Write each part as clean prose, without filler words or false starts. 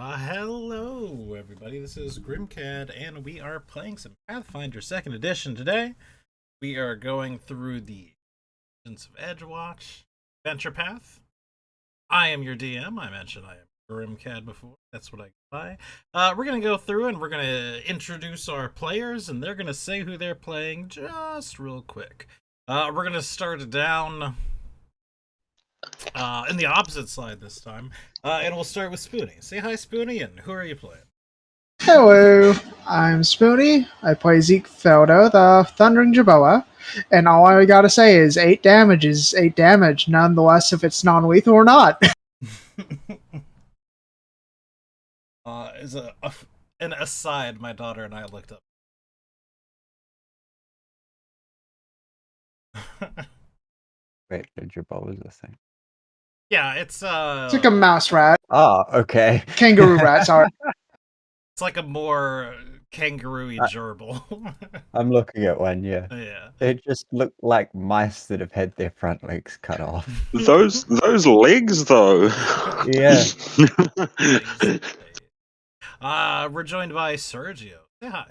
Hello, everybody. This is Grimcad, and we are playing some Pathfinder 2nd Edition today. We are going through the Agents of Edgewatch Adventure Path. I am your DM. I mentioned I am Grimcad before. That's what I go by. We're going to go through and we're going to introduce our players, and they're going to say who they're playing just real quick. We're going to start down in the opposite side this time. And we'll start with Spoonie. Say hi, Spoonie, and who are you playing? Hello, I'm Spoonie. I play Zeke Feldo, the Thundering Jerboa, and all I gotta say is 8 damage is 8 damage, nonetheless if it's non-lethal or not. As an aside, my daughter and I looked up. Wait, the Jerboa is a thing. Yeah, it's It's like a mouse rat. Ah, okay. Kangaroo rat, sorry. It's like a more kangaroo-y gerbil. I'm looking at one, yeah. Yeah. They just look like mice that have had their front legs cut off. Those legs, though. Yeah. We're joined by Sergio. Say hi.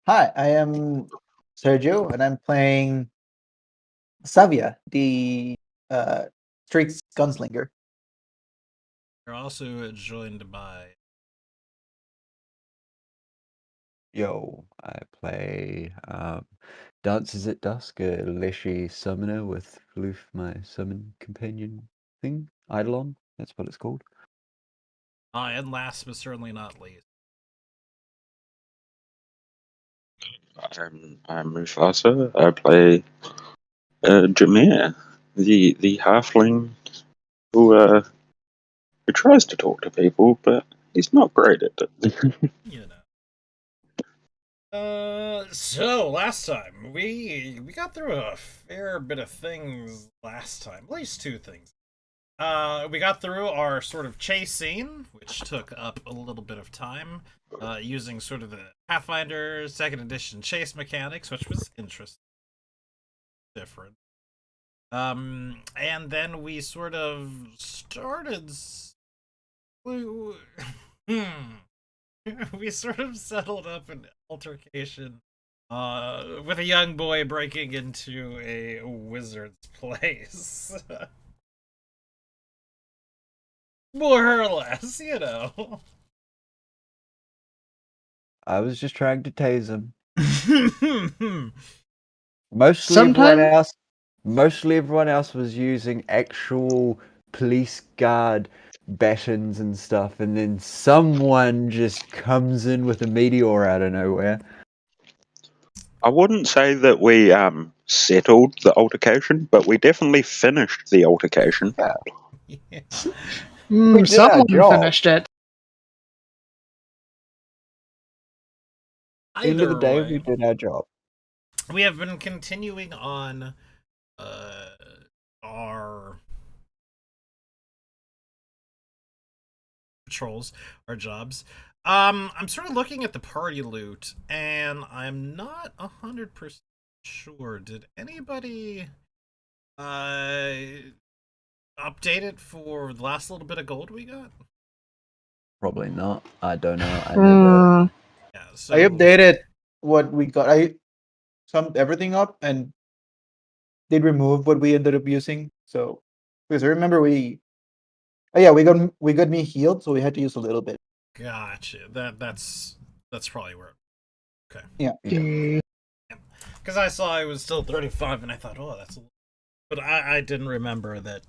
Hi, I am Sergio, and I'm playing Savia, the street gunslinger. You're also joined by Yo, I play Dances at Dusk, a Leshy summoner with Floof, my summon companion thing. Eidolon, that's what it's called. and last but certainly not least. I'm Mufasa. I play Jameer, the halfling who tries to talk to people, but he's not great at it. You know. So last time we got through a fair bit of things last time, at least 2 things. We got through our sort of chase scene, which took up a little bit of time, using sort of the Pathfinder 2nd Edition chase mechanics, which was interesting, different. And then we sort of started. We sort of settled up an altercation with a young boy breaking into a wizard's place. More or less, you know. I was just trying to tase him. Sometimes- Mostly everyone else was using actual police guard batons and stuff, and then someone just comes in with a meteor out of nowhere. I wouldn't say that we settled the altercation, but we definitely finished the altercation. Yeah. We did our Someone job. finished it. End of the Either day, way, we did our job. we have been continuing on our patrols, our jobs. I'm sort of looking at the party loot, and I'm not 100% sure. Did anybody update it for the last little bit of gold we got? Probably not. I don't know. I never. Mm, Yeah, so I updated what we got. I summed everything up and did remove what we ended up using. So, because I remember we got me healed, so we had to use a little bit. Gotcha. That's probably where. Okay. Yeah. the- Because I saw it was still 35, and I thought, oh, that's a little. But I didn't remember that.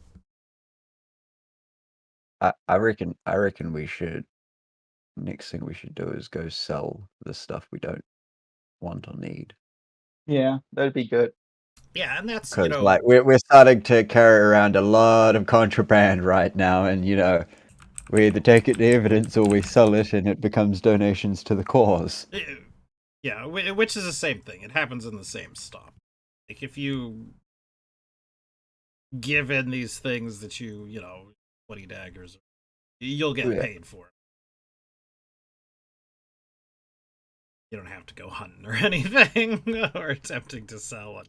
I reckon we should. Next thing we should do is go sell the stuff we don't want or need. Yeah, that'd be good. Yeah, and that's, Because you know. like we're starting to carry around a lot of contraband right now, and we either take it to evidence or we sell it, and it becomes donations to the cause. Yeah, which is the same thing. It happens in the same stop. Like, if you give in these things that you 20 daggers, you'll get Yeah. paid for it. You don't have to go hunting or anything, or attempting to sell it.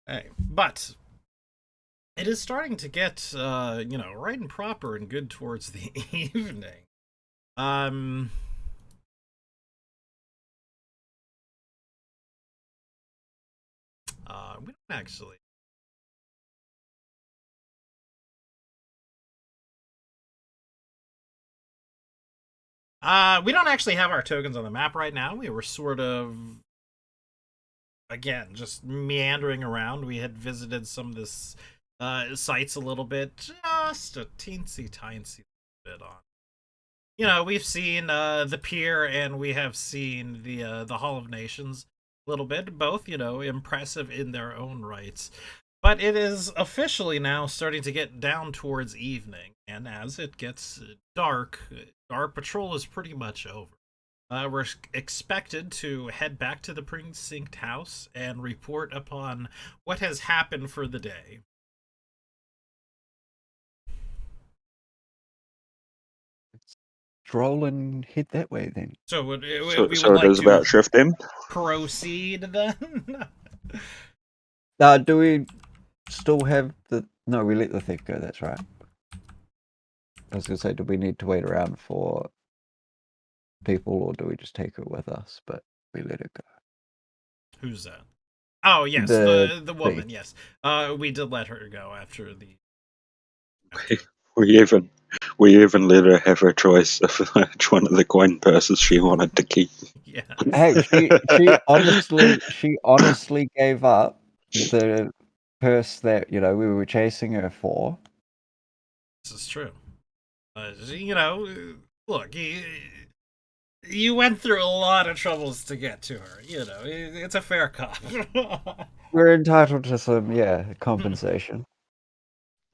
Hey, but it is starting to get, right and proper and good towards the evening. We don't actually. We don't actually have our tokens on the map right now. We were sort of, again, just meandering around. We had visited some of this sites a little bit, just a teensy tiny bit on. We've seen the pier and we have seen the Hall of Nations a little bit. Both, impressive in their own rights. But it is officially now starting to get down towards evening, and as it gets dark, our patrol is pretty much over. We're expected to head back to the precinct house and report upon what has happened for the day. Stroll and head that way then. So we So would it like is to about shift then? proceed then. Do we still have the... No, we let the thief go, that's right. I was going to say, do we need to wait around for people, or do we just take her with us, but we let her go? Who's that? Oh, yes, the woman, yes. We did let her go after the... We even let her have her choice of which one of the coin purses she wanted to keep. Yeah. Hey, she honestly gave up the purse that, we were chasing her for. This is true. Look, you went through a lot of troubles to get to her. It's a fair cop. We're entitled to some, compensation.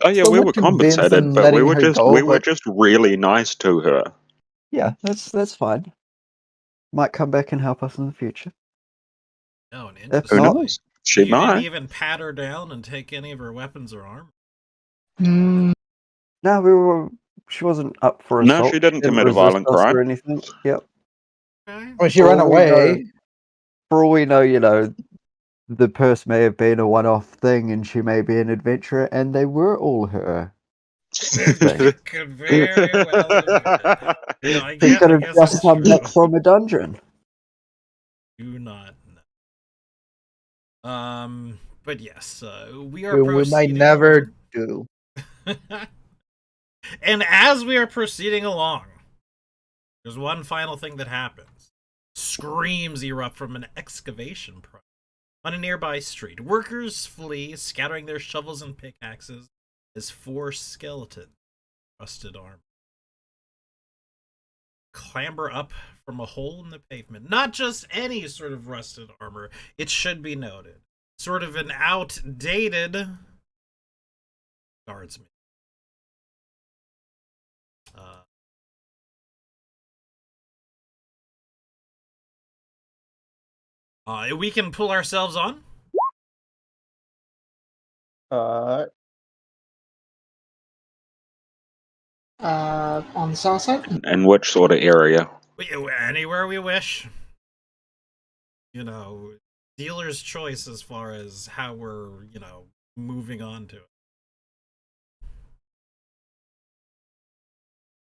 Oh yeah, So we we're were convinced compensated, in but we letting were her just go, we were but- just really nice to her. Yeah, that's fine. Might come back and help us in the future. No, and Who interestingly, knows? She you didn't might. even pat her down and take any of her weapons or armor. Mm, No, she wasn't up for No, assault. she didn't commit a resist violent us crime. or anything. Yep. Okay. When she For ran all we away, know- For all we know, the purse may have been a one-off thing, and she may be an adventurer, and they were all her. It could very well have been. I She could have guess just it's come true. back from a dungeon. Do not know. But yes, we are we might proceeding never do. And as we are proceeding along, there's one final thing that happens. Screams erupt from an excavation project on a nearby street. Workers flee, scattering their shovels and pickaxes as 4 skeletons, rusted armor, clamber up from a hole in the pavement. Not just any sort of rusted armor, it should be noted. Sort of an outdated guardsman. We can pull ourselves on. on the south side? And which sort of area? Anywhere we wish. Dealer's choice as far as how we're, moving on to it.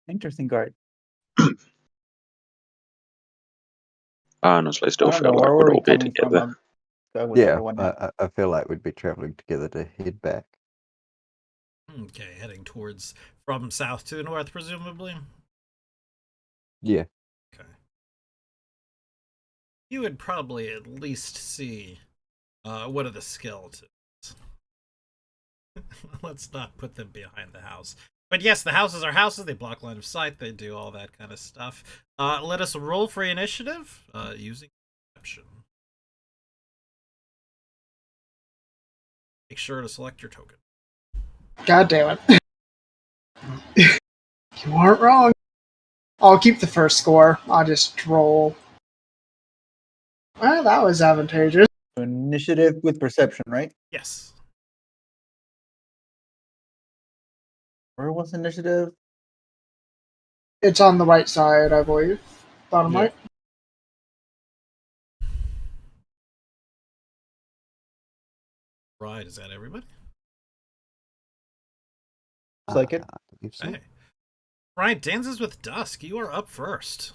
Interesting guard. I honestly still I don't feel know, like where we'd were we all be coming from? together. That was Yeah, everyone else. I feel like we'd be traveling together to head back. Okay, heading from south to the north, presumably. Yeah. Okay. You would probably at least see one of the skeletons. Let's not put them behind the house. But yes, the houses are houses. They block line of sight. They do all that kind of stuff. Let us roll for initiative using perception. Make sure to select your token. God damn it. You aren't wrong. I'll keep the first score. I'll just roll. Well, that was advantageous. Initiative with perception, right? Yes. Where was initiative? It's on the right side, I believe. Bottom Yeah. right. Right, is that everybody? Looks like it. I believe so. Hey. Right, Dances with Dusk, you are up first.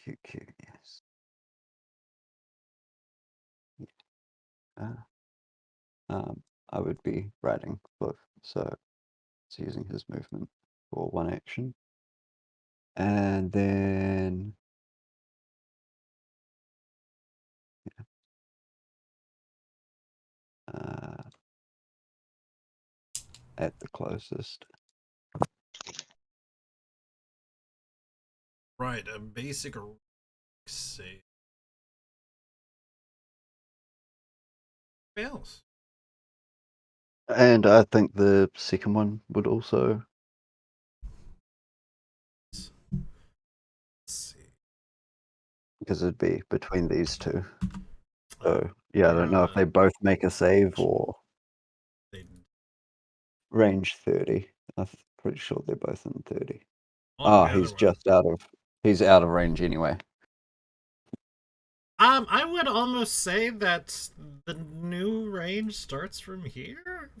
QQ, yes. I would be riding Cliff, so it's using his movement for one action. And then at the closest. Right, a basic save. Fails. And I think the second one would also. Let's see. Because it'd be between these two. So, yeah, I don't know if they both make a save or They, range 30. I'm pretty sure they're both in 30. altogether, He's out of range anyway. I would almost say that the new range starts from here.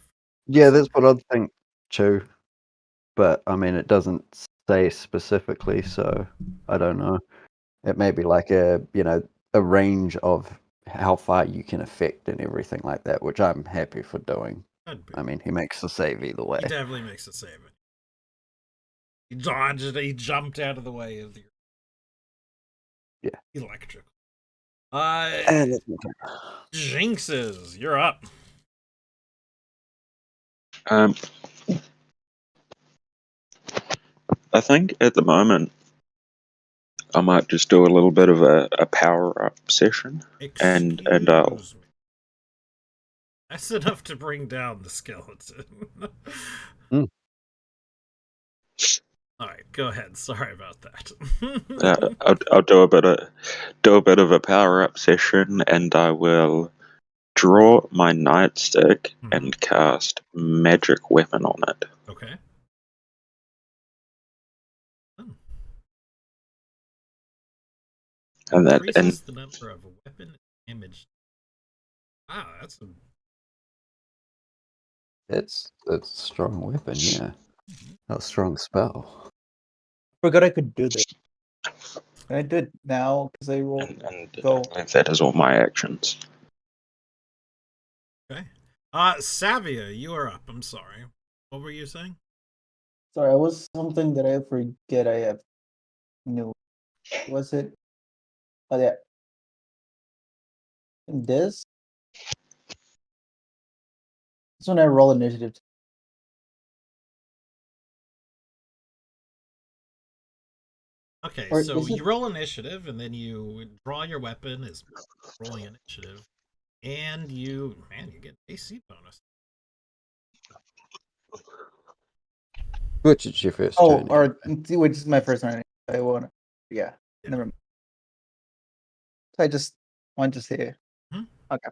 Yeah, that's what I'd think too. But I mean, it doesn't say specifically, so I don't know. It may be like a range of how far you can affect and everything like that, which I'm happy for doing. I mean, he makes the save either way. He definitely makes a save. He dodged it. He jumped out of the way of the electric. And that's my turn. Jinxes, you're up. I think at the moment I might just do a little bit of a power up session, and I'll. Me. That's enough to bring down the skeleton. All right, go ahead. Sorry about that. I'll do a bit of a power up session, and I will draw my nightstick and cast magic weapon on it. Okay. And that increases the number of weapon image. Wow, that's a strong weapon, yeah. A strong spell. Forgot I could do this. Can I do it now? Because I roll. And that is all my actions. okay. Savia, you are up. I'm sorry. What were you saying? Sorry, it was something that I forget I have. No. Was it? Oh, yeah. This when I roll initiative. Okay, Or so is you it- roll initiative, and then you draw your weapon as rolling initiative, and you get AC bonus. Which is your first Oh, turn. or which is my first turn. I want to. Yeah. Never mind. So I just want to say. Okay.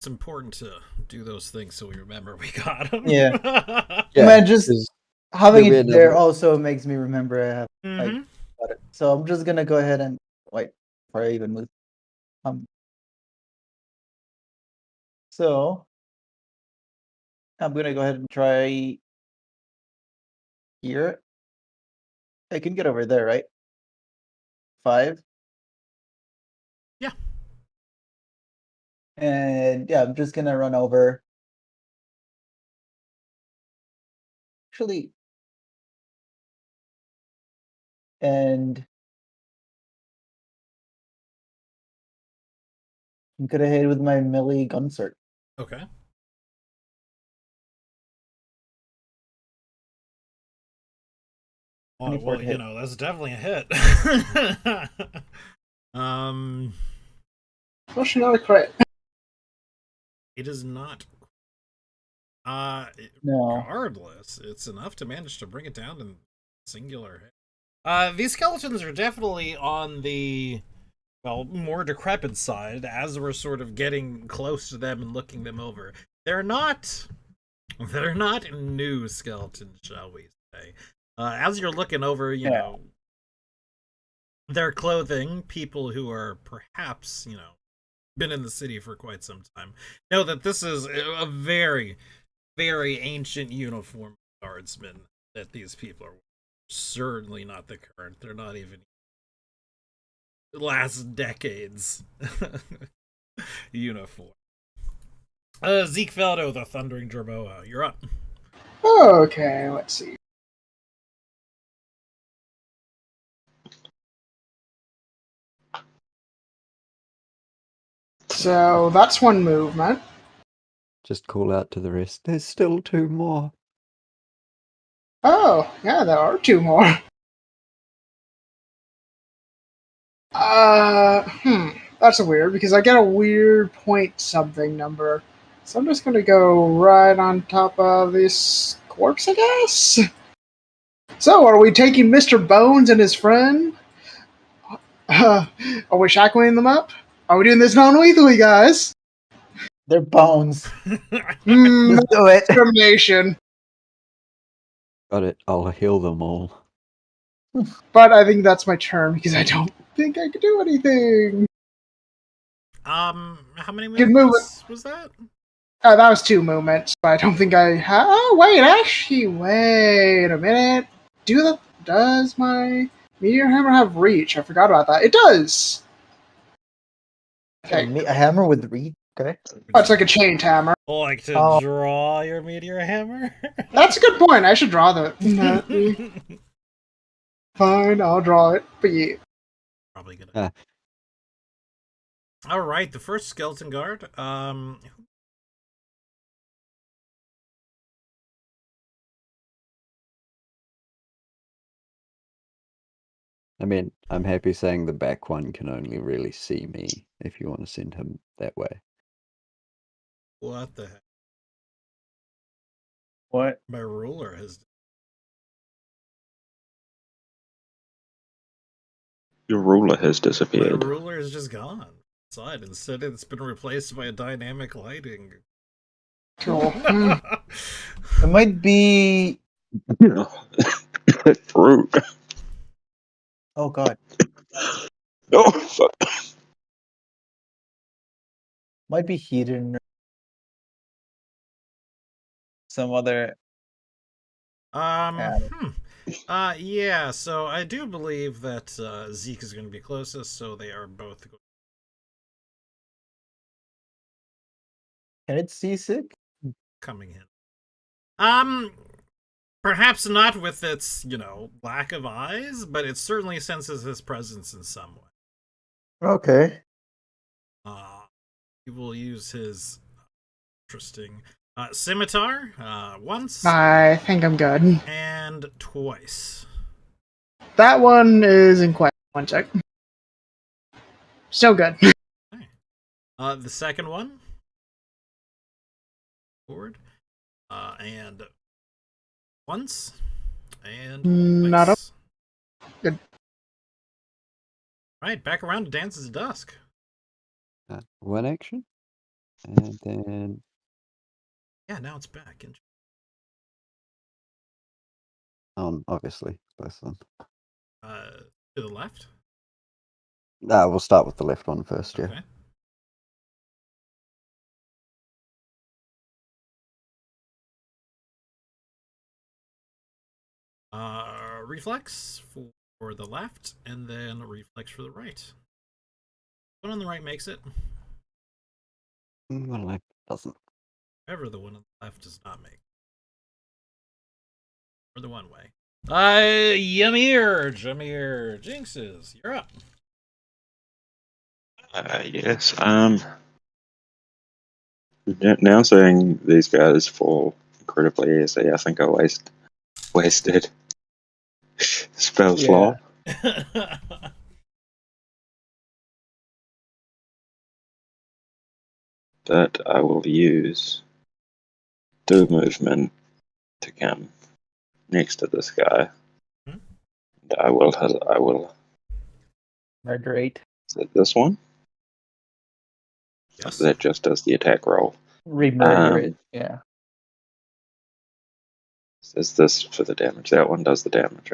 It's important to do those things so we remember we got them. Yeah. Yeah, Man, just having there'll it be there another- also makes me remember I have got it. So I'm just gonna go ahead and wait before I even move. So I'm gonna go ahead and try here. I can get over there, right? 5. Yeah. And yeah, I'm just gonna run over. Actually, and I'm gonna hit with my melee gun-cert. Okay. Oh, well, that's definitely a hit. Pushing out a crit. It is not. No. Regardless, it's enough to manage to bring it down in singular hit. These skeletons are definitely on the more decrepit side as we're sort of getting close to them and looking them over. They're not new skeletons, shall we say. As you're looking over, you know, their clothing, people who are perhaps, been in the city for quite some time, know that this is a very, very ancient uniform guardsmen that these people are wearing. Certainly not the current. They're not even last decade's uniform. Zeke Feldo, the Thundering Jerboa, you're up. Okay, let's see. So that's one movement. Just call out to the rest. There's still 2 more. Oh, yeah, there are 2 more. That's weird because I get a weird point something number. So I'm just gonna go right on top of this corpse, I guess. So, are we taking Mr. Bones and his friend? Are we shackling them up? Are we doing this non-lethally, guys? They're bones. Hmm, Let's do it. discrimination. Got it. I'll heal them all. But I think that's my turn because I don't think I could do anything. How many Good movements was that? That was 2 movements, but I don't think I have. Oh, wait, actually, wait a minute. Does my meteor hammer have reach? I forgot about that. It does. Okay, A hammer with reed. Okay. oh, it's like a chained hammer. Like to Oh. draw your meteor hammer? That's a good point. I should draw the. Fine, I'll draw it. But yeah. Probably gonna. Ah. All right, the first skeleton guard. I mean, I'm happy saying the back one can only really see me if you want to send him that way. What the heck? What? My ruler has. Your ruler has My disappeared. ruler is just gone. Inside. Instead, it's been replaced by a dynamic lighting. Cool. It might be. Fruit. Oh god. Oh, fuck. Might be hidden. Or some other. Yeah, so I do believe that Zeke is going to be closest, so they are both Can it see sick? coming in. Perhaps not with its, lack of eyes, but it certainly senses his presence in some way. Okay. He will use his interesting scimitar once I think I'm good. and twice. That one is in question. One sec. Still good. Okay. The second one. Forward. And once. And Not twice. up. Good. Right, back around to Dances of Dusk. 1 action. And then Yeah, now it's back. obviously both of them. To the left. We'll start with the left one first, yeah. Okay. Reflex for the left, and then reflex for the right. One on the right makes it. One on the left doesn't. However, the one on the left does not make. Or the one way. Jameer Jinxes, you're up. Yes. Now seeing these guys fall incredibly easy, I think I wasted spell slot. That I will use 2 movement to come next to this guy. Hmm? And I will Murderate. is it this one? Yes. That just does the attack roll. Remurder it. Yeah. Is this for the damage? That one does the damage.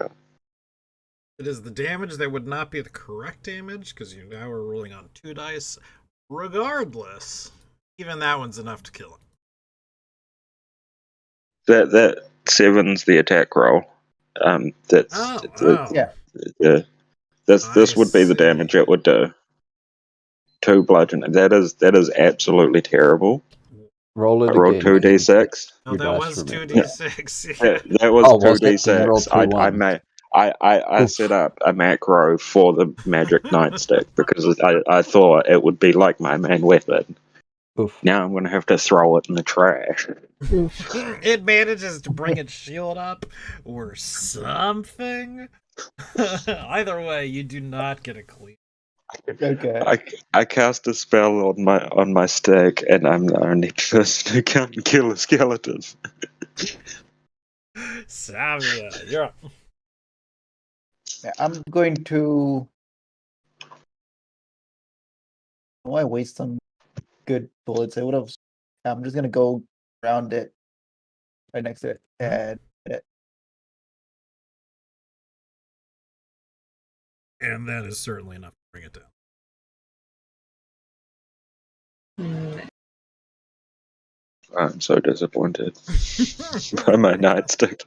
It is the damage that would not be the correct damage, because you now are rolling on 2 dice. Regardless, even that one's enough to kill him. That 7's the attack roll. Yeah. This would be the see. damage it would do. 2 bludgeoning. That is absolutely terrible. Roll it I again. rolled 2d6. No, Your that dice was remember. 2d6. Yeah. That was Oh, was it? Then you rolled 2d6. two I ones. I set up a macro for the magic nightstick because I thought it would be like my main weapon. Oof. Now I'm going to have to throw it in the trash. It manages to bring its shield up or something. Either way, you do not get a clean. Okay. I cast a spell on my stick, and I'm the only person who can kill a skeleton. Savia, you're up. Yeah, I'm going to. Oh, I waste some good bullets. I would have. I'm just gonna go around it, right next to it, and And that is certainly enough to bring it down. I'm so disappointed by my nightstick.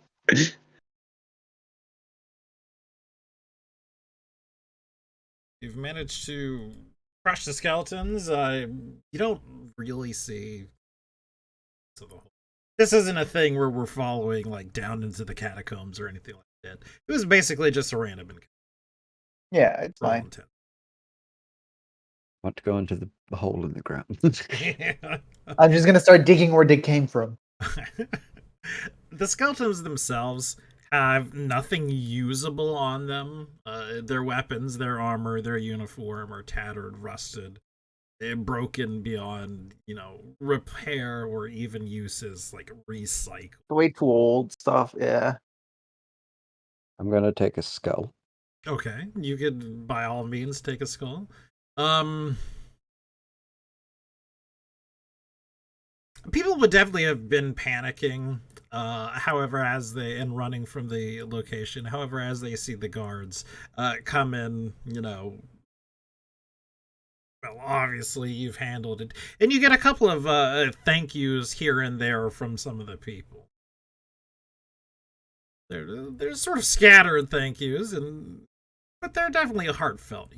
You've managed to crush the skeletons. You don't really see. This isn't a thing where we're following like down into the catacombs or anything like that. It was basically just a random encounter. yeah, it's for all fine. intent. Want to go into the hole in the ground. I'm just gonna start digging where they came from. The skeletons themselves have nothing usable on them. Their weapons, their armor, their uniform are tattered, rusted, broken beyond, repair or even use as like recycle. Way too old stuff. Yeah. I'm gonna take a skull. Okay, you could by all means take a skull. People would definitely have been panicking, however, and running from the location. However, as they see the guards come in, well, obviously you've handled it, and you get a couple of thank yous here and there from some of the people. They're sort of scattered thank yous, but they're definitely heartfelt.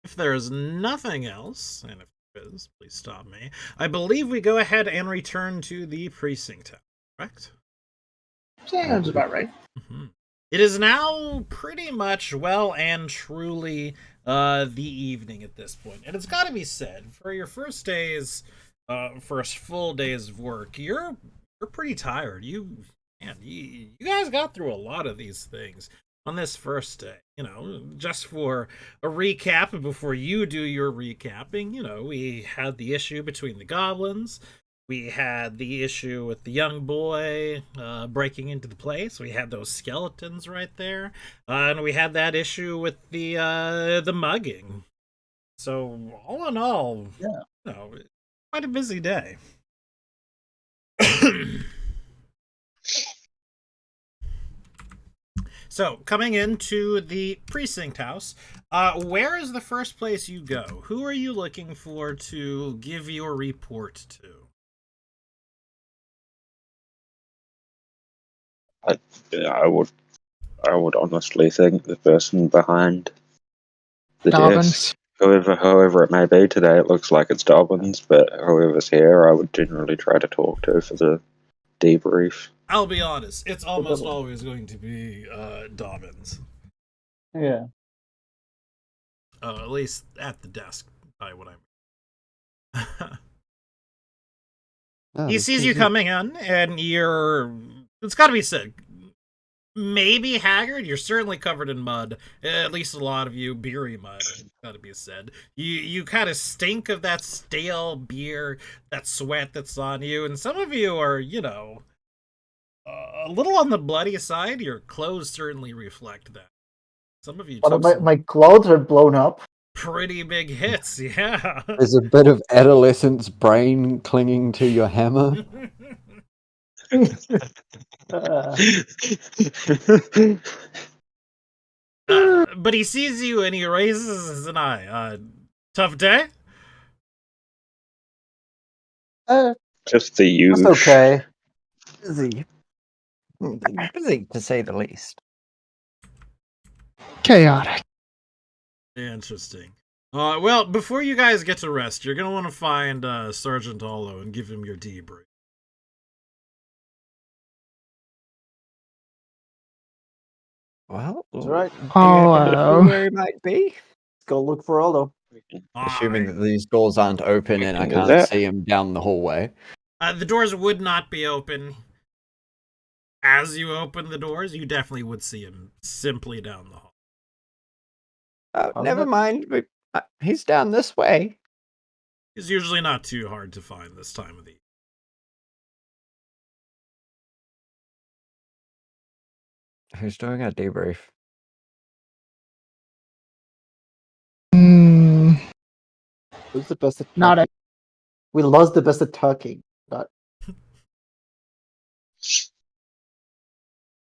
If there is nothing else, and if there is, please stop me, I believe we go ahead and return to the precinct tower, correct? Sounds about right. Mm-hmm. It is now pretty much well and truly the evening at this point. And it's got to be said, for your first full days of work, you're pretty tired. You guys got through a lot of these things on this first day. Just for a recap, before you do your recapping, we had the issue between the goblins. We had the issue with the young boy breaking into the place. We had those skeletons right there. And we had that issue with the mugging. So, all in all, quite a busy day. So, coming into the precinct house, where is the first place you go? Who are you looking for to give your report to? I would honestly think the person behind the Dobbins. desk, however it may be today, it looks like it's Dobbins, but whoever's here, I would generally try to talk to for the debrief. I'll be honest, it's almost always going to be Dobbins. Yeah. At least at the desk, by what I mean. He sees you coming in, and it's got to be said, maybe haggard. You're certainly covered in mud. At least a lot of you, beery mud. It's got to be said. You kind of stink of that stale beer, that sweat that's on you, and some of you are, a little on the bloody side. Your clothes certainly reflect that. Some of you took My clothes are blown up. pretty big hits. Yeah. There's a bit of adolescent's brain clinging to your hammer. But he sees you and he raises an eye. Tough day? Just the That's usual. okay. Busy. Busy, to say the least. Chaotic. Interesting. Well, before you guys get to rest, you're gonna want to find Sergeant Olo and give him your debrief. Well, That's right. do you happen to Oh. see where he might be? Let's go look for Aldo. Assuming that these doors aren't open We and can I do can't that. see him down the hallway. The doors would not be open. As you open the doors, you definitely would see him simply down the hall. Oh, never mind. He's down this way. He's usually not too hard to find this time of the year. Who's doing a debrief? Who's the best at Not talking? We lost the best at talking. But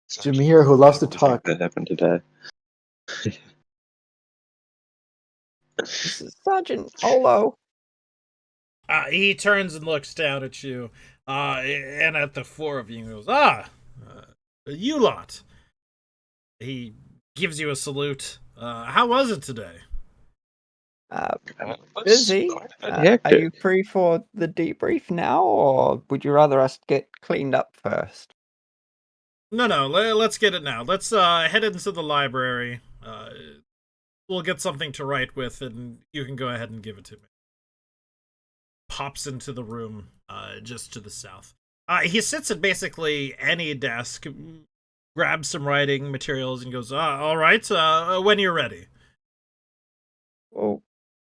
Jameer, who loves to talk. That happened today. This is Sergeant Olo. He turns and looks down at you, and at the four of you, and goes, you lot. He gives you a salute. How was it today? Busy. Quite a bit Are hectic. you free for the debrief now, or would you rather us get cleaned up first? No, let's get it now. Let's head into the library. We'll get something to write with, and you can go ahead and give it to me. Pops into the room, just to the south. He sits at basically any desk, grabs some writing materials, and goes, all right, when you're ready. Well,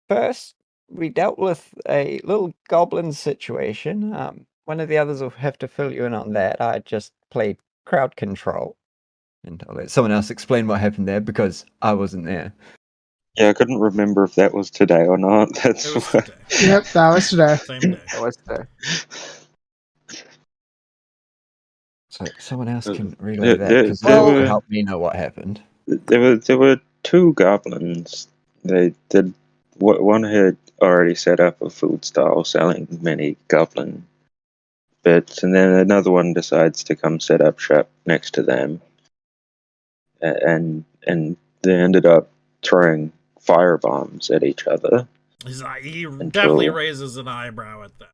first, we dealt with a little goblin situation. One of the others will have to fill you in on that. I just played crowd control. And I'll let someone else explain what happened there because I wasn't there. Yeah, I couldn't remember if that was today or not. That's It was why. today. Yep, that was today. Same day. That was there. So someone else can relay that there because Well- that will were help me know what happened. there were two goblins. They did. One had already set up a food stall selling many goblin bits, and then another one decides to come set up shop next to them, and they ended up throwing fire bombs at each other. He definitely Until- raises an eyebrow at that.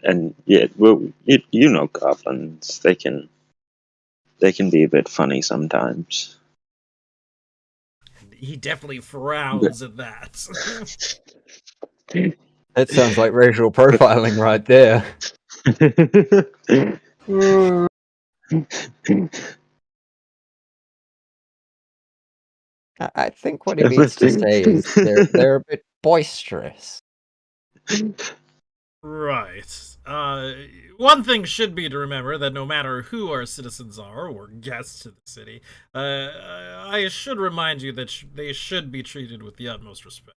And yeah, well, you know goblins. They can be a bit funny sometimes. He definitely frowns at that. That sounds like racial profiling right there. I think what he means to say is they're a bit boisterous. Right. One thing should be to remember that no matter who our citizens are or guests to the city, I should remind you that they should be treated with the utmost respect.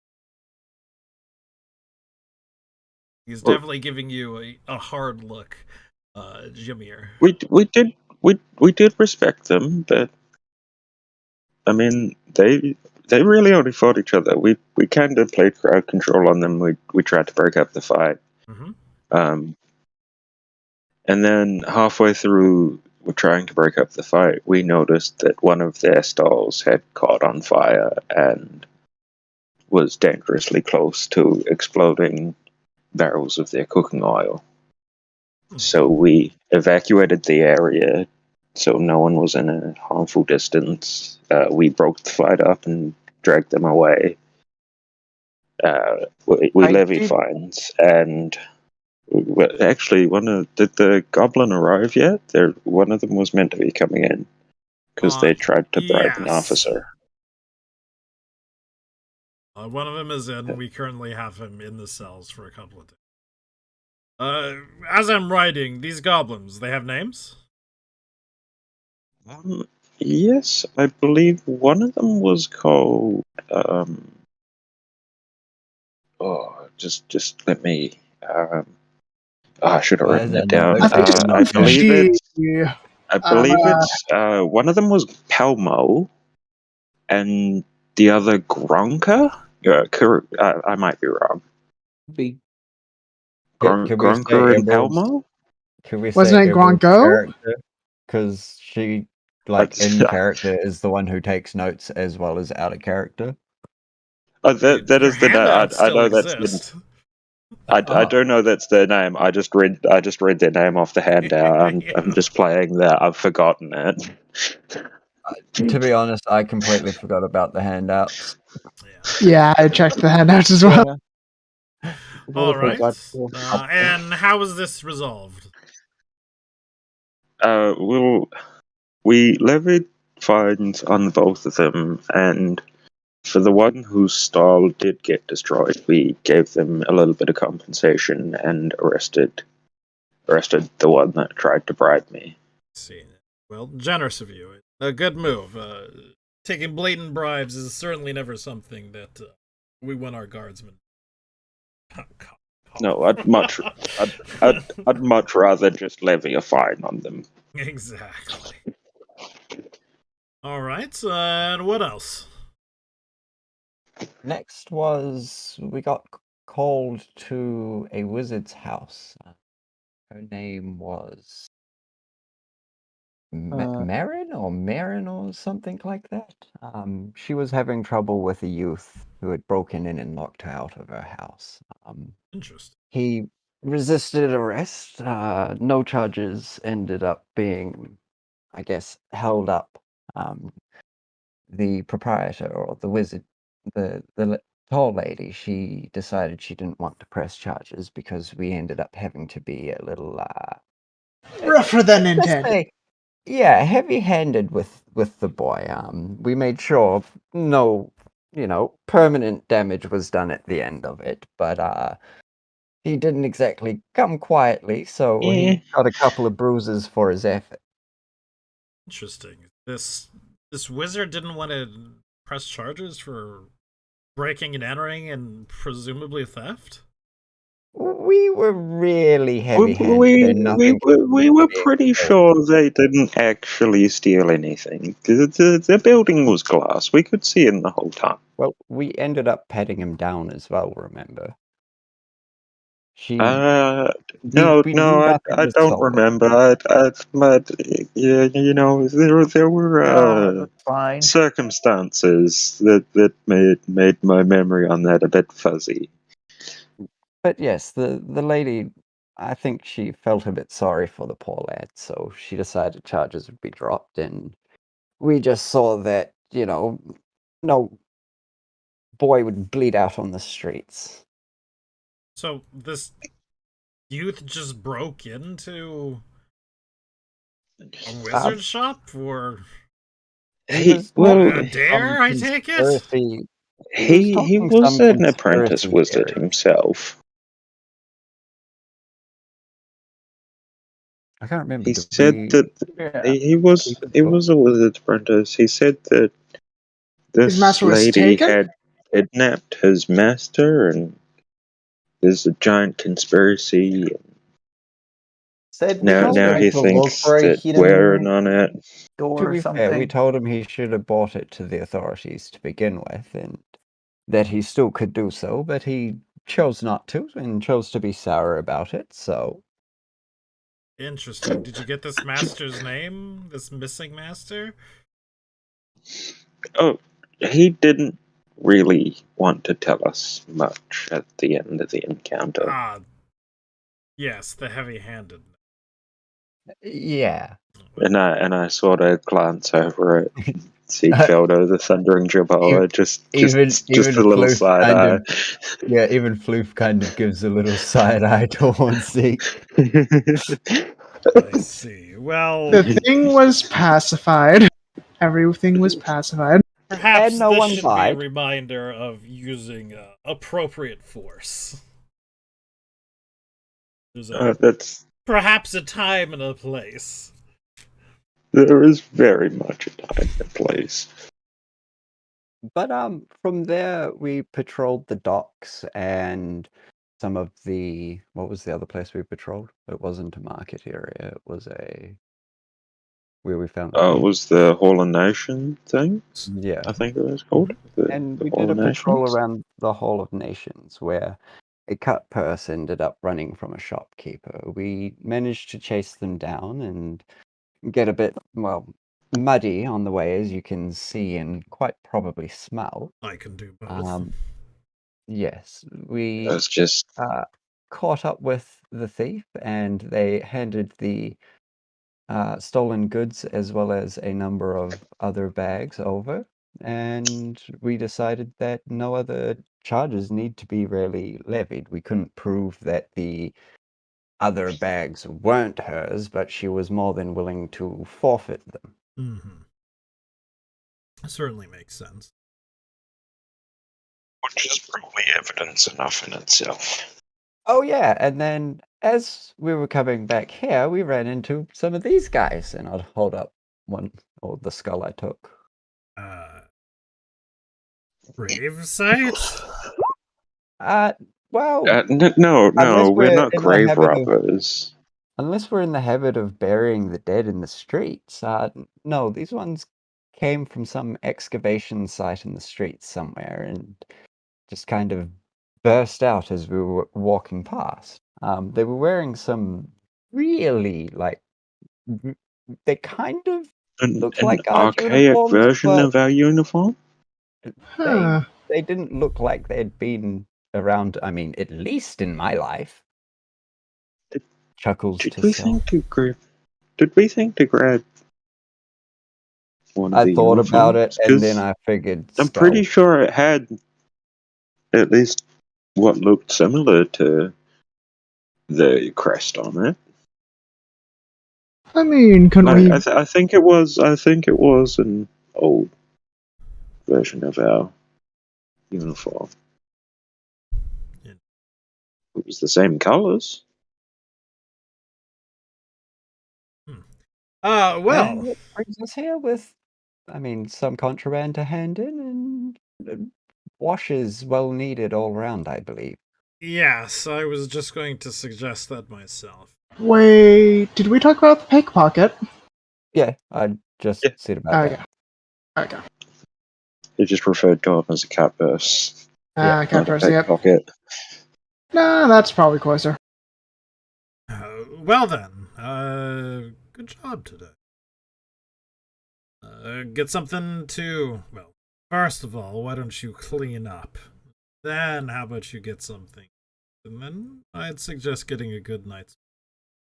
He's definitely giving you a hard look, Jameer. We did respect them, but I mean they really only fought each other. We kind of played crowd control on them. We tried to break up the fight. Mm-hmm. And then halfway through we're trying to break up the fight, we noticed that one of their stalls had caught on fire and was dangerously close to exploding barrels of their cooking oil. So we evacuated the area so no one was in a harmful distance. We broke the fight up and dragged them away. We levied fines, and actually, did the goblin arrive yet? One of them was meant to be coming in because they tried to bribe an yes. officer. One of them is in. We currently have him in the cells for a couple of days. As I'm writing, these goblins, they have names? Yes, I believe one of them was called. Just let me. Oh, I should have Why written is it there down. no I think character I not there? believe it's. she. I believe it's. One of them was Pelmo, and the other Gronka. I might be wrong. Be Can we say Gronka it and was? Pelmo. Can we say Wasn't it it was Gronko? character? Because she, like, in character, is the one who takes notes as well as out of character. That Your is the name. handout I still know that's the. exists. I do know that's their name. I just read their name off the handout. I'm Yeah. just playing that. I've forgotten it. To be honest, I completely forgot about the handouts. Yeah, I checked the handouts as well. All right. forgot. And how was this resolved? Well, we levied fines on both of them, and for the one whose stall did get destroyed, we gave them a little bit of compensation and arrested the one that tried to bribe me. See, well, generous of you. A good move. Taking blatant bribes is certainly never something that we want our guardsmen. No, I'd much rather just levy a fine on them. Exactly. All right, and what else? Next was we got called to a wizard's house. Her name was Marin or something like that. She was having trouble with a youth who had broken in and locked her out of her house. Interesting. He resisted arrest. No charges ended up being, I guess, held up. The proprietor or the wizard, the tall lady, she decided she didn't want to press charges because we ended up having to be a little Rougher than let's intended. say, yeah, heavy-handed with the boy. We made sure no, permanent damage was done at the end of it, but he didn't exactly come quietly, so he got a couple of bruises for his effort. Interesting. This wizard didn't want to press charges for breaking and entering and presumably theft? We were really heavy-handed We and nothing. were pretty sure they didn't actually steal anything. The building was glass. We could see in the whole time. Well, we ended up patting him down as well, remember? No, we knew I nothing was don't stolen. remember. But yeah, there were That's fine. circumstances that made my memory on that a bit fuzzy. But yes, the lady, I think she felt a bit sorry for the poor lad, so she decided charges would be dropped, and we just saw that, no boy would bleed out on the streets. So this youth just broke into a wizard shop for dare, I take it? He was an apprentice wizard himself. I can't remember. He said that he was a wizard apprentice. He said that His this master was lady taken? had kidnapped his master, and there's a giant conspiracy. Said Now he thinks that we're in on it. To be fair, we told him he should have brought it to the authorities to begin with, and that he still could do so, but he chose not to, and chose to be sour about it, so... Interesting. Did you get this master's name? This missing master? Oh, he didn't really want to tell us much at the end of the encounter. Ah, yes, the heavy-handed. Yeah. And I sort of glance over at Siegfelder, the Thundering Jabala, just a little Floof side eye. Even Floof kind of gives a little side eye to Hornsey. I see. Well, the thing was pacified. Everything was pacified. Perhaps and no this one should died. be a reminder of using appropriate force. That's perhaps a time and a place. There is very much a time and place. But from there we patrolled the docks and some of the... What was the other place we patrolled? It wasn't a market area. It was where we found the Oh, it thief. was the Hall of Nation thing, Yeah. I think it was called. And The we Hall did a of patrol Nations. around the Hall of Nations where a cut purse ended up running from a shopkeeper. We managed to chase them down and get a bit, well, muddy on the way, as you can see and quite probably smell. I can do both. Yes, we It was just caught up with the thief, and they handed the stolen goods as well as a number of other bags over, and we decided that no other charges need to be really levied. We couldn't prove that the other bags weren't hers, but she was more than willing to forfeit them. Mm-hmm. Certainly makes sense. which is probably evidence enough in itself. Oh yeah, and then as we were coming back here, we ran into some of these guys, and I'd hold up one, or the skull I took. Grave site? Well, No, unless we're not in the grave habit of robbers. unless we're in the habit of burying the dead in the streets. No, these ones came from some excavation site in the streets somewhere and just kind of burst out as we were walking past. They were wearing some really they kind of looked An like guard archaic uniforms, version but of our uniform? Huh. they didn't look like they'd been around, I mean, at least in my life. Chuckles Did to we self. think to grab one of I the thought about it, uniforms? and 'Cause then I figured I'm skull. pretty sure it had at least what looked similar to the crest on it. I mean, couldn't we? I think it was an old version of our uniform. Yeah. It was the same colors. Well, And it brings us here with, I mean, some contraband to hand in, and washes well needed all round, I believe. yes, I was just going to suggest that myself. Wait, did we talk about the pickpocket? Yeah, I just Yeah. said about Oh, that. yeah. Okay. They just referred to him as a cat purse, Yeah, Okay, not a first, yep. pickpocket. Nah, that's probably closer. Well then, good job today. Get something to, well, first of all, why don't you clean up? Then how about you get something? And then I'd suggest getting a good night's.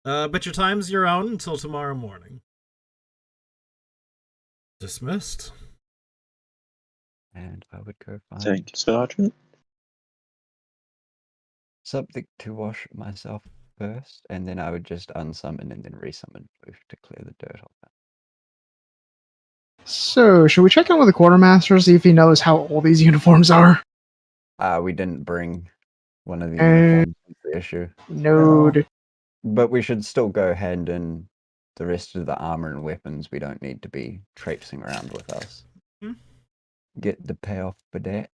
But your time's your own until tomorrow morning. Dismissed. And I would go find Thank you, Sergeant. something to wash myself first, and then I would just unsummon and then resummon Floof to clear the dirt off it. So, should we check in with the quartermaster, see if he knows how old these uniforms are? We didn't bring one of the And- uniforms into the issue. Node. But we should still go hand in the rest of the armor and weapons. We don't need to be traipsing around with us. Hmm. Get the payoff for that.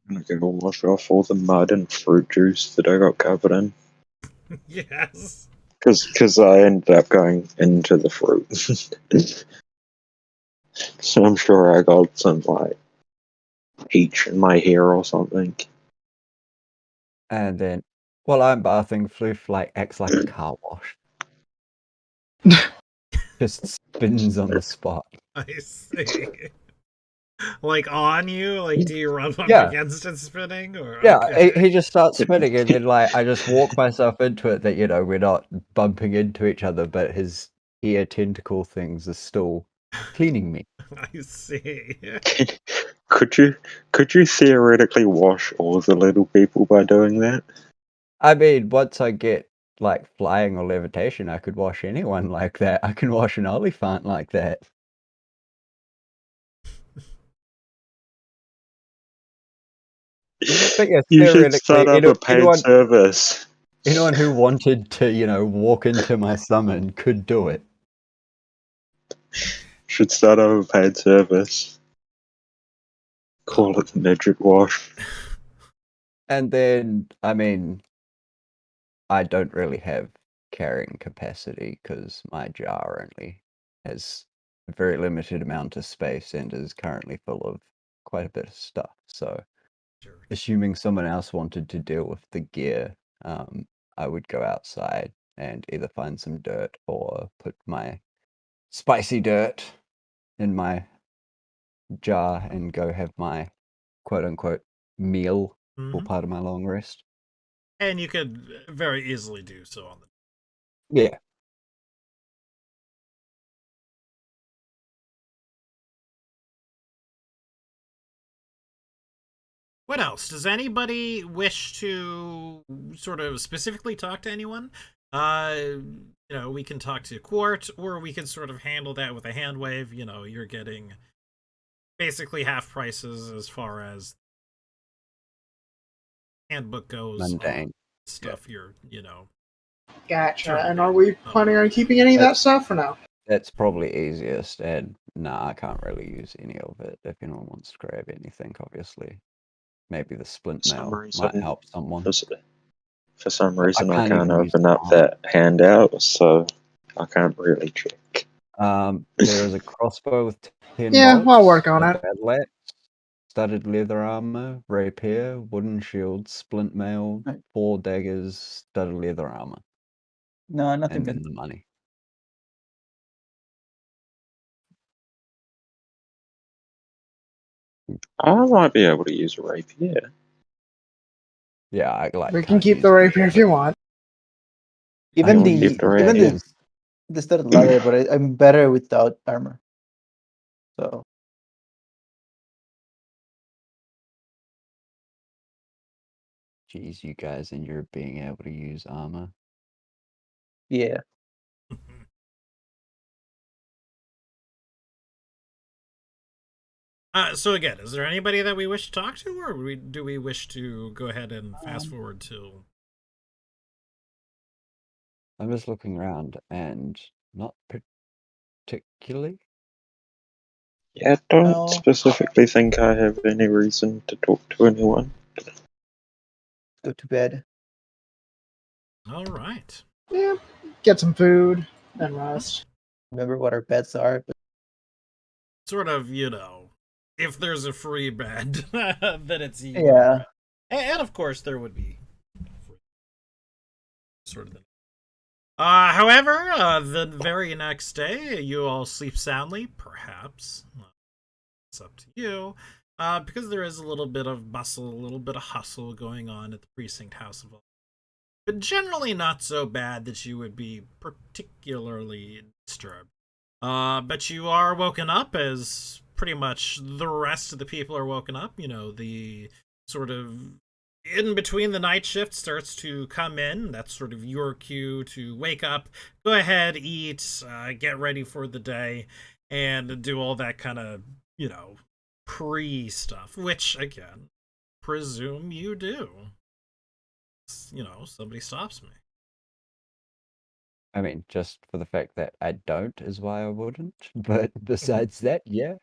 I'm gonna go wash off all the mud and fruit juice that I got covered in. Yes. Because I ended up going into the fruit. So I'm sure I got some, like, peach in my hair or something. And then, while I'm bathing, Floof acts like a car wash. Just spins on the spot. I see. Like on you? Like, do you rub up Yeah. against it spinning? Or Yeah, okay. he just starts spinning, and then I just walk myself into it that we're not bumping into each other, but his ear tentacle things are still cleaning me. I see. Could you theoretically wash all the little people by doing that? I mean, once I get flying or levitation, I could wash anyone like that. I can wash an elephant like that. But yes, You should start up a paid service. anyone who wanted to, walk into my summon could do it. Should start up a paid service. Call it the Magic Wash. And then, I mean, I don't really have carrying capacity because my jar only has a very limited amount of space and is currently full of quite a bit of stuff. So, Sure. assuming someone else wanted to deal with the gear, I would go outside and either find some dirt or put my spicy dirt in my jar and go have my quote unquote meal for Mhm. part of my long rest. And you could very easily do so on the. Yeah. What else? Does anybody wish to sort of specifically talk to anyone? We can talk to Quart, or we can sort of handle that with a hand wave. You're getting basically half prices as far as handbook goes on Mundane. stuff Gotcha. trying And to are do. we planning on keeping any of that stuff or no? That's probably easiest, and nah, I can't really use any of it. If anyone wants to grab anything, obviously. Maybe the splint For some mail might reason, help someone. for some But I reason, I can't can't even use open up armor. that handout, so I can't really check. There is a crossbow with 10 Yeah, bolts, I'll work on a it. battle axe, studded leather armor, rapier, wooden shield, splint mail, Right. 4 daggers, studded leather armor, No, nothing and good. then the money. I might be able to use a rapier. Yeah, I like. We can can't keep use the it. rapier if you want. Even will the use the even rapier. the studded leather, but I'm better without armor. So Jeez, you guys, and you're being able to use armor. yeah. So again, is there anybody that we wish to talk to, or do we wish to go ahead and fast forward to? I'm just looking around, and not particularly. Yeah, I don't No. specifically think I have any reason to talk to anyone. Go to bed. All right. Yeah, get some food, then rest. Remember what our beds are. But Sort of, if there's a free bed, then it's your yeah. bed. And of course, there would be free sort of thing. However, the very next day, you all sleep soundly, perhaps. It's up to you. Because there is a little bit of bustle, a little bit of hustle going on at the precinct house of all. But generally not so bad that you would be particularly disturbed. But you are woken up as pretty much the rest of the people are woken up. The sort of in between the night shift starts to come in. That's sort of your cue to wake up, go ahead, eat, get ready for the day, and do all that kind of, pre stuff, which, again, presume you do. Somebody stops me. I mean, just for the fact that I don't is why I wouldn't. But besides that, yeah.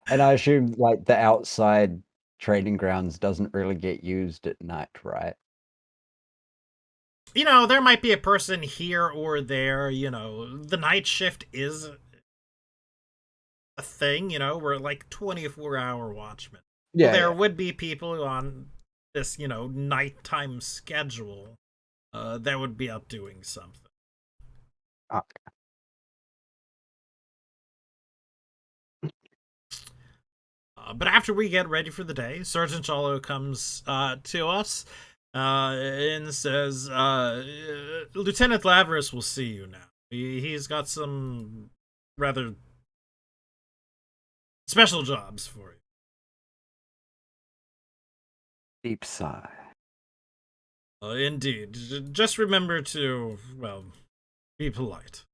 And I assume like the outside training grounds doesn't really get used at night, right? There might be a person here or there. The night shift is a thing. We're like 24-hour watchmen. Yeah, Well, there yeah. would be people on this, nighttime schedule that would be up doing something. Okay. But after we get ready for the day, Sergeant Jalo comes to us and says, Lieutenant Laveris will see you now. He's got some rather special jobs for you. Deep sigh. Indeed. Just remember to, be polite.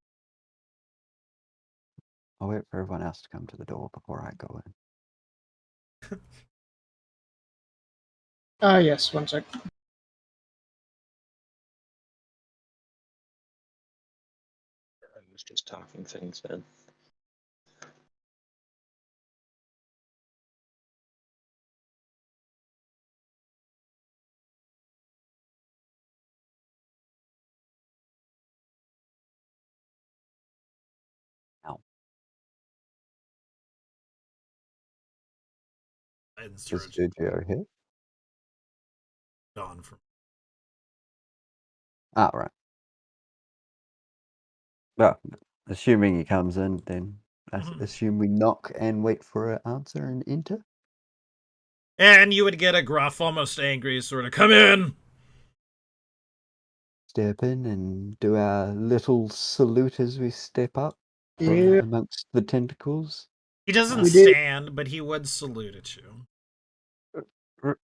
I'll wait for everyone else to come to the door before I go in. Yes, one sec. I was just talking things in. Is insurgent Studio here? gone from. Ah, right. Well, assuming he comes in, then I Mhm. assume we knock and wait for an answer and enter. And you would get a gruff, almost angry sort of, "Come in!" Step in and do our little salute as we step up from Yeah, amongst the tentacles. He doesn't we did. stand, but he would salute at you.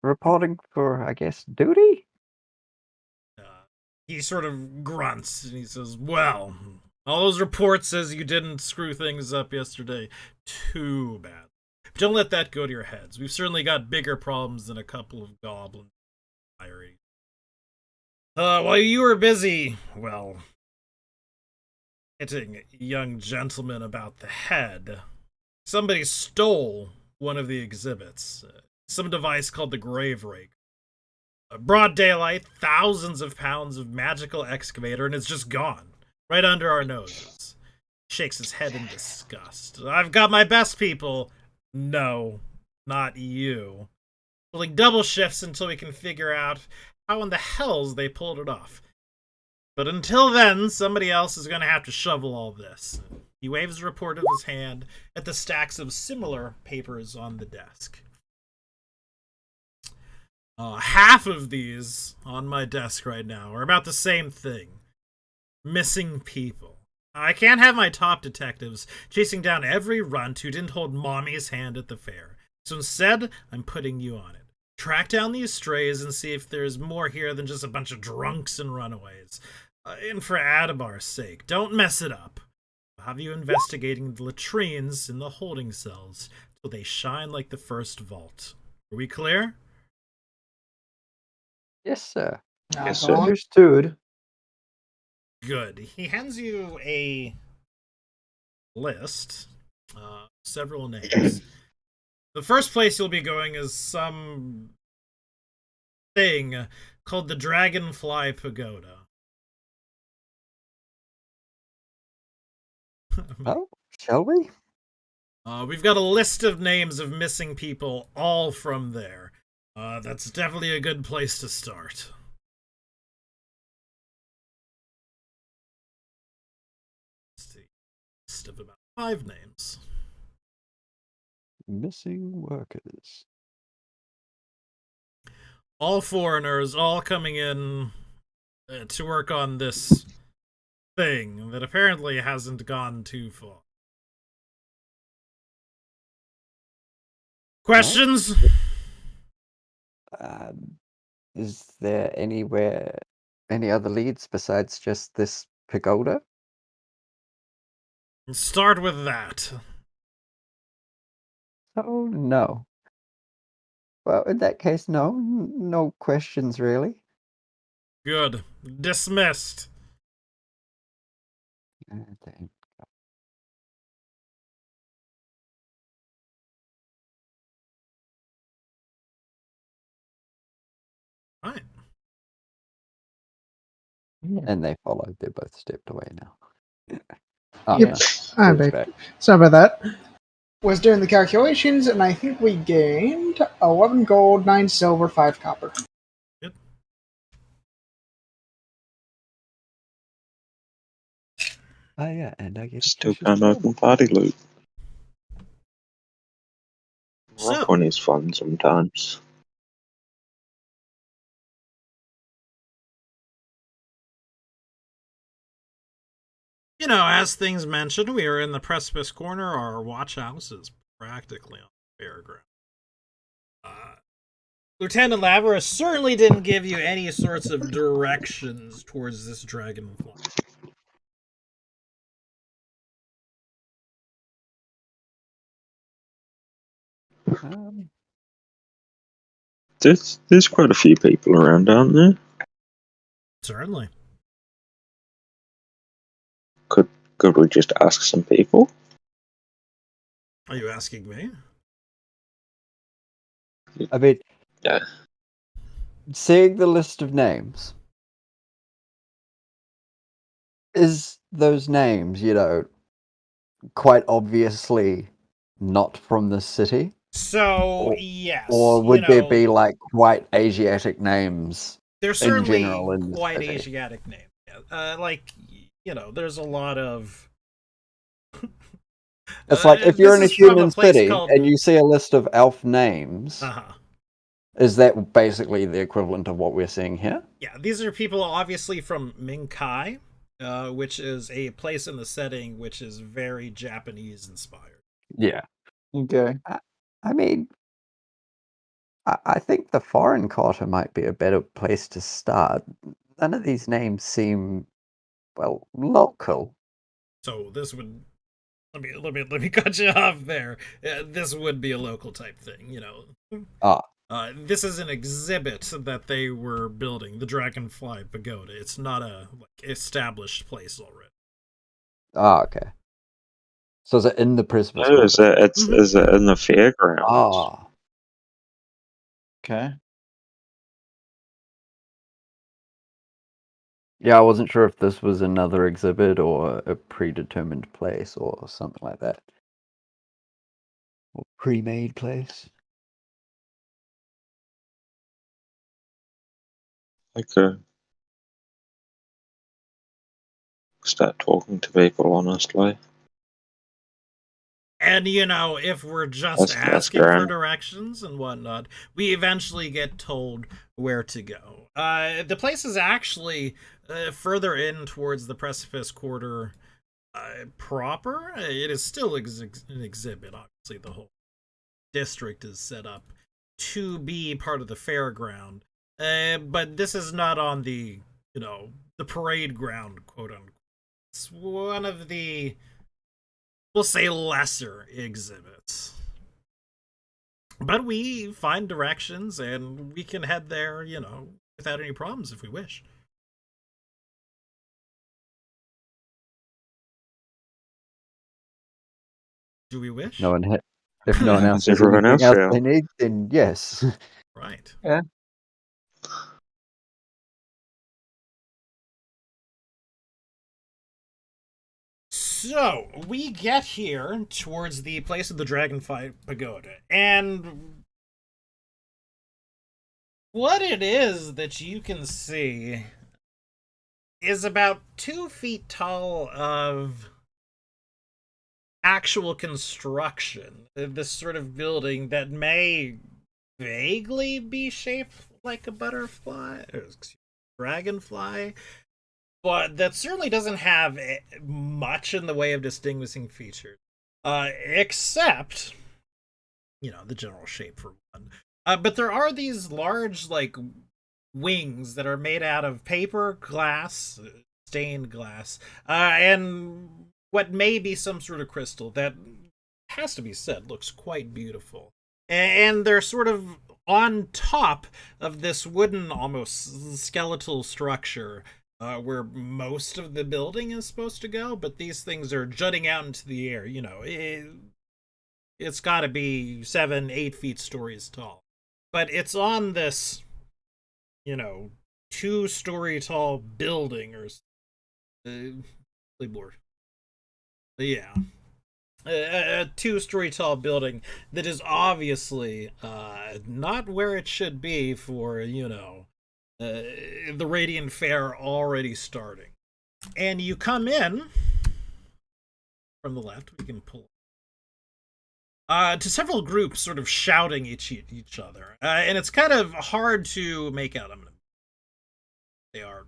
Reporting for, I guess, duty? He sort of grunts and he says, "Well, all those reports says you didn't screw things up yesterday. Too bad. But don't let that go to your heads. We've certainly got bigger problems than a couple of goblins. While you were busy, well, hitting a young gentleman about the head, somebody stole one of the exhibits. Some device called the Grave Rake. Broad daylight, thousands of pounds of magical excavator, and it's just gone. Right under our noses." Shakes his head in disgust. "I've got my best people. No, not you. Pulling double shifts until we can figure out how in the hells they pulled it off. But until then, somebody else is going to have to shovel all this." He waves a report of his hand at the stacks of similar papers on the desk. Half of these on my desk right now are about the same thing. Missing people. I can't have my top detectives chasing down every runt who didn't hold mommy's hand at the fair. So instead, I'm putting you on it. Track down these strays and see if there's more here than just a bunch of drunks and runaways. And for Adabar's sake, don't mess it up. I'll have you investigating the latrines in the holding cells till they shine like the first vault. Are we clear? Yes, sir. Yes, Go sir. on. Understood. Good. He hands you a list, several names. The first place you'll be going is some thing called the Dragonfly Pagoda. Oh, shall we? We've got a list of names of missing people, all from there. That's definitely a good place to start. Let's see. List of about 5 names. Missing workers. All foreigners, all coming in to work on this thing that apparently hasn't gone too far. Questions? Is there any other leads besides just this pagoda? Start with that. Oh, no. Well, in that case, no. No questions, really. Good. Dismissed. Thank Right. And they followed. They both stepped away now. Oh, Yep. no. I'm George back. back. Sorry about that. Was doing the calculations, and I think we gained 11 gold, 9 silver, 5 copper. Good. Oh, yeah, and I get a Still precious can't gem. open party loot. So- Rock one is fun sometimes. You know, as things mentioned, we are in the precipice corner. Our watch house is practically on the fairground. Lieutenant Lavera certainly didn't give you any sorts of directions towards this dragonfly. Um, There's quite a few people around, aren't there? Certainly. Could we just ask some people? Are you asking me? I mean, Yeah. seeing the list of names, is those names, quite obviously not from the city? So yes, Or you would there know, be like white Asiatic names there's in certainly general in the quite city? Asiatic names. Like there's a lot of. It's like if you're This in a is from a human place city called. and you see a list of elf names, Uh-huh. is that basically the equivalent of what we're seeing here? Yeah, these are people obviously from Minkai, which is a place in the setting which is very Japanese inspired. Yeah. Okay. I mean, I think the foreign quarter might be a better place to start. None of these names seem, well, local. So this would let me cut you off there. This would be a local type thing. Ah, This is an exhibit that they were building, the Dragonfly Pagoda. It's not a established place already. okay. So is it in the precipice? No, is it, Mhm. is it in the fairgrounds? Ah, Okay. yeah, I wasn't sure if this was another exhibit or a predetermined place or something like that. Or pre-made place. I could start talking to people, honestly. And if we're just That's asking for around. directions and whatnot, we eventually get told where to go. The place is actually further in towards the Precipice Quarter proper. It is still an exhibit. Obviously, the whole district is set up to be part of the fairground. But this is not on the parade ground, quote unquote. It's one of the, we'll say, lesser exhibits. But we find directions and we can head there, without any problems if we wish. Do we wish? No one if no one else Does has everyone anything else else feel? they need, then yes. Right. Yeah. So we get here towards the place of the Dragonfly Pagoda, and what it is that you can see is about 2 feet tall of actual construction. This sort of building that may vaguely be shaped like a butterfly, or dragonfly, but that certainly doesn't have much in the way of distinguishing features, except the general shape for one. But there are these large wings that are made out of paper, glass, stained glass, and what may be some sort of crystal that has to be said looks quite beautiful. And they're sort of on top of this wooden, almost skeletal structure where most of the building is supposed to go, but these things are jutting out into the air. It's got to be 7-8 feet stories tall, but it's on this, 2-story tall building or more. Yeah, a 2-story tall building that is obviously not where it should be for the Radiant Fair already starting. And you come in from the left. We can pull to several groups sort of shouting each other, and it's kind of hard to make out. They are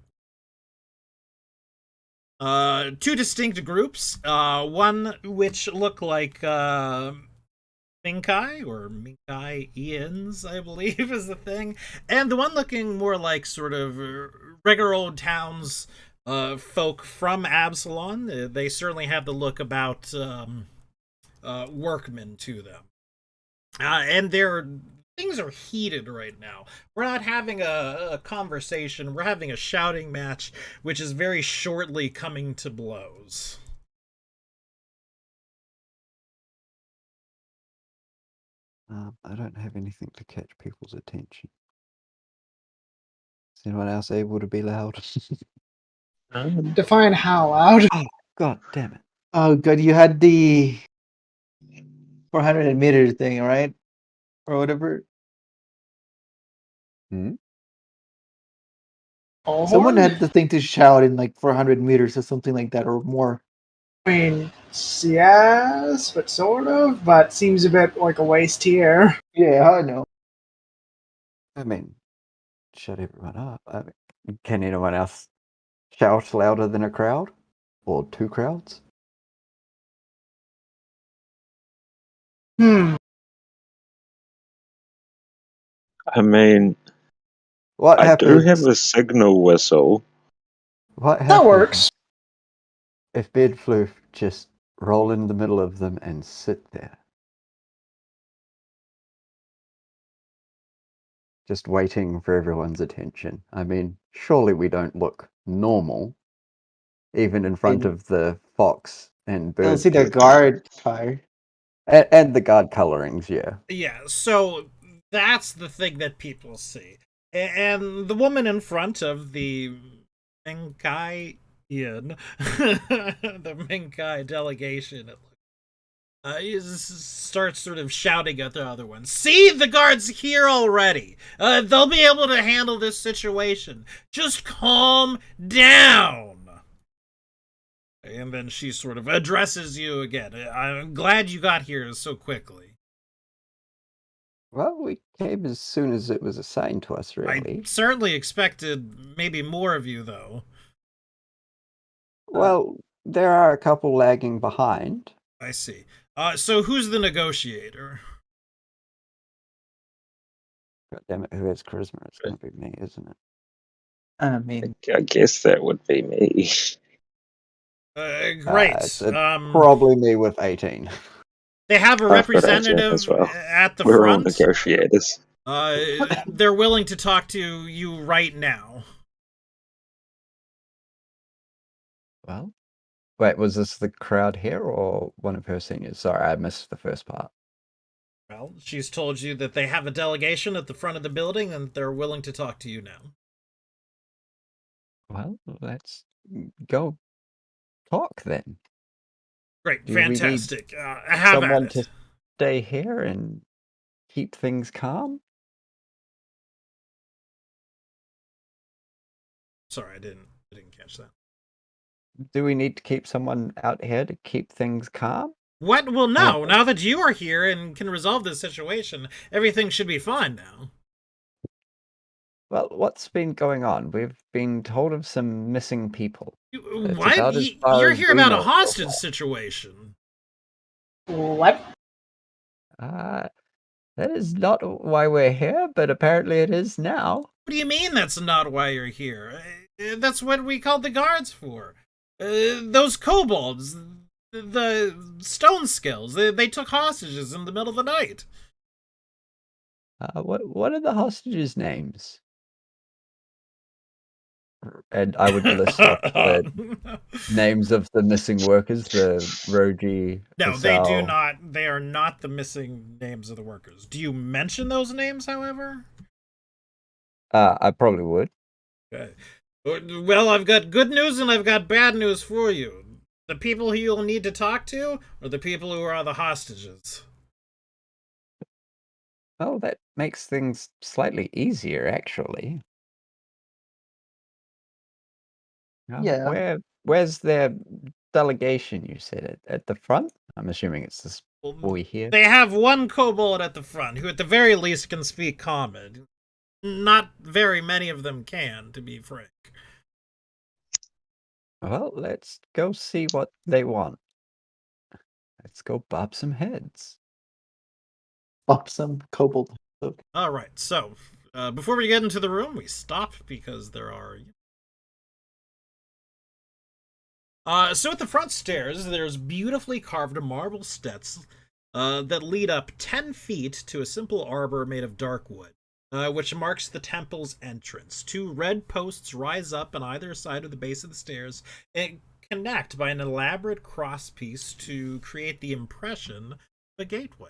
two distinct groups. One which look like Minkai or Minkai Ians, I believe, is the thing, and the one looking more like sort of regular old towns folk from Absalom. They certainly have the look about workmen to them, and things are heated right now. We're not having a conversation. We're having a shouting match, which is very shortly coming to blows. I don't have anything to catch people's attention. Is anyone else able to be loud? Define how loud. Oh, god damn it. Oh, good. You had the 400 meter thing, right? or whatever. Hmm? All Someone horn? had the thing to shout in like 400 meters or something like that or more. I mean, yes, but sort of. But seems a bit like a waste here. Yeah, I know. I mean, shut everyone up. I mean, can anyone else shout louder than a crowd? Or two crowds? Hmm. I mean, What I do have happens? a signal whistle. What That happens works. if Bedfloof just roll in the middle of them and sit there? Just waiting for everyone's attention. I mean, surely we don't look normal, even in front And of the fox and you'll bird see the people. guard car. And the guard colorings, yeah. Yeah, so that's the thing that people see. And the woman in front of the Menkai Inn, the Menkai delegation, starts sort of shouting at the other one. See, the guards here already. They'll be able to handle this situation. Just calm down. And then she sort of addresses you again. I'm glad you got here so quickly. Well, we came as soon as it was assigned to us, really. I certainly expected maybe more of you, though. Well, there are a couple lagging behind. I see. So who's the negotiator? God damn it, who has charisma? It's going to be me, isn't it? I mean, I guess that would be me. Great. It's probably me with 18. They have a I've got 18 representative as well. at the We're all front. negotiators. They're willing to talk to you right now. Well, wait, was this the crowd here or one of her seniors? Sorry, I missed the first part. Well, she's told you that they have a delegation at the front of the building and they're willing to talk to you now. Well, let's go talk then. Great, Do we need fantastic. Have Someone at to it. stay here and keep things calm? Sorry, I didn't catch that. Do we need to keep someone out here to keep things calm? What? Well, no. Now that you are here and can resolve this situation, everything should be fine now. Well, what's been going on? We've been told of some missing people. It's What? about as far You're as here we about a know so hostage far. situation. What? That is not why we're here, but apparently it is now. What do you mean that's not why you're here? That's what we called the guards for. Those kobolds, the stone skills, they took hostages in the middle of the night. What are the hostages' names? And I would list off the names of the missing workers, the Roji. No, they do Asal. not. They are not the missing names of the workers. Do you mention those names, however? I probably would. Okay. Well, I've got good news and I've got bad news for you. The people who you'll need to talk to are the people who are the hostages. Oh, that makes things slightly easier, actually. yeah. Where's their delegation, you said? At the front? I'm assuming it's this boy here. They have one kobold at the front who at the very least can speak common. Not very many of them can, to be frank. Well, let's go see what they want. Let's go bob some heads. Bop some kobold. All right, so before we get into the room, we stop because there are... So at the front stairs, there's beautifully carved marble steps that lead up 10 feet to a simple arbor made of dark wood, which marks the temple's entrance. 2 red posts rise up on either side of the base of the stairs and connect by an elaborate crosspiece to create the impression of a gateway.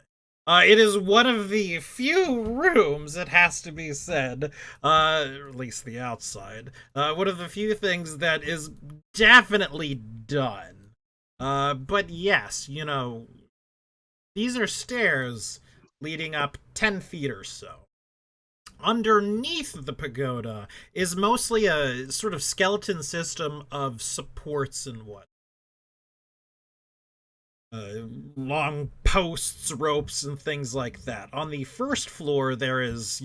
It is one of the few rooms, it has to be said, or at least the outside, one of the few things that is definitely done. But yes, you know, these are stairs leading up 10 feet or so. Underneath the pagoda is mostly a sort of skeleton system of supports and what. Long posts, ropes, and things like that. On the first floor, there is,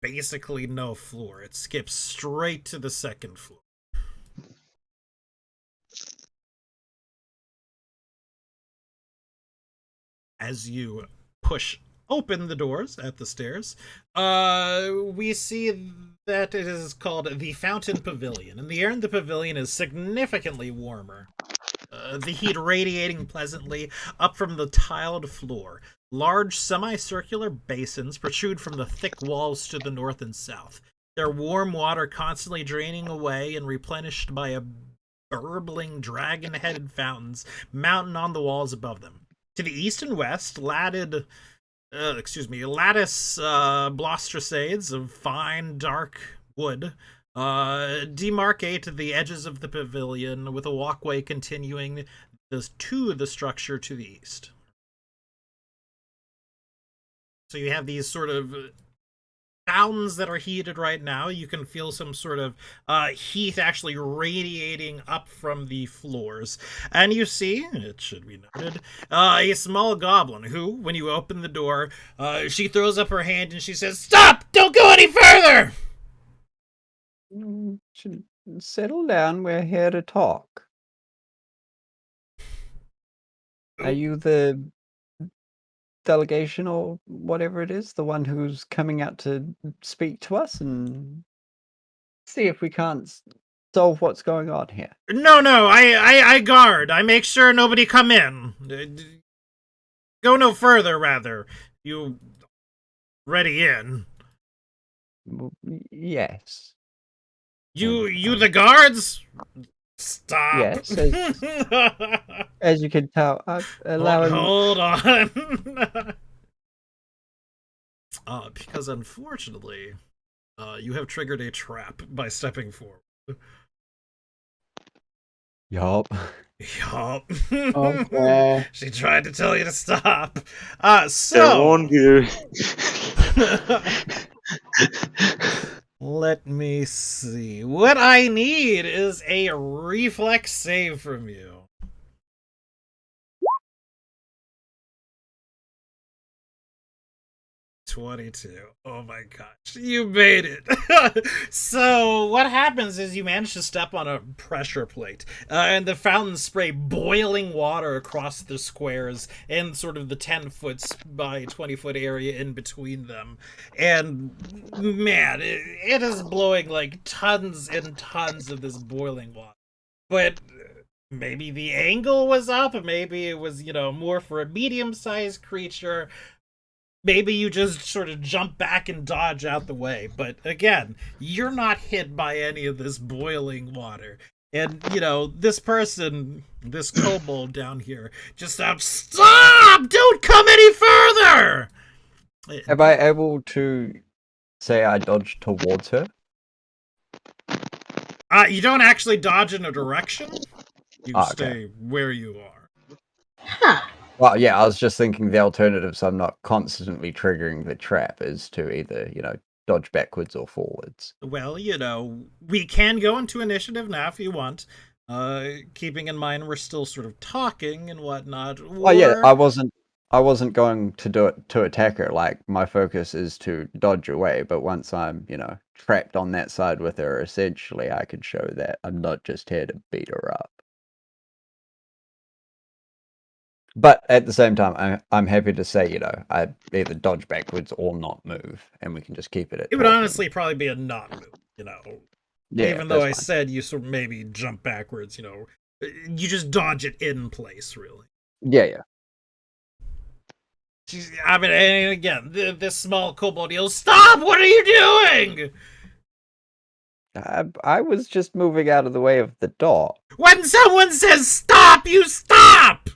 basically no floor. It skips straight to the second floor. As you push open the doors at the stairs, we see that it is called the Fountain Pavilion, and the air in the pavilion is significantly warmer. The heat radiating pleasantly up from the tiled floor. Large semicircular basins protrude from the thick walls to the north and south, their warm water constantly draining away and replenished by a burbling dragon-headed fountains mounting on the walls above them. To the east and west, lattice balustrades of fine, dark wood demarcate the edges of the pavilion, with a walkway continuing to the structure to the east. So you have these sort of fountains that are heated right now. You can feel some sort of heat actually radiating up from the floors. And you see, it should be noted, a small goblin who, when you open the door, she throws up her hand and she says, "Stop! Don't go any further!" Should settle down. We're here to talk. Are you the delegation or whatever it is, the one who's coming out to speak to us and see if we can't solve what's going on here? No, I guard. I make sure nobody come in. Go no further, rather. You ready in? Yes. You the guards? Stop. Yes. As you can tell, Hold on. Because unfortunately, you have triggered a trap by stepping forward. Yup. Yup. Okay. She tried to tell you to stop. I warned you. Let me see. What I need is a reflex save from you. 22. Oh my gosh, you made it. So what happens is you manage to step on a pressure plate, and the fountains spray boiling water across the squares and sort of the 10-foot by 20-foot area in between them. And man, it is blowing like tons and tons of this boiling water. But maybe the angle was up, maybe it was, more for a medium-sized creature. Maybe you just sort of jump back and dodge out the way. But again, you're not hit by any of this boiling water. And, this person, this kobold down here, just shouts, "Stop! Don't come any further!" Am I able to say I dodged towards her? You don't actually dodge in a direction. You stay where you are. Huh. Well, yeah, I was just thinking the alternative, so I'm not constantly triggering the trap, is to either, dodge backwards or forwards. Well, we can go into initiative now if you want. Keeping in mind we're still sort of talking and whatnot. Oh yeah, I wasn't going to do it to attack her. Like, my focus is to dodge away, but once I'm, trapped on that side with her, essentially, I can show that I'm not just here to beat her up. But at the same time, I'm happy to say, I either dodge backwards or not move, and we can just keep it at. It would honestly probably be a not move, Yeah, even though I fine. said you sort of maybe jump backwards, you just dodge it in place, really. Yeah. I mean, and again, this small kobold yells, "Stop! What are you doing?" I was just moving out of the way of the door. When someone says stop, you stop!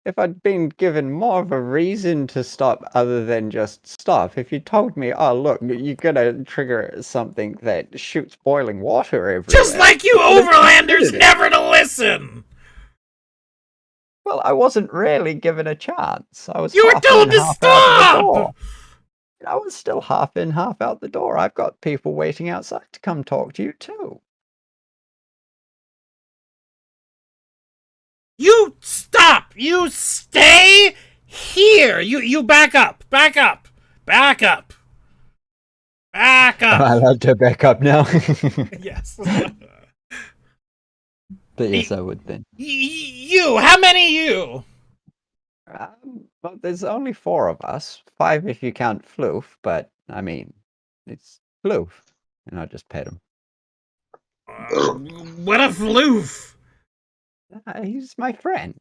If I'd been given more of a reason to stop other than just stop, if you told me, "Oh, look, you're gonna trigger something that shoots boiling water everywhere." Just like you overlanders never to listen! Well, I wasn't really given a chance. I was You were half told in, to half out the stop! door. I was still half in, half out the door. I've got people waiting outside to come talk to you too. You stop! You stay here! You back up! Back up! Back up! Back Am I up! allowed to back up now? Yes. But yes, I would then. You! How many you? Well, there's only 4 of us. 5 if you count Floof, but I mean, it's Floof. And I just pet him. What a floof! He's my friend.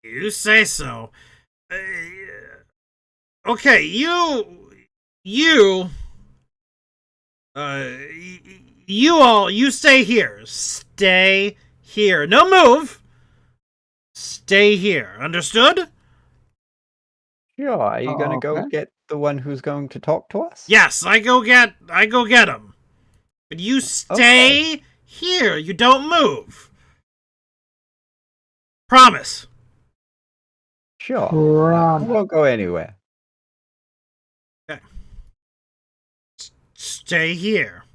You say so. Okay, you, you stay here. Stay here. No move. Stay here. Understood? Sure, are you gonna go Okay. get the one who's going to talk to us? Yes, I go get him. But you stay here. You don't move. Promise. Sure. I Promise. won't go anywhere. Okay. Stay here.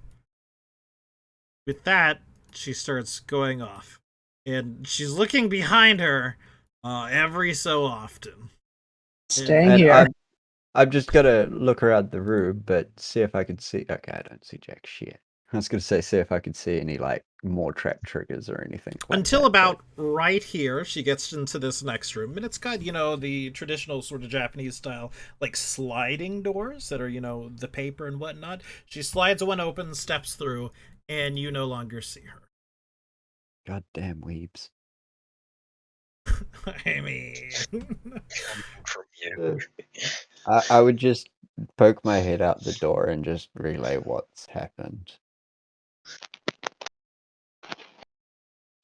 With that, she starts going off. And she's looking behind her every so often. Staying And here. I'm just gonna look around the room, but see if I can see. Okay, I don't see jack shit. I was gonna say, see if I could see any like more trap triggers or anything. Like Until that, about right here, she gets into this next room, and it's got, the traditional sort of Japanese style, like sliding doors that are, the paper and whatnot. She slides one open, steps through, and you no longer see her. Goddamn weebs. I mean, From you. I would just poke my head out the door and just relay what's happened.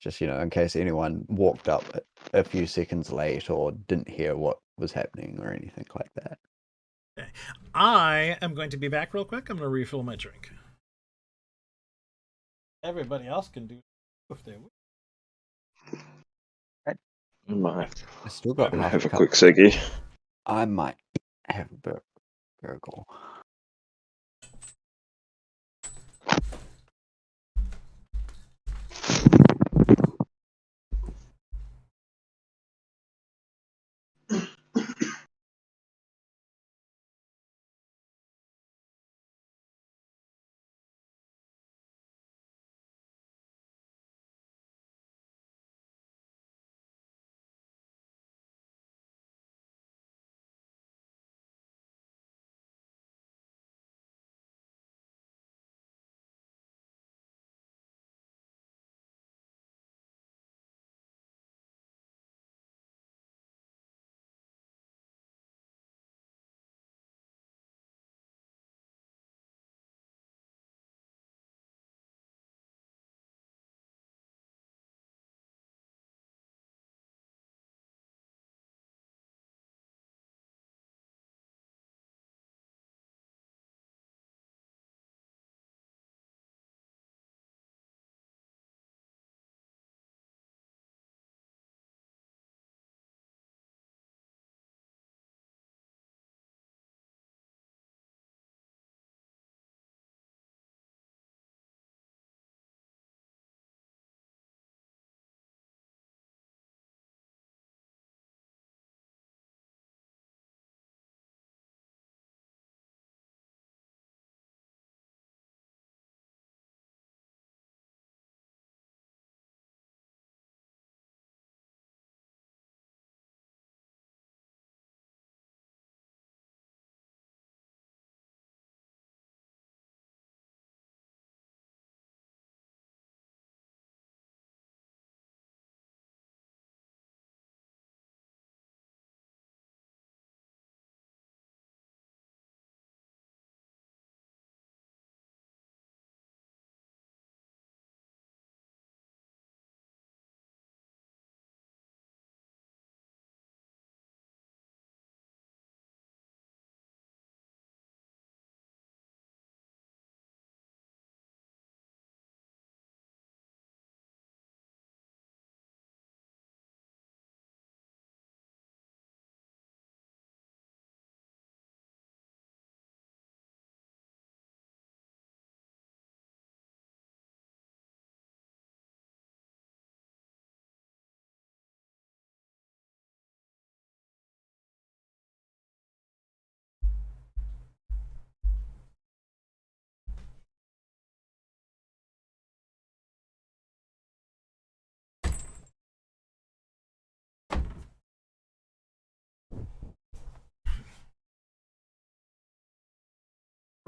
Just, in case anyone walked up a few seconds late or didn't hear what was happening or anything like that. okay. I am going to be back real quick. I'm going to refill my drink. Everybody else can do if they wish. I might I still got half have a cup. quick ciggy. I might have a burgle.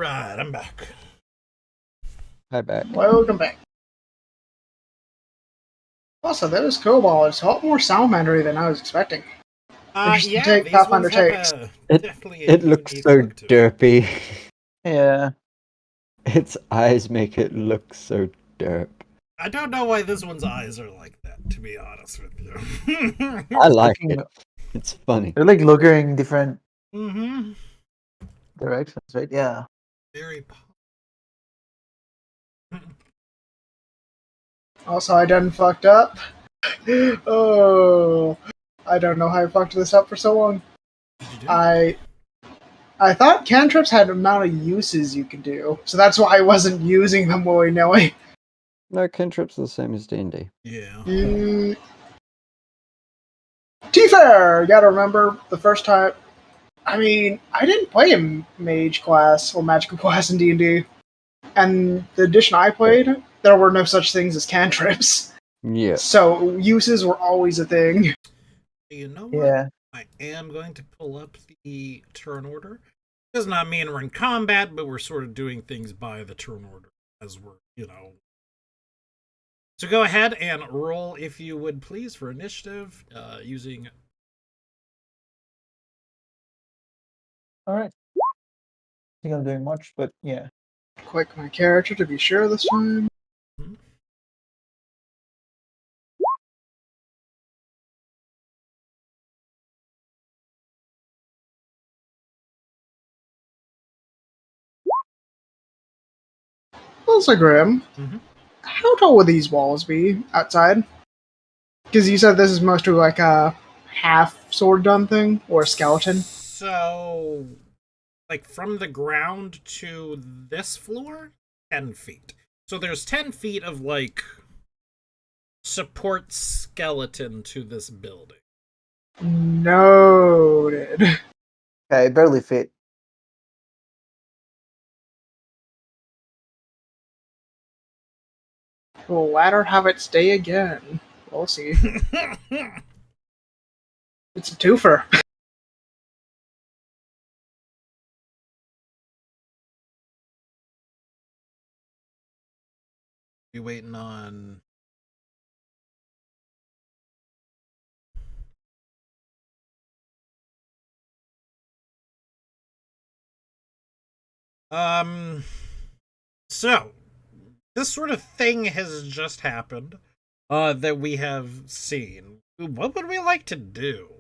Right, I'm back. Hi back. Welcome back. Also, those kobolds, a lot more salamander than I was expecting. Interesting Yeah, take these Pathfinder ones have takes. definitely a It looks unique so look to it. derpy. Yeah. Its eyes make it look so derp. I don't know why this one's eyes are like that, to be honest with you. I like Looking- it. It's funny. They're like looking different Mm-hmm. directions, right? Yeah. Very. Also, I done fucked up. Oh, I don't know how I fucked this up for so long. Did you do? I thought cantrips had an amount of uses you could do, so that's why I wasn't using them willy-nilly. No, cantrips are the same as D&D. Yeah. T-Fair! You gotta remember the first time. I mean, I didn't play a mage class or magical class in D&D. And the edition I played, there were no such things as cantrips. Yeah. So uses were always a thing. You know what? Yeah. I am going to pull up the turn order. Does not mean we're in combat, but we're sort of doing things by the turn order as we're, So go ahead and roll, if you would please, for initiative using. All right. I think I'm doing much, but yeah. Click my character to be sure this time. Hmm? Also, Grim, Mhm. how tall would these walls be outside? Because you said this is mostly like a half sword done thing, or a skeleton. So, like from the ground to this floor, 10 feet. So there's 10 feet of like support skeleton to this building. Noted. Yeah, it barely fit. Will ladder have its day again? We'll see. It's a twofer. Be waiting on. So this sort of thing has just happened that we have seen. What would we like to do?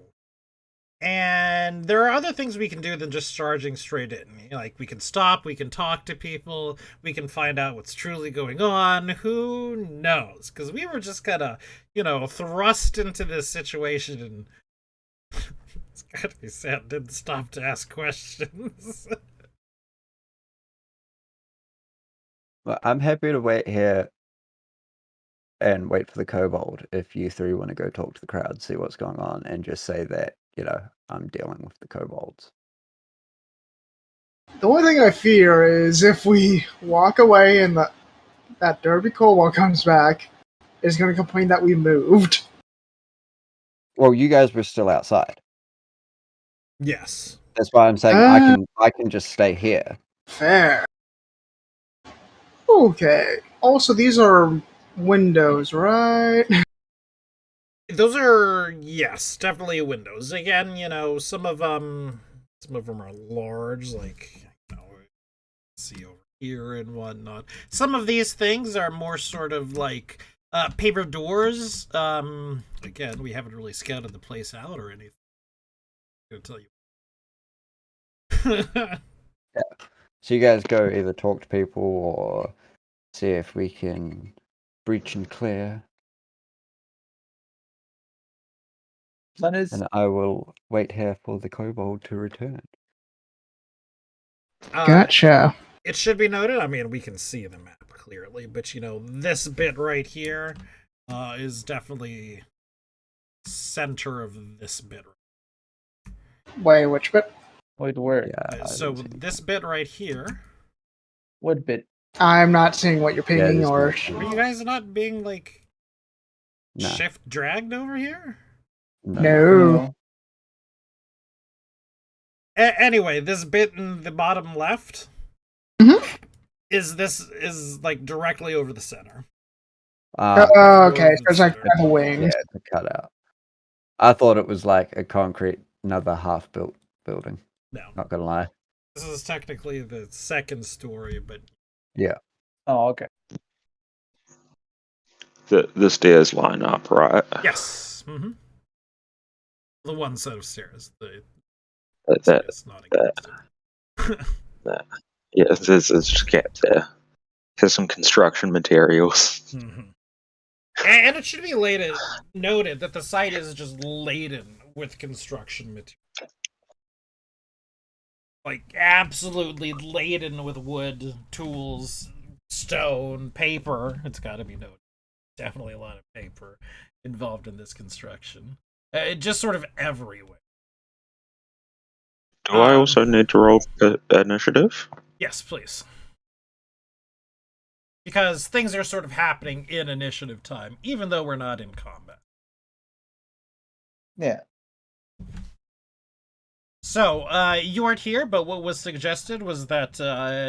And there are other things we can do than just charging straight in. Like, we can stop, we can talk to people, we can find out what's truly going on. Who knows? Because we were just kind of, thrust into this situation and it's gotta be said, didn't stop to ask questions. Well, I'm happy to wait here and wait for the kobold if you three want to go talk to the crowd, see what's going on, and just say that, I'm dealing with the kobolds. The only thing I fear is if we walk away and that derby kobold comes back, is going to complain that we moved. Well, you guys were still outside. Yes. That's why I'm saying I can just stay here. Fair. Okay. Also, these are windows, right? Those are, yes, definitely windows. Again, some of them are large, like, see over here and whatnot. Some of these things are more sort of like paper doors. Again, we haven't really scouted the place out or anything. I'm gonna tell you. Yeah. So you guys go either talk to people or see if we can breach and clear. Plan is And I will wait here for the kobold to return. Gotcha. It should be noted, I mean, we can see the map clearly, but this bit right here is definitely center of this bit. Wait, which bit? wait, where? Yeah. So this bit right here. What bit? I'm not seeing what you're pinging, there's or... Are you guys not being like No. shift dragged over here? No. Anyway, this bit in the bottom left, is like directly over the center. Okay, so it's like Center. a wing. Yeah, it's a cutout. I thought it was like a concrete, another half-built building. No, Not gonna lie. this is technically the second story, but Yeah. Oh, okay. The stairs line up, right? yes, the one set of stairs. That Not against it. yeah, there's just a gap there. There's some construction materials. And it should be noted that the site is just laden with construction material. Like, absolutely laden with wood, tools, stone, paper. It's got to be noted. Definitely a lot of paper involved in this construction. Just sort of everywhere. Do I also need to roll initiative? Yes, please. Because things are sort of happening in initiative time, even though we're not in combat. Yeah. So, you aren't here, but what was suggested was that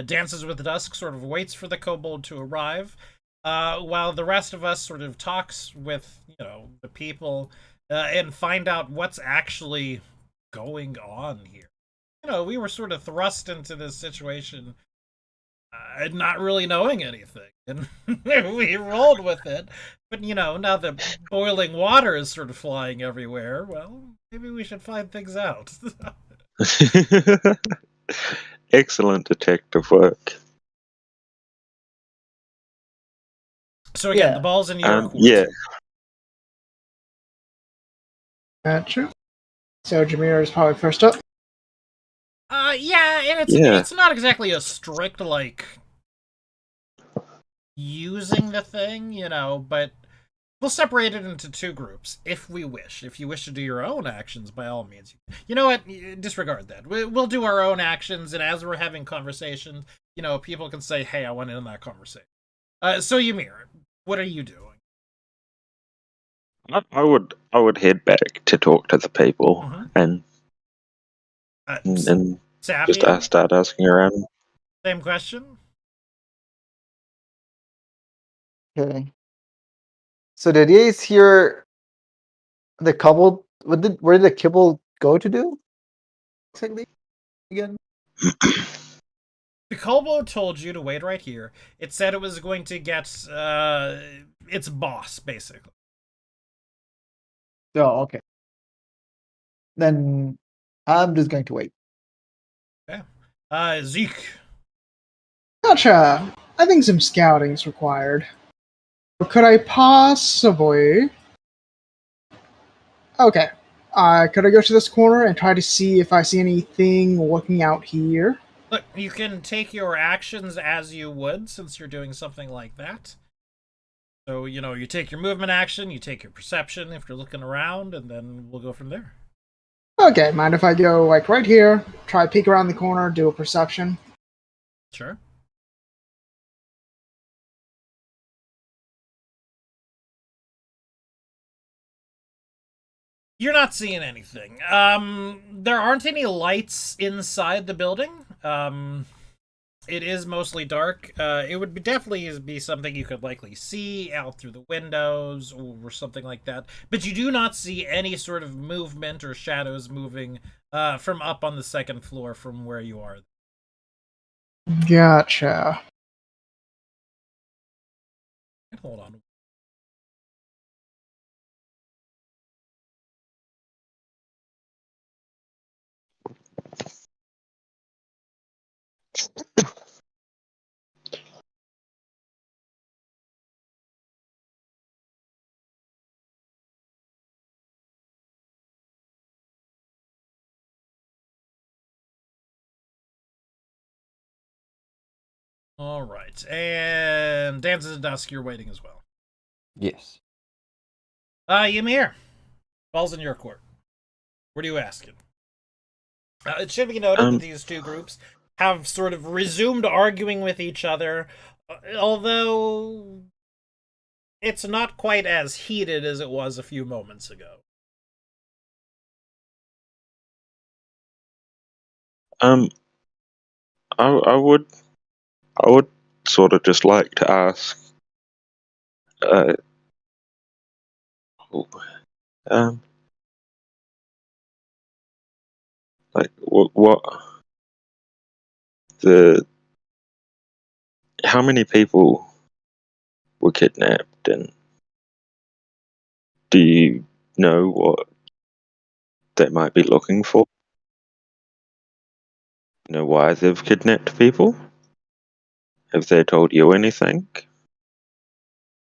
Dances with the Dusk sort of waits for the kobold to arrive, while the rest of us sort of talks with, the people, and find out what's actually going on here. We were sort of thrust into this situation not really knowing anything, and we rolled with it. But, now that boiling water is sort of flying everywhere, well, maybe we should find things out. Excellent detective work. So again, Yeah. the ball's in your court. Yeah. Gotcha. So Jameer is probably first up. Yeah, and it's not exactly a strict, like, using the thing, but we'll separate it into two groups, if we wish. If you wish to do your own actions, by all means. You know what? Disregard that. We'll do our own actions, and as we're having conversations, people can say, hey, I want in on that conversation. So, Ymir, what are you doing? I would head back to talk to the people and Sappy, just start asking around. same question? Okay. So did you guys hear the kobold? Where did the kobold go to do? Exactly. Again. The kobold told you to wait right here. It said it was going to get its boss, basically. Oh, okay. Then I'm just going to wait. Okay. Zeke. Gotcha. I think some scouting's required. Could I possibly... Okay. Could I go to this corner and try to see if I see anything looking out here? Look, you can take your actions as you would, since you're doing something like that. So, you take your movement action, you take your perception if you're looking around, and then we'll go from there. Okay, mind if I go, like, right here, try to peek around the corner, do a perception? Sure. You're not seeing anything. There aren't any lights inside the building. It is mostly dark. It would definitely be something you could likely see out through the windows or something like that. But you do not see any sort of movement or shadows moving from up on the second floor from where you are. Gotcha. Hold on. All right. And Dances at Dusk, you're waiting as well. Yes. Ymir. Ball's in your court. What are you asking? It should be noted that these two groups have sort of resumed arguing with each other, although it's not quite as heated as it was a few moments ago. I would I would sort of just like to ask, uh, um, like what the how many people were kidnapped, and do you know what they might be looking for? You know why they've kidnapped people? Have they told you anything?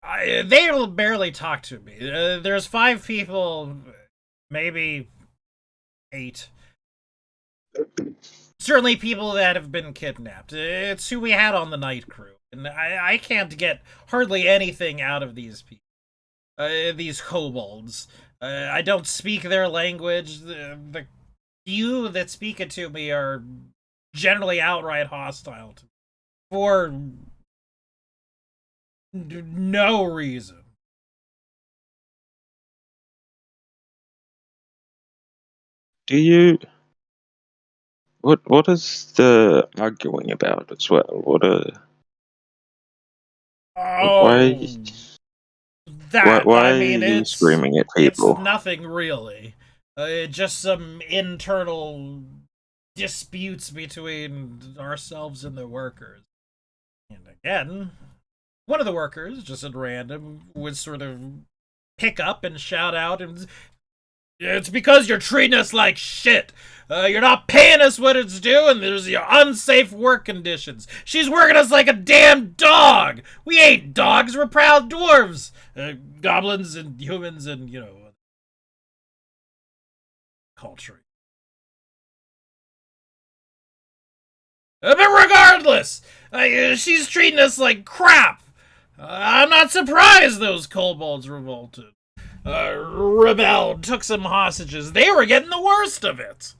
They barely talk to me. There's 5 people, maybe 8. Certainly people that have been kidnapped. It's who we had on the night crew. And I can't get hardly anything out of these people. These kobolds. I don't speak their language. The few that speak it to me are generally outright hostile to me for no reason. Do you? What is the arguing about as well? Why Oh, that, why I are mean, you screaming at it's people? nothing really. Just some internal disputes between ourselves and the workers. And again, one of the workers, just at random, would sort of pick up and shout out, and it's because you're treating us like shit. You're not paying us what it's due, and there's your unsafe work conditions. She's working us like a damn dog. We ain't dogs. We're proud dwarves. Goblins and humans and, culture. But regardless, she's treating us like crap. I'm not surprised those kobolds revolted. Rebelled, took some hostages. They were getting the worst of it.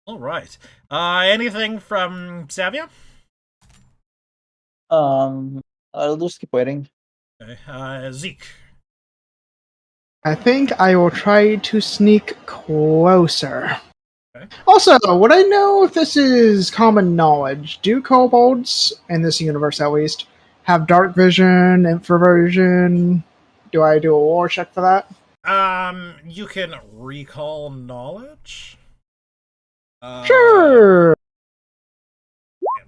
All right. Anything from Savia? I'll just keep waiting. Okay. Zeke. I think I will try to sneak closer. Okay. Also, would I know if this is common knowledge? Do kobolds, in this universe at least, have dark vision, infraversion? Do I do a lore check for that? You can recall knowledge. Sure.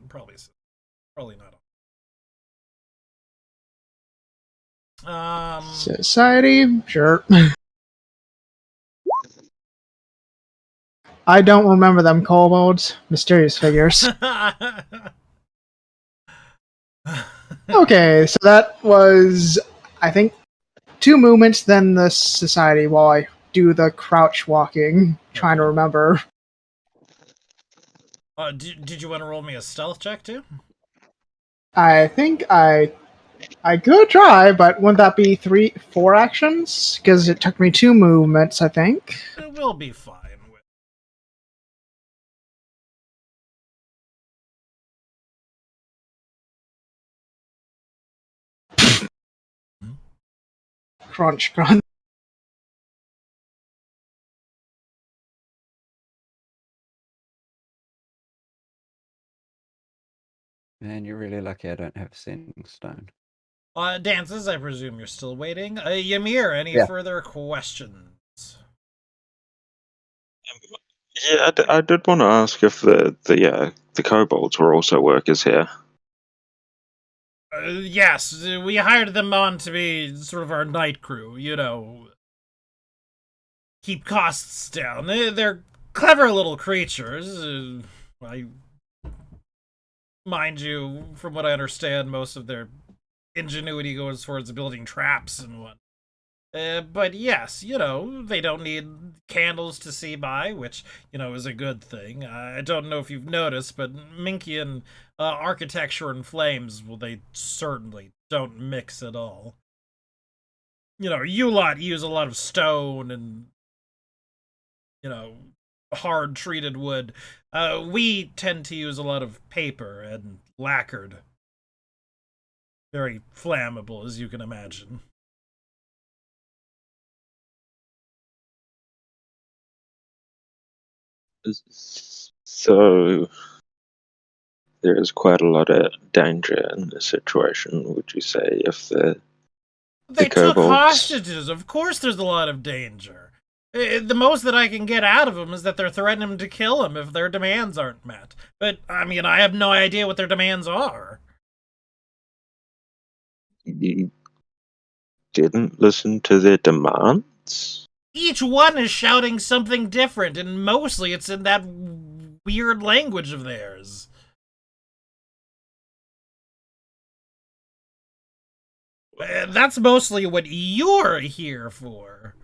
Probably not. Society? Sure. I don't remember them kobolds. Mysterious figures. Okay, so that was, I think, 2 movements, then the society while I do the crouch walking, trying to remember. Did you want to roll me a stealth check too? I think I could try, but wouldn't that be 4 actions? Because it took me 2 movements, I think. It will be fine. Crunch, crunch. Man, you're really lucky I don't have a sending stone. Dances, I presume you're still waiting. Ymir, any further questions? Yeah, I did want to ask if the kobolds were also workers here. Yes, we hired them on to be sort of our night crew, keep costs down. They're clever little creatures. Mind you, from what I understand, most of their ingenuity goes towards building traps and what. But yes, they don't need candles to see by, which, is a good thing. I don't know if you've noticed, but Minkian architecture and flames, well, they certainly don't mix at all. You lot use a lot of stone and, hard treated wood. We tend to use a lot of paper and lacquered. very flammable, as you can imagine. So there is quite a lot of danger in this situation, would you say, if They took kobolds... hostages. Of course there's a lot of danger. The most that I can get out of them is that they're threatening to kill him if their demands aren't met. But, I mean, I have no idea what their demands are. You didn't listen to their demands? Each one is shouting something different, and mostly it's in that weird language of theirs. That's mostly what you're here for.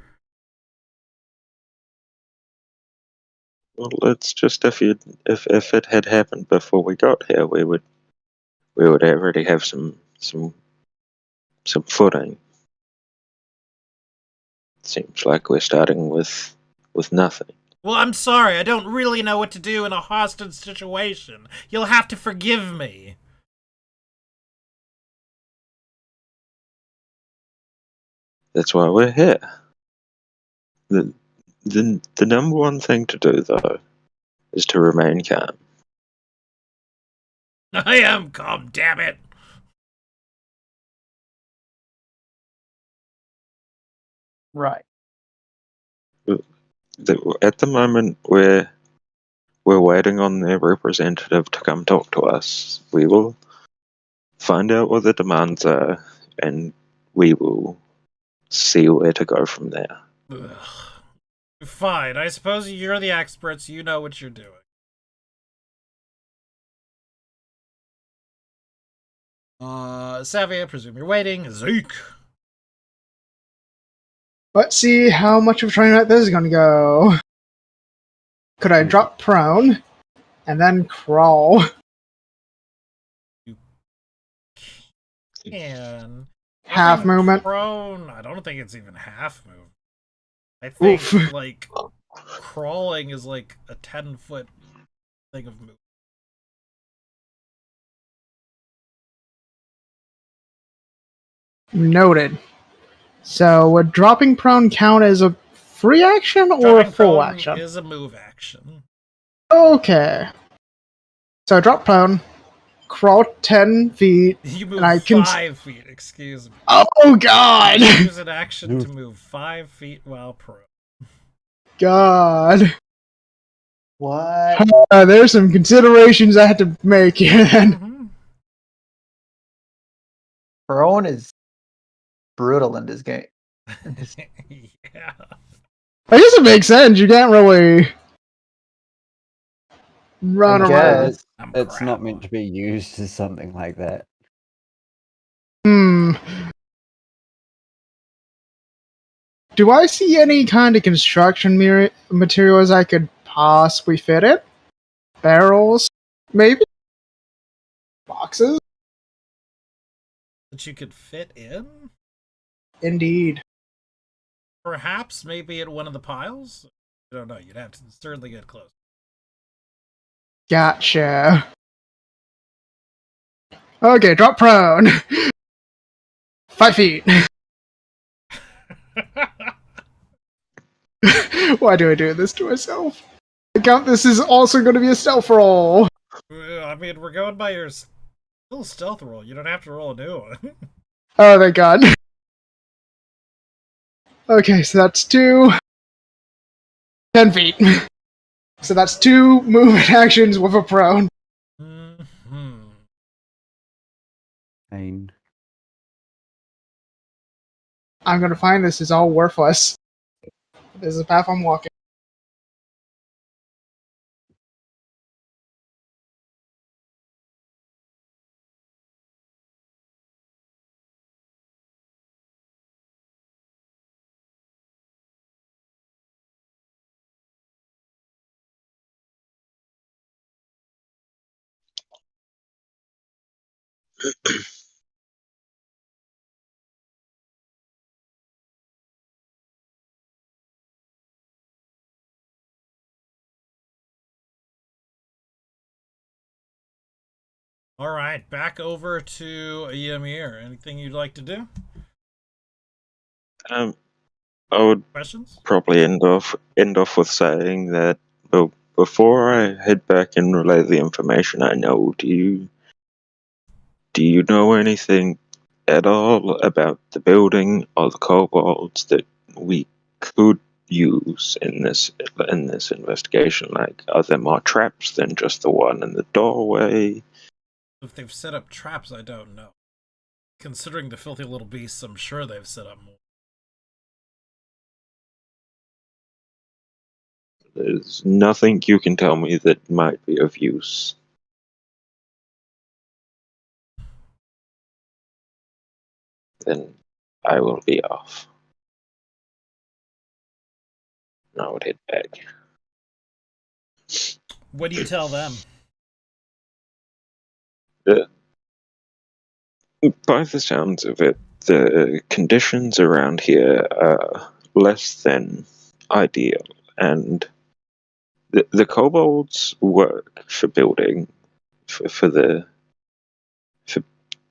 Well, it's just if it had happened before we got here, we would already have some footing. Seems like we're starting with nothing. Well, I'm sorry, I don't really know what to do in a hostage situation. You'll have to forgive me. That's why we're here. The number one thing to do, though, is to remain calm. I am calm, damn it. Right. At the moment, we're waiting on their representative to come talk to us. We will find out what the demands are, and we will see where to go from there. Ugh. Fine, I suppose you're the experts, you know what you're doing. Savvy, I presume you're waiting. Zeke! Let's see how much of a train wreck this is going to go. Could I drop prone and then crawl? And Half movement. prone. I don't think it's even half move. I think Oof. like crawling is like a 10-foot thing of move. Noted. So would dropping prone count as a free action or a Dropping full prone action? is a move action. Okay. So drop prone, crawl 10 feet. You move And I can 5 feet, excuse me. Oh god! Use an action to move 5 feet while prone. God. What? There's some considerations I had to make here then. Mhm. Prone is brutal in this game. Yeah. I guess it makes sense. You can't really run I around. guess. It's not meant to be used as something like that. Do I see any kind of construction materials I could possibly fit it? Barrels? Maybe? Boxes? That you could fit in? Indeed. Perhaps maybe at one of the piles? I don't know, you'd have to certainly get close. Gotcha. Okay, drop prone. 5 feet. Why do I do this to myself? I count this is also going to be a stealth roll. I mean, we're going by your still stealth roll. You don't have to roll a new one. Oh, thank God. Okay, so that's 10 feet. So that's 2 movement actions with a prone. Mm-hmm. Pain. I'm going to find this is all worthless. This is the path I'm walking. All right, back over to Ymir. Anything you'd like to do? I would Questions? probably end off with saying that, before I head back and relay the information I know, do you know anything at all about the building or the kobolds that we could use in this investigation? Like, are there more traps than just the one in the doorway? If they've set up traps, I don't know. Considering the filthy little beasts, I'm sure they've set up more. There's nothing you can tell me that might be of use. Then I will be off. And I would head back. What do you tell them? By the sounds of it, the conditions around here are less than ideal, and the kobolds work for building,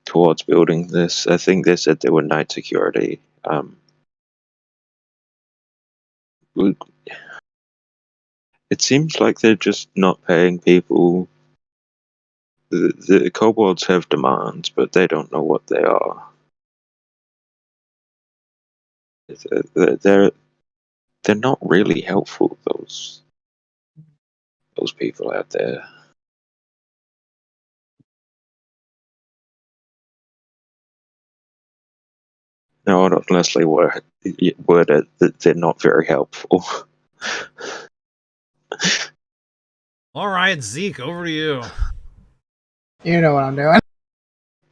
towards building this. I think they said they were night security. It seems like they're just not paying people. The kobolds have demands, but they don't know what they are. They're not really helpful, those people out there. No, not unless they worded that they're not very helpful. All right, Zeke, over to you. You know what I'm doing.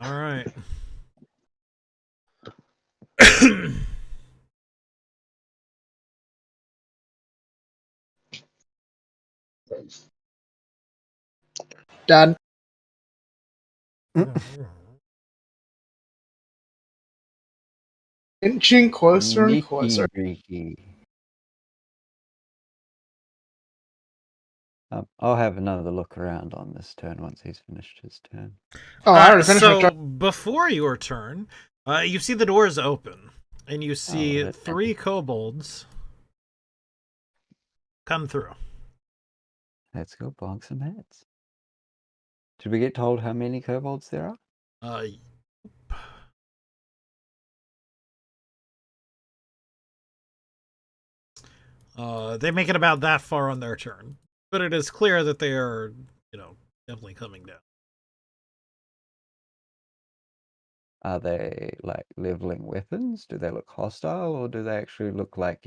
All right. Done. Inching closer and closer. Sneaky. I'll have another look around on this turn once he's finished his turn. Oh, I already finished my so turn. before your turn, you see the doors open, and you see that's 3 kobolds come through. Let's go bonk some heads. Did we get told how many kobolds there are? They make it about that far on their turn, but it is clear that they are, definitely coming down. Are they like leveling weapons? Do they look hostile, or do they actually look like,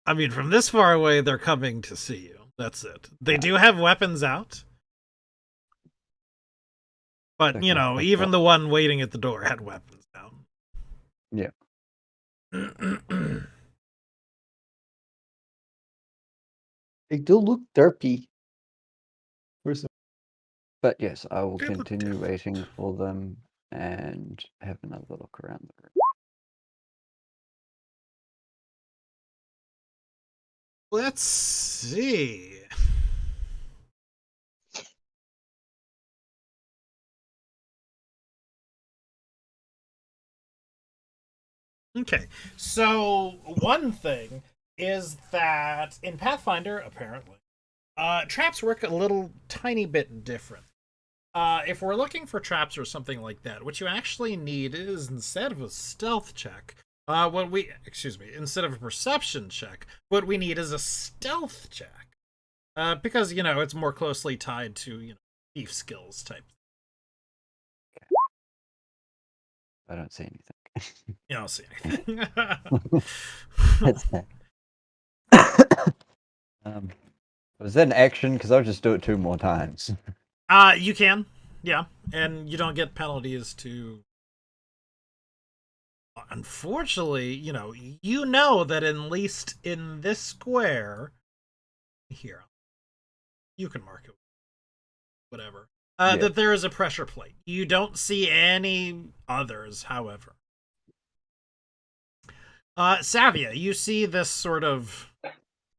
I mean, from this far away, they're coming to see you. That's it. They do have weapons out. But, Okay, even the one waiting at the door had weapons out. Yeah. They do look derpy. But yes, I will They look continue different. waiting for them and have another look around the room. Let's see. Okay, so one thing is that in Pathfinder, apparently, traps work a little tiny bit different. If we're looking for traps or something like that, what you actually need is, instead of a stealth check, instead of a perception check, what we need is a stealth check. Because, it's more closely tied to, thief skills type. I don't see anything. You don't see anything. That's that. Was that an action? Because I'll just do it 2 more times. You can, yeah, and you don't get penalties to. Unfortunately, you know that at least in this square here, you can mark it, whatever. Yeah. That there is a pressure plate. You don't see any others, however. Savia, you see this sort of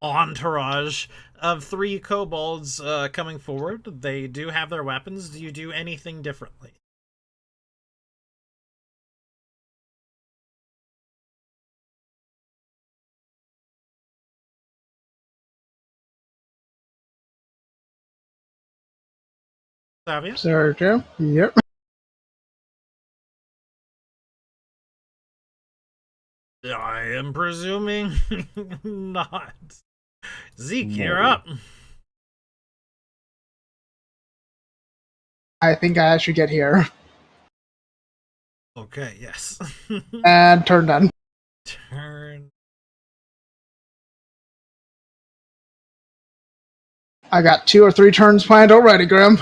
entourage of 3 kobolds coming forward. They do have their weapons. Do you do anything differently? Savia? Sergio? Yep. I am presuming not. Zeke, you're up. I think I should get here. Okay, yes. And turn done. Turn. I got 2 or 3 turns planned already, Grim.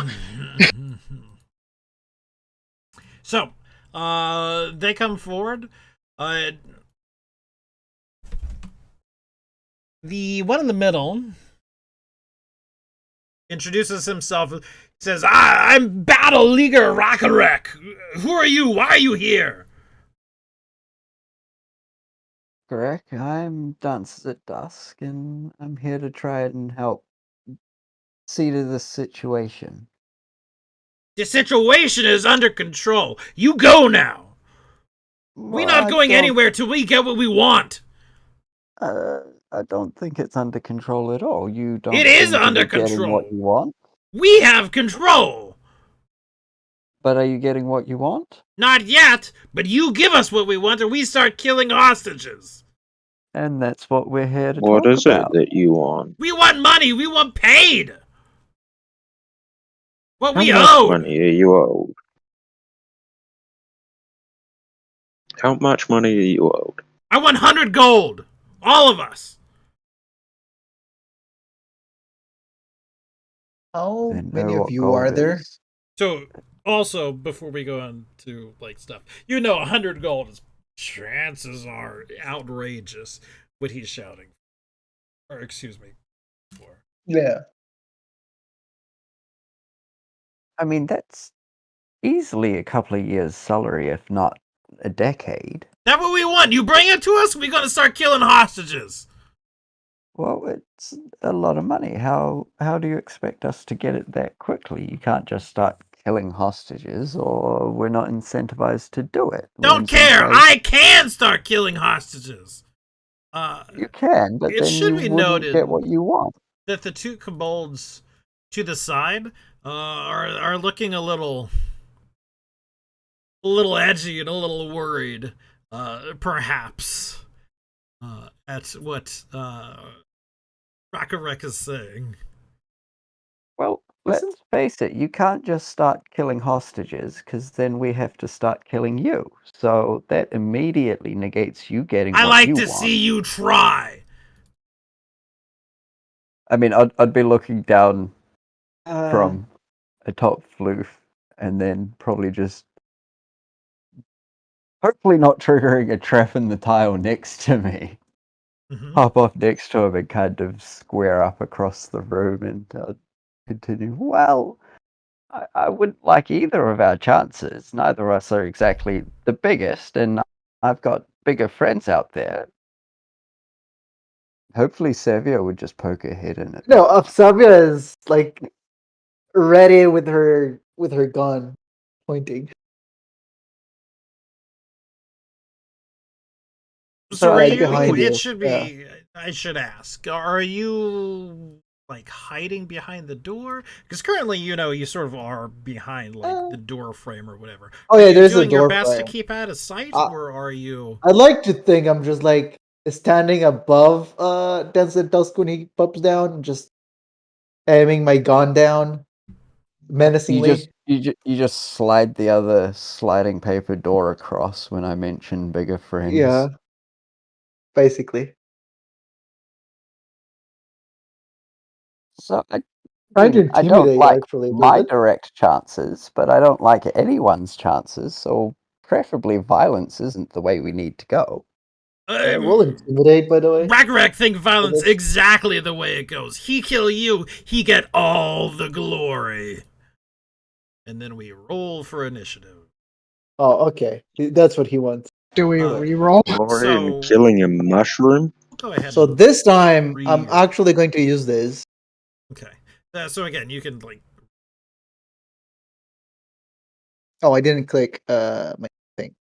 So, they come forward. The one in the middle introduces himself. Says, I'm Battle Leaguer Rockarek. Who are you? Why are you here? Correct. I'm Dances at Dusk, and I'm here to try and help see to this situation. The situation is under control. You go now. We're not going anywhere till we get what we want. I don't think it's under control at all. You don't. It is seem to under be getting control. what you want. We have control. But are you getting what you want? Not yet, but you give us what we want or we start killing hostages. And that's what we're here to What talk is about. it that you want? We want money. We want paid. What we How much owe. money are you owed? How much money are you owed? I want 100 gold. All of us. How And many know of what you gold are there? is. So, also, before we go on to, like, stuff, 100 gold is, chances are outrageous what he's shouting. Or, excuse me, for. Yeah. I mean, that's easily a couple of years' salary, if not a decade. That's what we want. You bring it to us, we're going to start killing hostages. Well, it's a lot of money. How do you expect us to get it that quickly? You can't just start killing hostages, or we're not incentivized to do it. Don't care. I can start killing hostages. You can, but it then should you be wouldn't noted get what you want. that the 2 kobolds to the side are looking a little edgy and a little worried, perhaps, at what Rockarek is saying. Well, let's face it, you can't just start killing hostages, because then we have to start killing you. So that immediately negates you getting I what like you to want. see you try. I mean, I'd be looking down from atop Floof, and then probably just hopefully not triggering a trap in the tile next to me. Mm-hmm. Hop off next to him and kind of square up across the room and continue. Well, I wouldn't like either of our chances. Neither of us are exactly the biggest, and I've got bigger friends out there. Hopefully Sevia would just poke her head in it. No, Absalom is like ready with her gun pointing. So Right are you, behind you, it should be, I should ask, are you, like, hiding behind the door? Because currently, you sort of are behind, like, the door frame or whatever. Oh yeah, are you there's doing a door your best frame. to keep out of sight, or are you... I'd like to think I'm just like standing above Denzel Dusk when he pops down, just aiming my gun down menacingly. You just slide the other sliding paper door across when I mention bigger friends. Yeah, basically. So Trying to I don't intimidate, like actually. my direct chances, but I don't like anyone's chances, so preferably violence isn't the way we need to go. We'll intimidate, by the way. Ragrak think violence exactly the way it goes. He kill you, he get all the glory. And then we roll for initiative. Oh, okay. That's what he wants. Do we re-roll? Glory in killing a mushroom? go ahead. So and this time, I'm read. actually going to use this. Okay. So again, you can like. Oh, I didn't click my thing.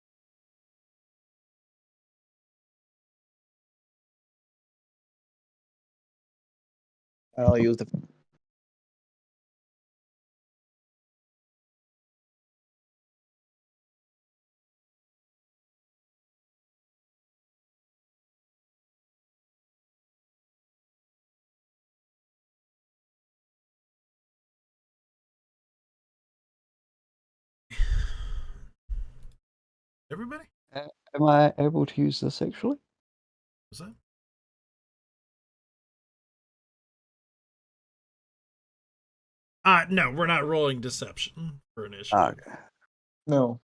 I'll use the. Everybody? Am I able to use this actually? Was that? No, we're not rolling deception for initiative. Okay. No.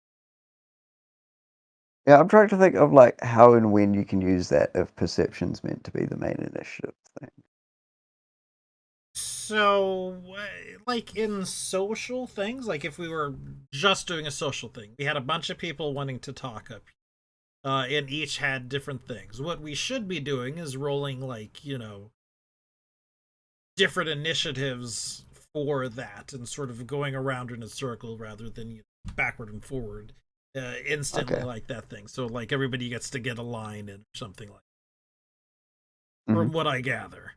Yeah, I'm trying to think of like how and when you can use that if perception's meant to be the main initiative thing. So, like in social things, like if we were just doing a social thing, we had a bunch of people wanting to talk up, and each had different things. What we should be doing is rolling, like, different initiatives for that and sort of going around in a circle rather than backward and forward instantly Okay. like that thing. So, like, everybody gets to get a line in or something like Mhm. from what I gather.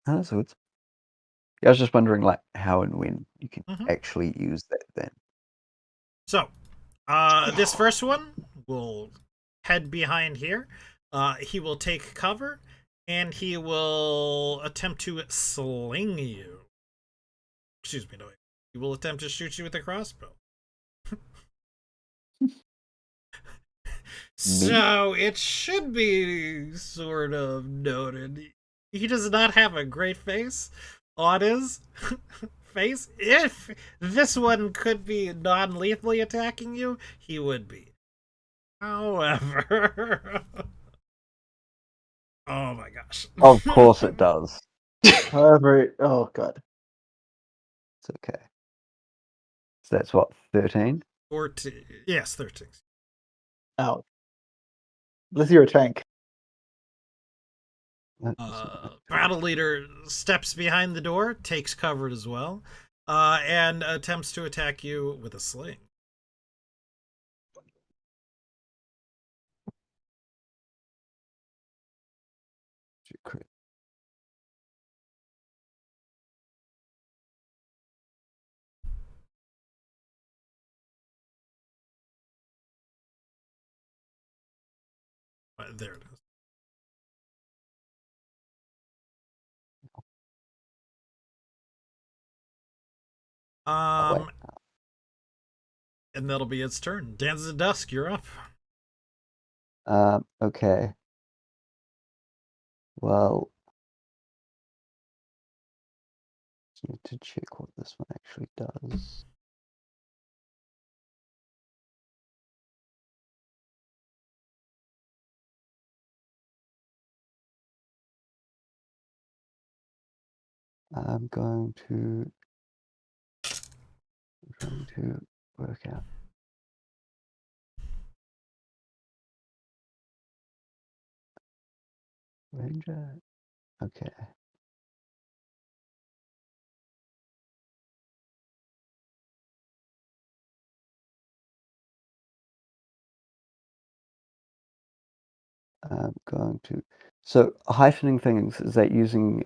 Oh, that's good. Yeah, I was just wondering like how and when you can Mhm. actually use that then. So, this first one will head behind here. He will take cover, and he will attempt to sling you. Excuse me, no. He will attempt to shoot you with a crossbow. So, it should be sort of noted. He does not have a great face on his face. If this one could be non lethally attacking you, he would be. However, oh my gosh. Of course it does. However, oh god. It's okay. So that's what, 13? 14. Yes, 13. Out. Let's hear a tank. Battle leader steps behind the door, takes cover as well, and attempts to attack you with a sling. There it is. wait. And that'll be its turn. Dances at Dusk, you're up. Okay. Well, just need to check what this one actually does. I'm trying to work out. Ranger. Okay. I'm going to. So heightening things, is that using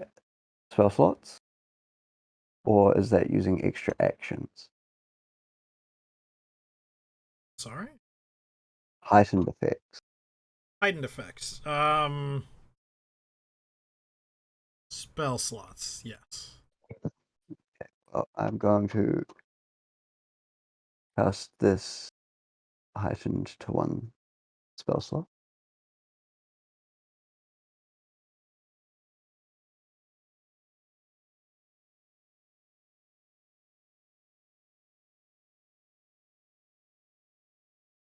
spell slots? Or is that using extra actions? Sorry? Heightened effects. Heightened effects. Spell slots, yes. Well, I'm going to cast this heightened to one spell slot.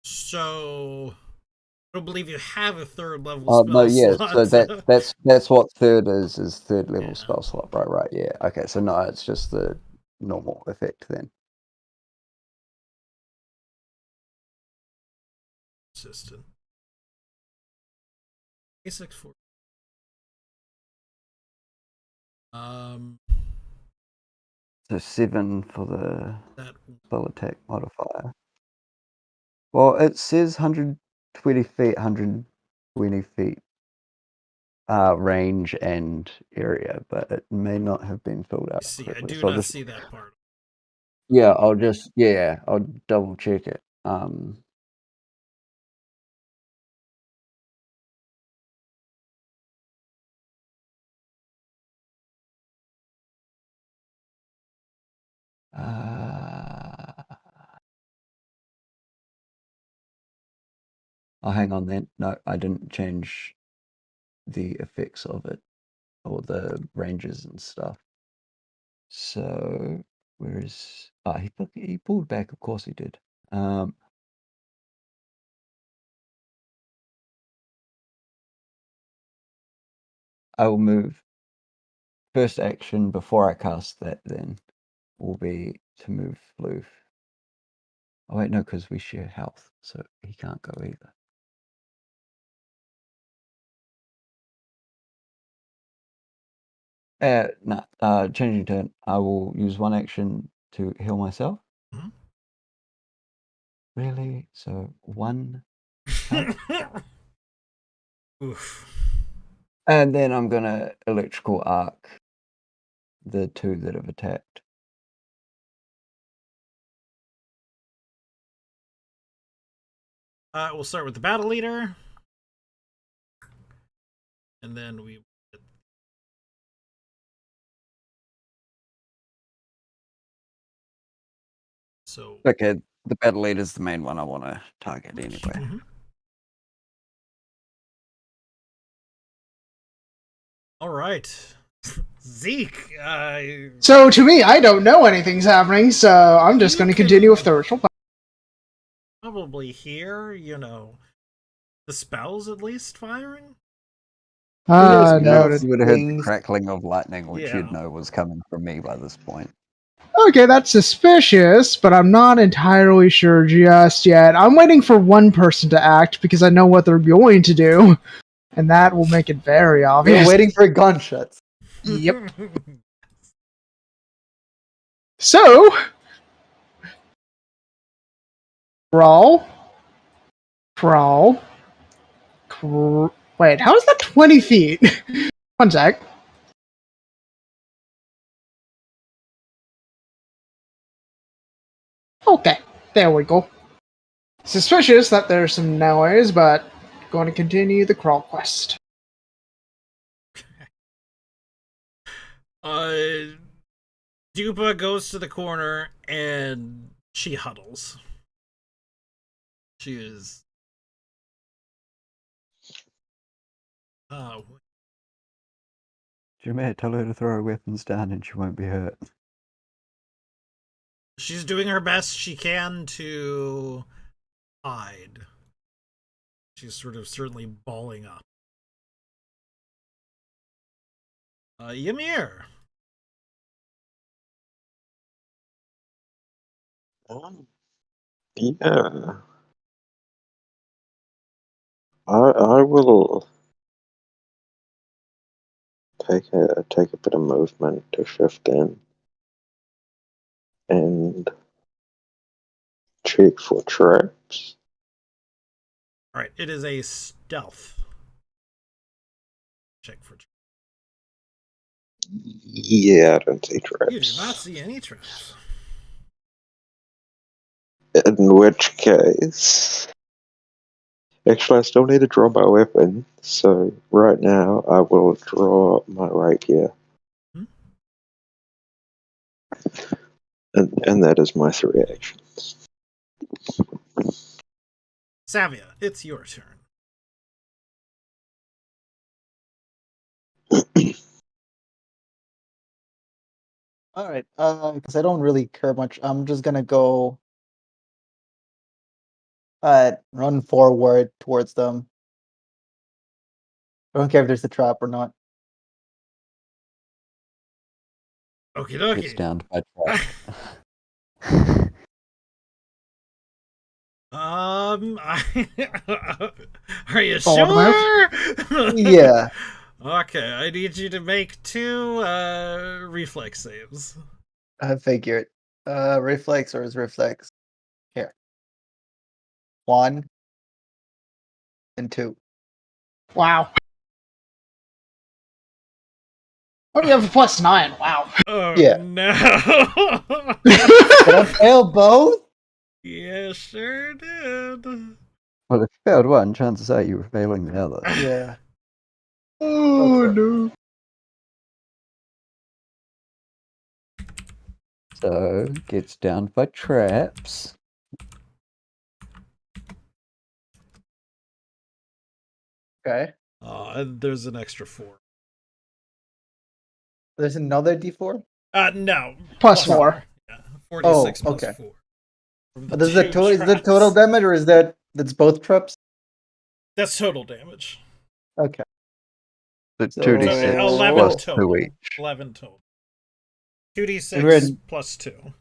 So, I don't believe you have a third level Oh no, spell yeah. So slot. that's what third is third level Yeah. spell slot. Right. Yeah. Okay. So no, it's just the normal effect then. Consistent. Basic for. So 7 for the That spell attack modifier. Well, it says 120 feet, 120 feet range and area, but it may not have been filled out see, I correctly. do So not just, see that part. yeah, I'll double check it. Oh, hang on then. No, I didn't change the effects of it or the ranges and stuff. So where is? Ah, he pulled back. Of course he did. I will move. First action before I cast that then will be to move Floof. Oh wait, no, because we share health, so he can't go either. Changing turn. I will use one action to heal myself. Mhm. Really? So one, Oof. and then I'm gonna electrical arc the 2 that have attacked. We'll start with the battle leader, and then we. So. Okay, the battle leader is the main one I want to target anyway. Mhm. All right, Zeke. So to me, I don't know anything's happening, so I'm just going to continue with the ritual. Probably hear, the spells at least firing. Noted. You would have heard the Things. crackling of lightning, which Yeah. you'd know was coming from me by this point. Okay, that's suspicious, but I'm not entirely sure just yet. I'm waiting for one person to act because I know what they're going to do, and that will make it very obvious. We're waiting for gunshots. Yep. So, crawl, crawl, wait, how is that 20 feet? One sec. Okay, there we go. Suspicious that there's some noise, but going to continue the crawl quest. Dupa goes to the corner and she huddles. She is. Jermaine, tell her to throw her weapons down and she won't be hurt. She's doing her best she can to hide. She's sort of certainly balling up. Ymir. Yeah. I will take a bit of movement to shift in and check for traps. Alright, it is a stealth. Check for traps. Yeah, I don't see traps. You do not see any traps. In which case, actually, I still need to draw my weapon. So right now, I will draw my rapier, and that is my 3 actions. Savia, it's your turn. All right. Because I don't really care much. I'm just gonna go. Run forward towards them. I don't care if there's a trap or not. Okie It's dokie. down by trap. Are you Bold sure? Yeah. Okay, I need you to make 2 reflex saves. I figured. Reflex or is reflex? Here. 1 and 2. Wow. Oh, you have a +9. Wow. Oh Yeah. no! Did I fail both? Yeah, sure did. Well, if you failed one, chances are you were failing the other. Yeah. Oh Okay. no. So, gets down by traps. Okay. And there's an extra 4. There's another D4? No. +4. Yeah, 46 Oh, plus okay. 4. From But is the two is that total traps. damage or is that's both traps? That's total damage. Okay. So So- 2d6 So 11 plus total. 2 each. 11 total. 2d6 We're in- plus 2.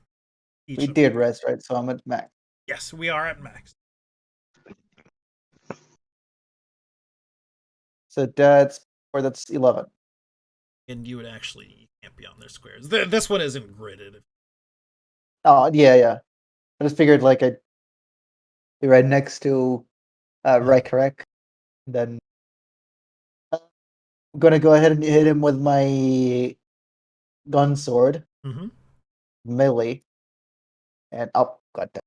Each We of did them. rest, right? So I'm at max. Yes, we are at max. So that's 11. And you would actually you can't be on their squares. This one isn't gridded. Oh yeah. I just figured like I'd be right next to correct. Then I'm gonna go ahead and hit him with my gun sword, Mm-hmm. melee, and up. Got that.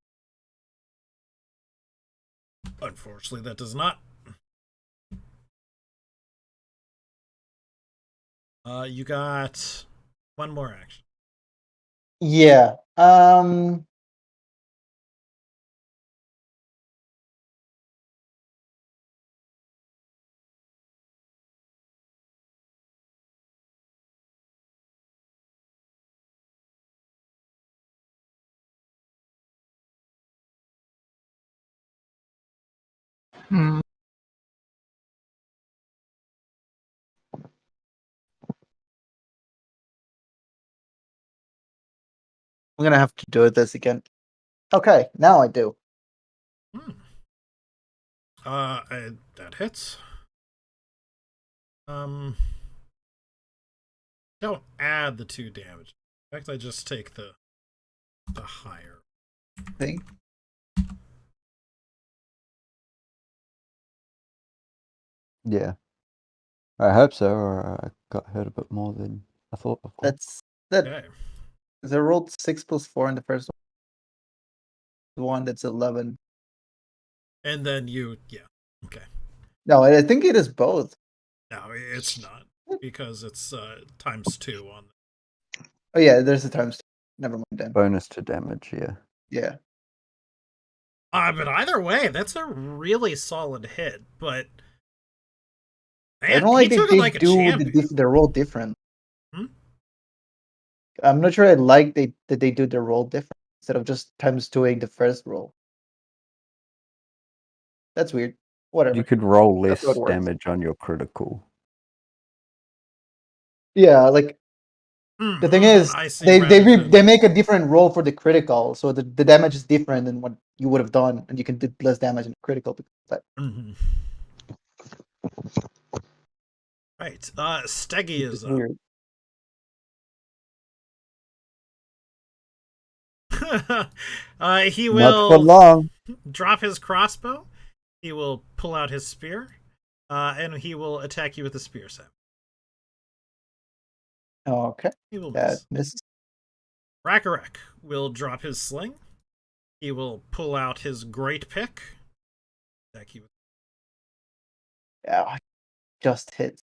Unfortunately, that does not. You got one more action. Yeah. Hmm. I'm gonna have to do this again. Okay, now I do. That hits. Don't add the 2 damage. In fact, I just take the higher. Thing. Yeah. I hope so, or I got hurt a bit more than I thought before. That's that. Okay. I rolled 6 plus 4 in the first one. That's 11. And then you, okay. No, I think it is both. No, it's not because it's times 2 on. Oh yeah, there's the times. Never mind then. Bonus to damage, yeah. Yeah. But either way, that's a really solid hit. But I man, don't like he took they it like a do champion. the roll different. Hmm? I'm not sure I like that they do the roll different instead of just times doing the first roll. That's weird. Whatever. You could roll That's less how it works. damage on your critical. Yeah, like the thing is, I see, they make a different roll for the critical, so the damage is different than what you would have done, and you can do less damage in critical because of that. Mm-hmm. Right. Steggy is It's up. weird. He Not for will long. drop his crossbow. He will pull out his spear, and he will attack you with the spear set. Okay, He will that miss. misses. Rakarek will drop his sling. He will pull out his great pick. Attack you with. Yeah, just hit.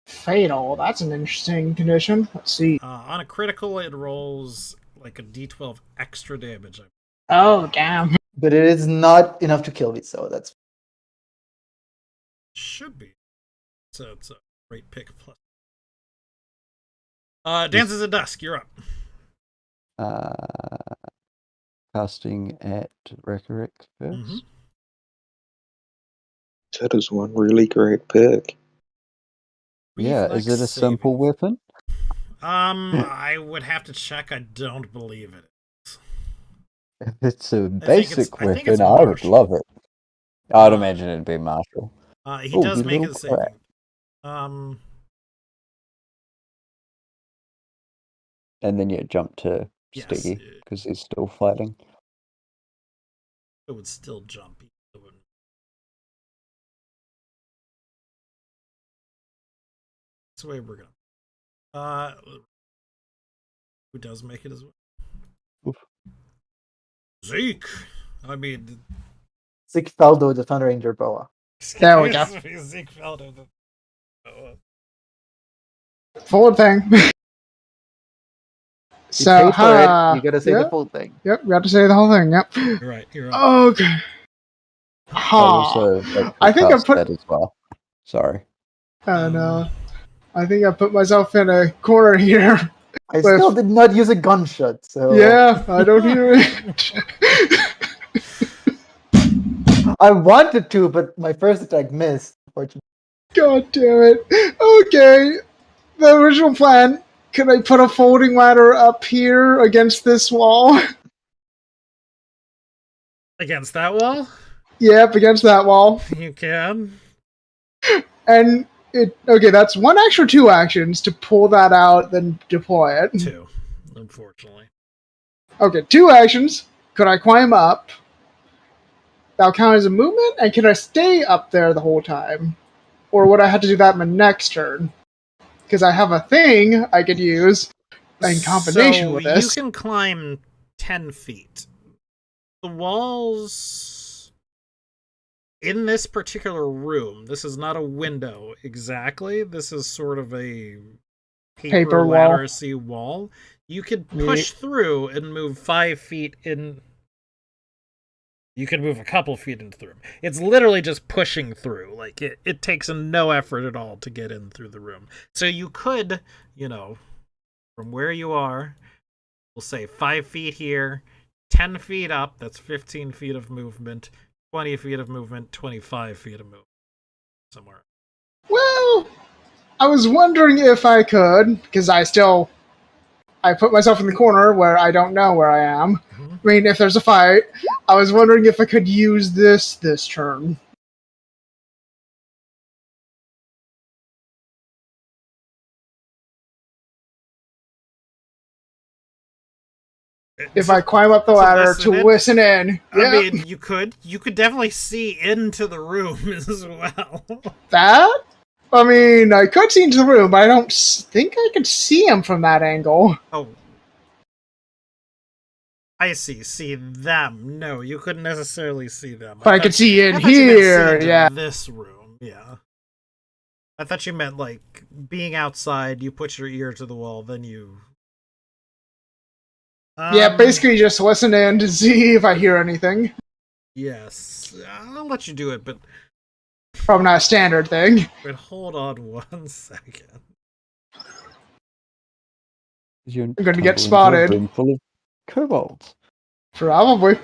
Fatal. That's an interesting condition. Let's see. On a critical, it rolls like a d12 extra damage. Oh, damn. But it is not enough to kill me, so that's Should be. So it's a great pick plus. Dances at Dusk, you're up. Casting at Resurrect first. Mm-hmm. That is one really great pick. Yeah, is it a Reflex simple saving. weapon? I would have to check. I don't believe it is. If it's a I think basic it's weapon, I would Marshall. love it. I'd imagine it'd be Marshall. He Oh, does you make little a saving. crap. And then you jump to Yes, Stiggy, because he's still fighting. it would still jump. It wouldn't. That's the way we're going. Who does make it as well? Oof. Zeke. I mean, Zeke Faldo, the Thunder Ranger Boa. There we go. Zeke Felder. Forward thing. You paid for it, you gotta say the yep, full thing. Yep, we have to say the whole thing. Yep. You're right. Okay. I think I put that as well. Sorry. no. I think I put myself in a corner here. I still did not use a gunshot, so Yeah, I don't hear it. I wanted to, but my first attack missed, unfortunately. God damn it. Okay. The original plan. Can I put a folding ladder up here against this wall? Against that wall? Yep, against that wall. You can. And okay, that's one action or two actions to pull that out, then deploy it. Two, unfortunately. Okay, two actions. Could I climb up? That'll count as a movement, and can I stay up there the whole time? Or would I have to do that in my next turn? Because I have a thing I could use in combination with this. You can climb 10 feet. The walls in this particular room, this is not a window exactly. This is sort of a paper lattice wall. You could push through and move 5 feet in. You could move a couple feet into the room. It's literally just pushing through. Like, it takes no effort at all to get in through the room. So you could, from where you are, we'll say 5 feet here, 10 feet up, that's 15 feet of movement, 20 feet of movement, 25 feet of movement. Somewhere. Well, I was wondering if I could, because I put myself in the corner where I don't know where I am. Mm-hmm. I mean, if there's a fight, I was wondering if I could use this turn. If I climb up the ladder to listen in. I mean, you could definitely see into the room as well. That? I mean, I could see into the room, but I don't think I could see him from that angle. Oh. I see. See them. No, you couldn't necessarily see them. But I could see in here, yeah. This room, yeah. I thought you meant, like, being outside, you put your ear to the wall, then you... yeah, basically just listen in to see if I hear anything. Yes. I'll let you do it, but... Probably not a standard thing. But hold on 1 second. I'm going to get spotted. Room full of kobolds. Probably.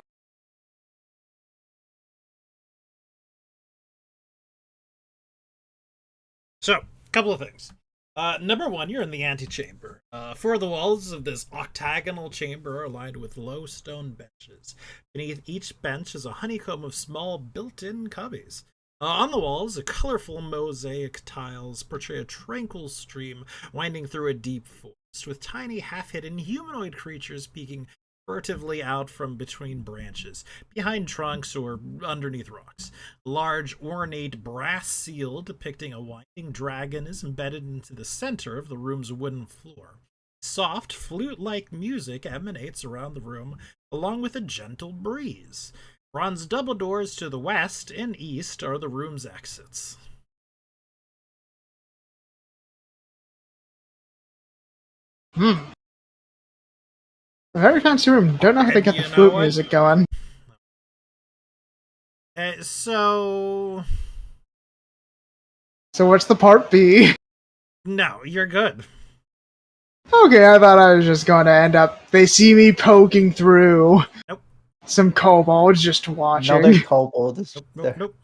So, a couple of things. Number one, you're in the Ante Chamber. Four of the walls of this octagonal chamber are lined with low stone benches. Beneath each bench is a honeycomb of small built-in cubbies. On the walls, a colorful mosaic tiles portray a tranquil stream winding through a deep forest, with tiny half-hidden humanoid creatures peeking furtively out from between branches, behind trunks or underneath rocks. A large, ornate brass seal depicting a winding dragon is embedded into the center of the room's wooden floor. Soft, flute-like music emanates around the room, along with a gentle breeze. Bronze double doors to the west and east are the room's exits. A very fancy room. Don't know how they get the flute music going. So what's the part B? No, you're good. Okay, I thought I was just going to end up... They see me poking through. Nope. Some kobolds just watching. Another kobold is Nope.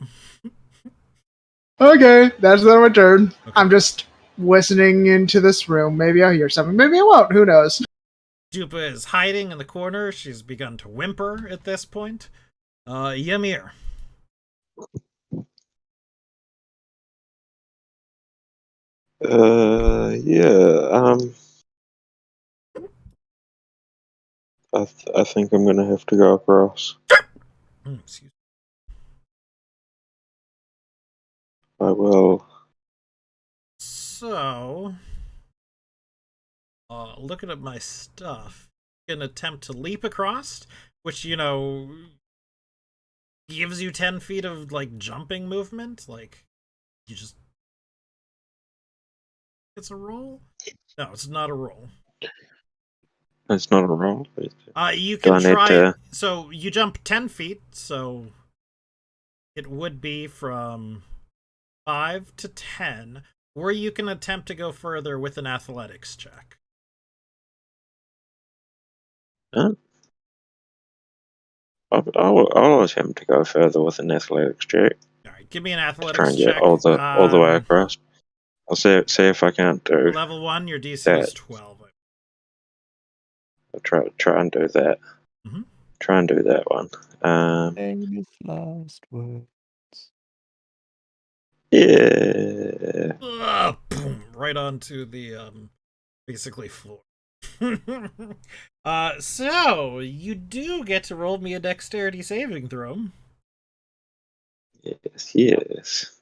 Okay, that's not my turn. Okay. I'm just listening into this room. Maybe I'll hear something. Maybe I won't. Who knows? Dupa is hiding in the corner. She's begun to whimper at this point. Ymir. Yeah. I think I'm gonna have to go across. Excuse me. I will. So, looking at my stuff, an attempt to leap across, which, you know, gives you 10 feet of, like, jumping movement. Like, you just... It's a roll? No, it's not a roll. It's not a roll. You Do can I need try... to? So, you jump 10 feet, so it would be from 5 to 10, or you can attempt to go further with an athletics check. Huh? I'll attempt to go further with an athletics check. All right, give me an Try athletics and get check. all the way across. I'll see if I can't do Level 1, your DC that. is 12. I'll try and do that. Mhm. Try and do that one. Famous last words. Yeah. Boom, right onto the basically floor. So you do get to roll me a dexterity saving throw. Yes.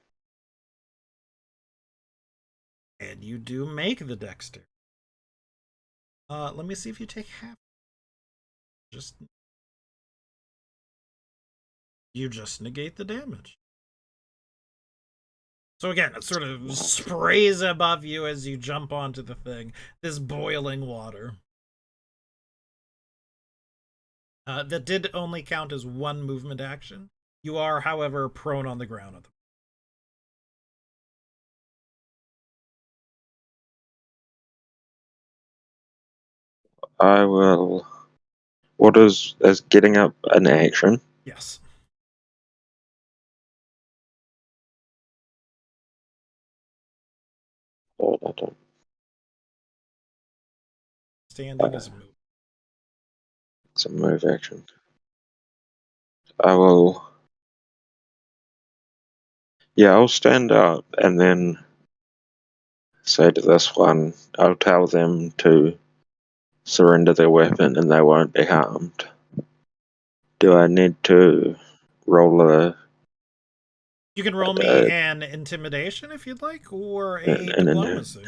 And you do make the dexterity. Let me see if you take half. You just negate the damage. So again, it sort of sprays above you as you jump onto the thing. This boiling water. That did only count as one movement action. You are, however, prone on the ground at the I will. What is getting up an action? Yes. I don't. Standing is a move. It's a move action. I will. Yeah, I'll stand up and then say to this one, I'll tell them to surrender their weapon and they won't be harmed. Do I need to roll a... You can roll me an intimidation if you'd like, or a diplomacy.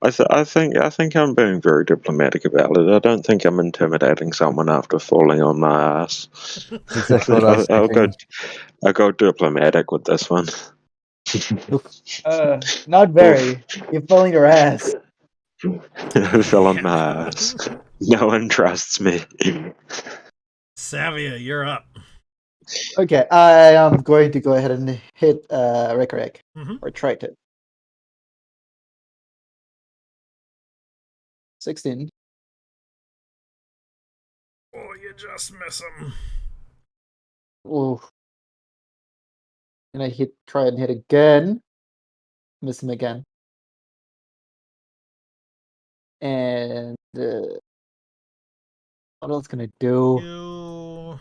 I think I'm being very diplomatic about it. I don't think I'm intimidating someone after falling on my ass. That's exactly what I was thinking. I'll go diplomatic with this one. Not very. You're falling your ass. I fell on my ass. No one trusts me. Savia, you're up. Okay, I am going to go ahead and hit Rekarek. Or try to. 16. Oh, you just miss him. Ooh. And I try and hit again. Miss him again. And what else can I do?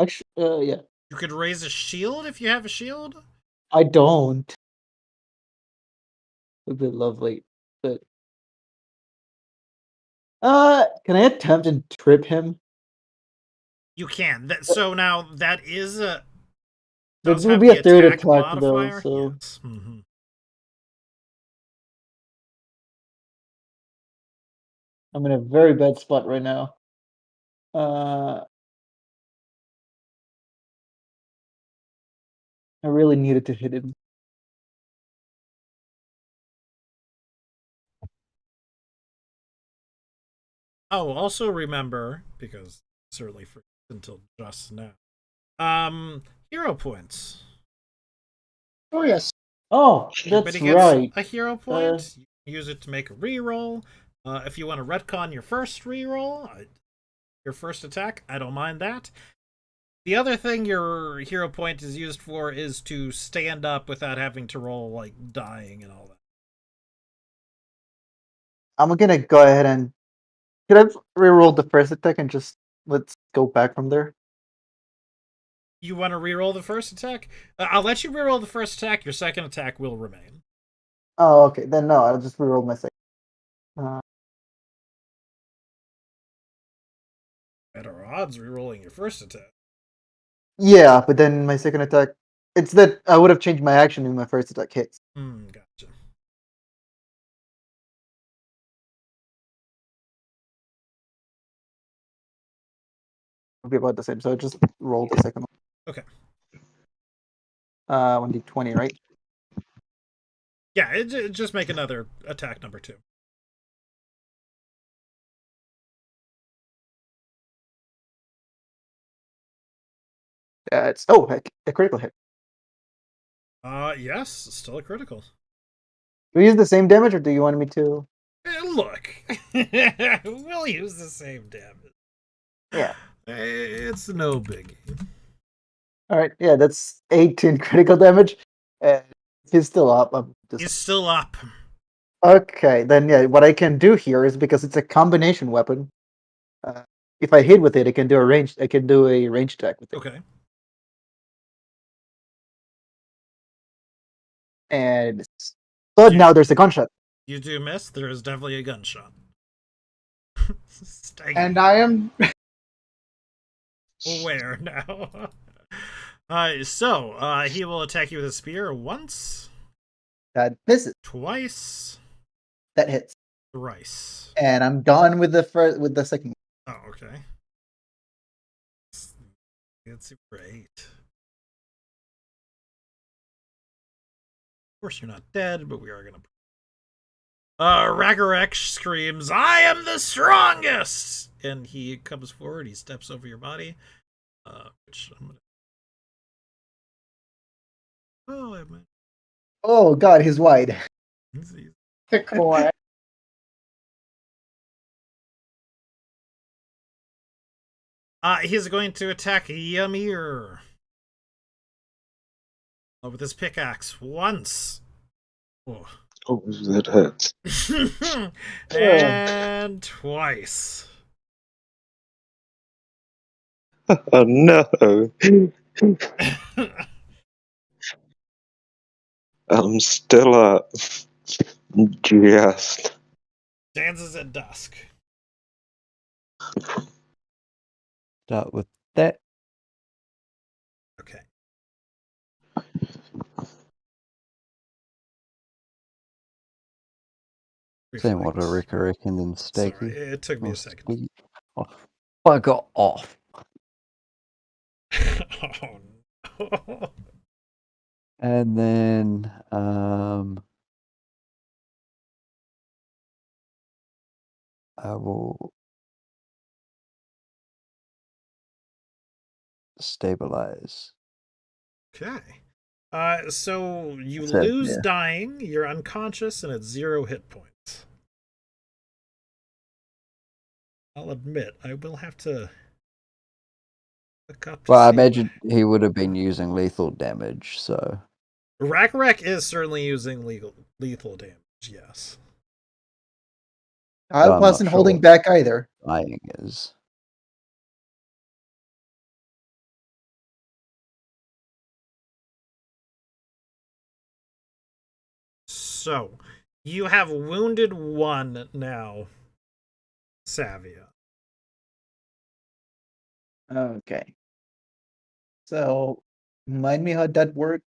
Actually, yeah. You could raise a shield if you have a shield. I don't. Would be lovely, but can I attempt and trip him? You can. So now that is a. That would be a third attack though. So. Yes. I'm in a very bad spot right now. I really needed to hit him. Oh, also remember, because certainly for until just now. Hero points. Oh yes. Oh, that's Everybody gets right. a hero point. You use it to make a reroll. If you want to retcon your first reroll, your first attack, I don't mind that. The other thing your hero point is used for is to stand up without having to roll, like, dying and all that. I'm gonna go ahead and... Could I reroll the first attack and just let's go back from there? You want to reroll the first attack? I'll let you reroll the first attack. Your second attack will remain. Oh, okay. Then no, I'll just reroll my second. Better odds rerolling your first attack. Yeah, but then my second attack... It's that I would have changed my action if my first attack hits. Gotcha. It'll be about the same, so I just roll the second one. Okay. 1d20, right? Yeah, just make another attack number 2. It's heck, a critical hit. Yes, still a critical. Do we use the same damage, or do you want me to? Look, we'll use the same damage. Yeah. It's no biggie. All right. Yeah, that's 18 critical damage. He's still up. He's still up. Okay, then yeah, what I can do here is, because it's a combination weapon, if I hit with it, I can do a range attack with it. Okay. And but now there's a gunshot. You do miss. There is definitely a gunshot. And I am where now? He will attack you with a spear once. That misses. Twice. That hits. Thrice. And I'm done with the second one. Oh, okay. It's great. Of course, you're not dead, but we are gonna. Ragnarok screams, "I am the strongest!" And he comes forward. He steps over your body. Which I'm gonna. Oh, I meant. Oh God, he's wide. thick boy. He's going to attack Ymir. With his pickaxe once. Oh. Oh, that hurts. And twice. Oh no! I'm still up. Just. Dances at dusk. Start with that. Okay. Same what I Reflex. reckon then Sorry, Stakey. it took me a second. Oh, bugger off. Oh no. And then I will stabilize. Okay. So you So, lose yeah. dying, you're unconscious, and it's 0 hit points. I'll admit, I will have to look up to Well, I see imagine he would have been using lethal damage, so Ragnarok is certainly using lethal damage, yes. I I'm wasn't not sure holding what back either. dying is. So, you have wounded 1 now, Savia. Okay. So, remind me how that worked.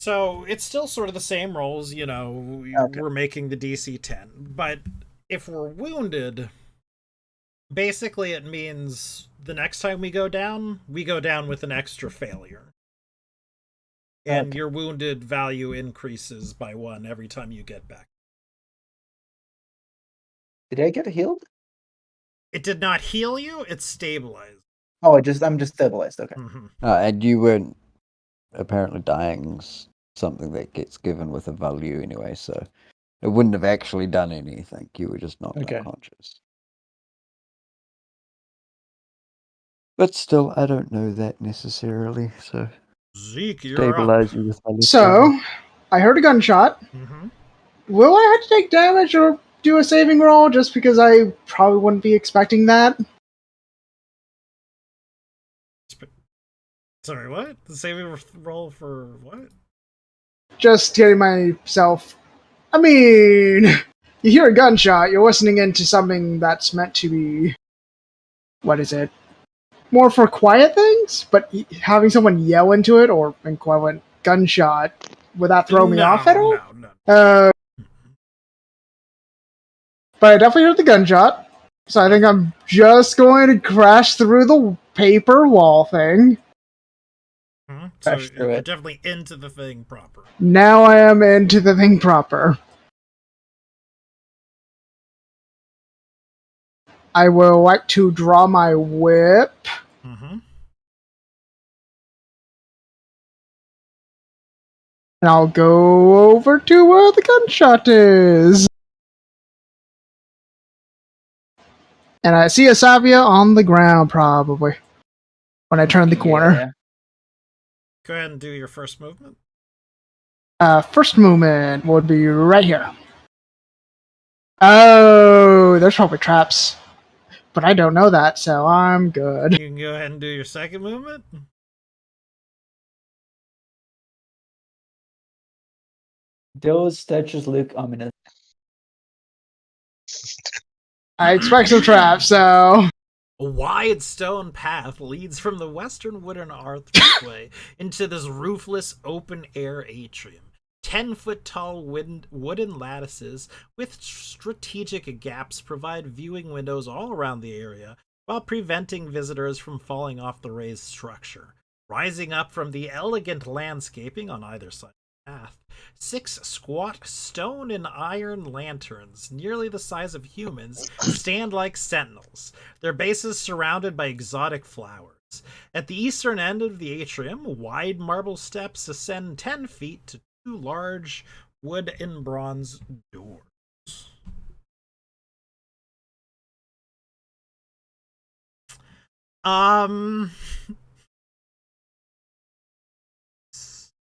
So, it's still sort of the same rolls, you know, Okay. we're making the DC 10. But if we're wounded, basically it means the next time we go down with an extra failure. And Okay. your wounded value increases by 1 every time you get back. Did I get healed? It did not heal you, it stabilized. Oh, I'm just stabilized. Okay. Mm-hmm. And you weren't apparently dying something that gets given with a value anyway, so It wouldn't have actually done anything. You were just knocked Okay. unconscious. But still, I don't know that necessarily, so Zeke, you're up. stabilize you with my left So, arm. I heard a gunshot. Mm-hmm. Will I have to take damage or do a saving roll just because I probably wouldn't be expecting that? Sorry, what? The saving roll for what? Just getting myself. I mean, you hear a gunshot, you're listening into something that's meant to be. What is it? More for quiet things? But having someone yell into it or equivalent gunshot, would that throw me off at all? No. But I definitely heard the gunshot. So I think I'm just going to crash through the paper wall thing. Mm-hmm. So Crash through you're it. definitely into the thing proper. Now I am into the thing proper. I will like to draw my whip. Mm-hmm. And I'll go over to where the gunshot is. And I see a Savia on the ground, probably, when I turn the corner. Yeah. Go ahead and do your first movement. First movement would be right here. Oh, there's probably traps. But I don't know that, so I'm good. You can go ahead and do your second movement. Those statues look ominous. I expect some traps, so... A wide stone path leads from the western wooden archway into this roofless open-air atrium. 10-foot tall wooden lattices with strategic gaps provide viewing windows all around the area, while preventing visitors from falling off the raised structure. Rising up from the elegant landscaping on either side of the path, 6 squat stone and iron lanterns, nearly the size of humans, stand like sentinels, their bases surrounded by exotic flowers. At the eastern end of the atrium, wide marble steps ascend 10 feet to 2 large wood and bronze doors.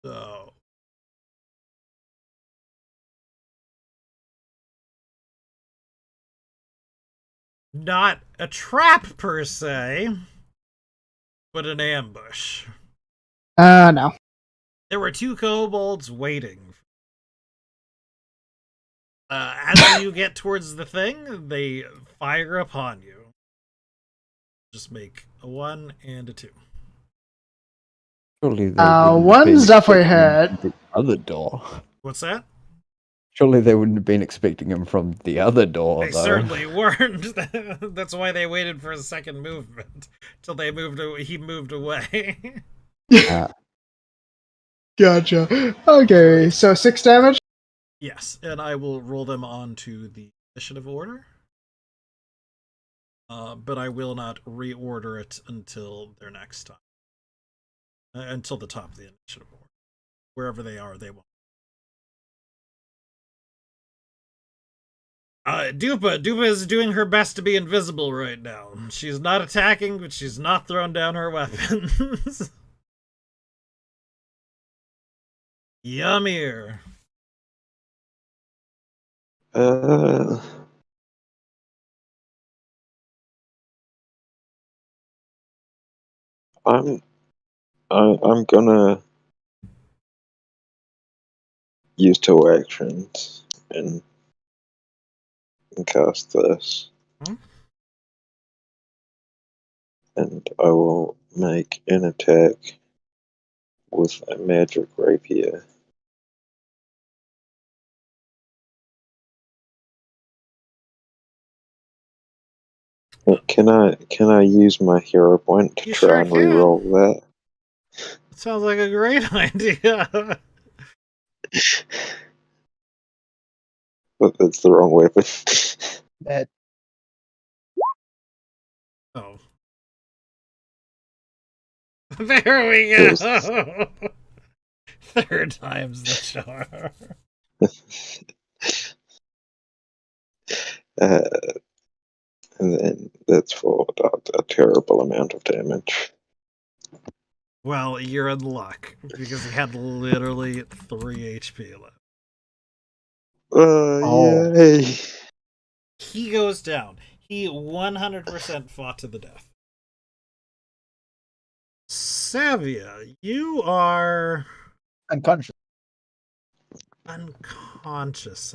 So not a trap per se, but an ambush. No. There were 2 kobolds waiting. As you get towards the thing, they fire upon you. Just make a 1 and a 2. Surely they wouldn't have one's been definitely expecting him hit. from the other door. What's that? Surely they wouldn't have been expecting him from the other door, They though. certainly weren't. That's why they waited for a second movement till he moved away. Gotcha. Okay, so 6 damage? Yes, and I will roll them onto the initiative order. But I will not reorder it until their next time. Until the top of the initiative order. Wherever they are, they won't. Dupa is doing her best to be invisible right now. She's not attacking, but she's not throwing down her weapons. Yummier. I'm gonna use 2 actions and cast this. Hmm? And I will make an attack with a magic rapier. Can I use my hero point to You try sure and can. reroll that? Sounds like a great idea. But that's the wrong weapon. That Oh. There we go. Third time's the charm. Uh, and then that's for a terrible amount of damage. Well, you're in luck because he had literally 3 HP left. Oh. Yay! He goes down. He 100% fought to the death. Savia, you are Unconscious. unconscious.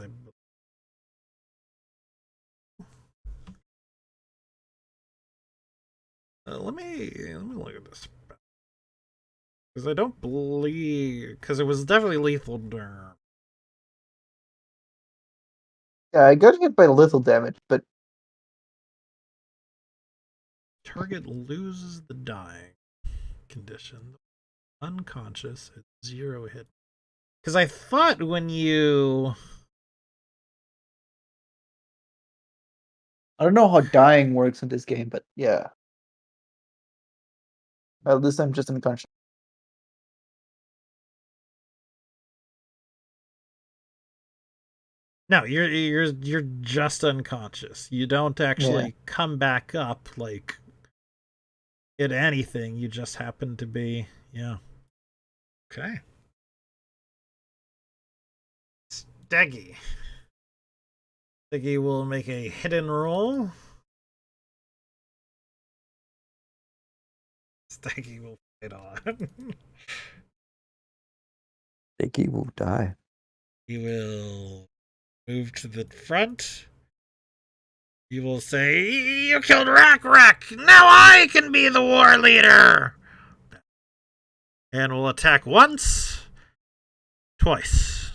Let me look at this because I don't believe because it was definitely lethal derm. Yeah, I got hit by little damage, but Target loses the dying condition. Unconscious at 0 hit. Because I thought when you I don't know how dying works in this game, but yeah. Well, this time just unconscious. no, you're just unconscious. You don't actually come back up like in anything. You just happen to be Okay. Steggy. Steggy will make a hidden roll. Steggy will fight on. Sticky will die. He will move to the front. He will say, "You killed Rack. Now I can be the war leader." And will attack once, twice.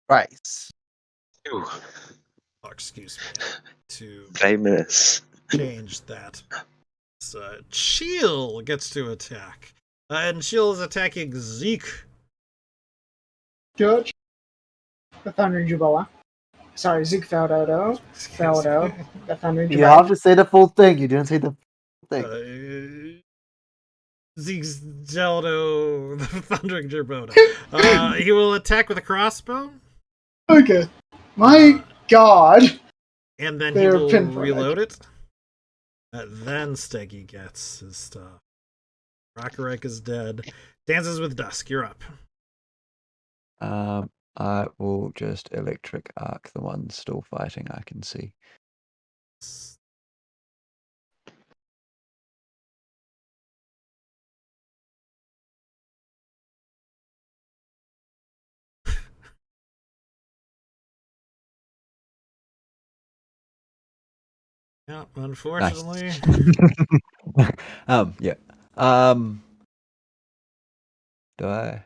Twice. Ew. Oh, excuse me. To They miss. change that. So, Cheel gets to attack. And Cheel is attacking Zeke. Judge. The Thundering Jubola. Sorry, Zeke Feldo. The Thundering You Jubola. have to say the full thing. You didn't say the full thing. Zeke's Geldo, the Thundering Gerbona. He will attack with a crossbow. Okay. My God. And then They're he will pinpoint. reload it. Then Steggy gets his stuff. Rakarek is dead. Dances with Dusk, you're up. I will just electric arc the one still fighting. I can see. Yeah, unfortunately. Yeah. Do I?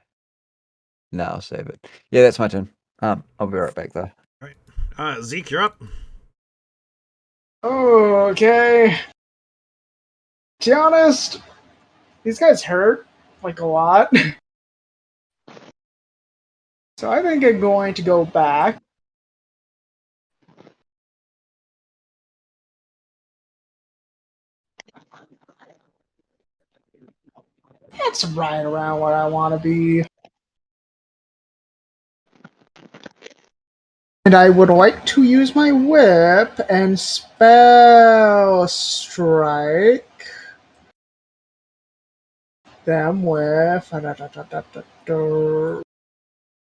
No, I'll save it. Yeah, that's my turn. I'll be right back though. All right. Zeke, you're up. Okay. To be honest, these guys hurt like a lot. So I think I'm going to go back. That's right around where I want to be. And I would like to use my whip and spell strike them with.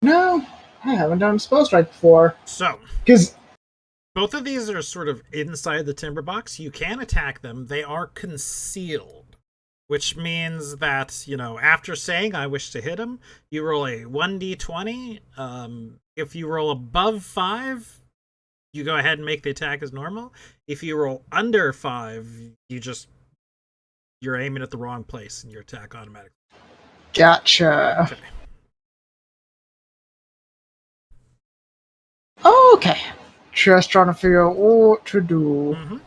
No, I haven't done spell strike before. So, Because both of these are sort of inside the timber box. You can attack them. They are concealed, which means that, after saying I wish to hit him, you roll a 1d20. If you roll above 5, you go ahead and make the attack as normal. If you roll under 5, you're aiming at the wrong place and your attack automatically. Gotcha. Okay. Okay. Just trying to figure out what to do. Mm-hmm.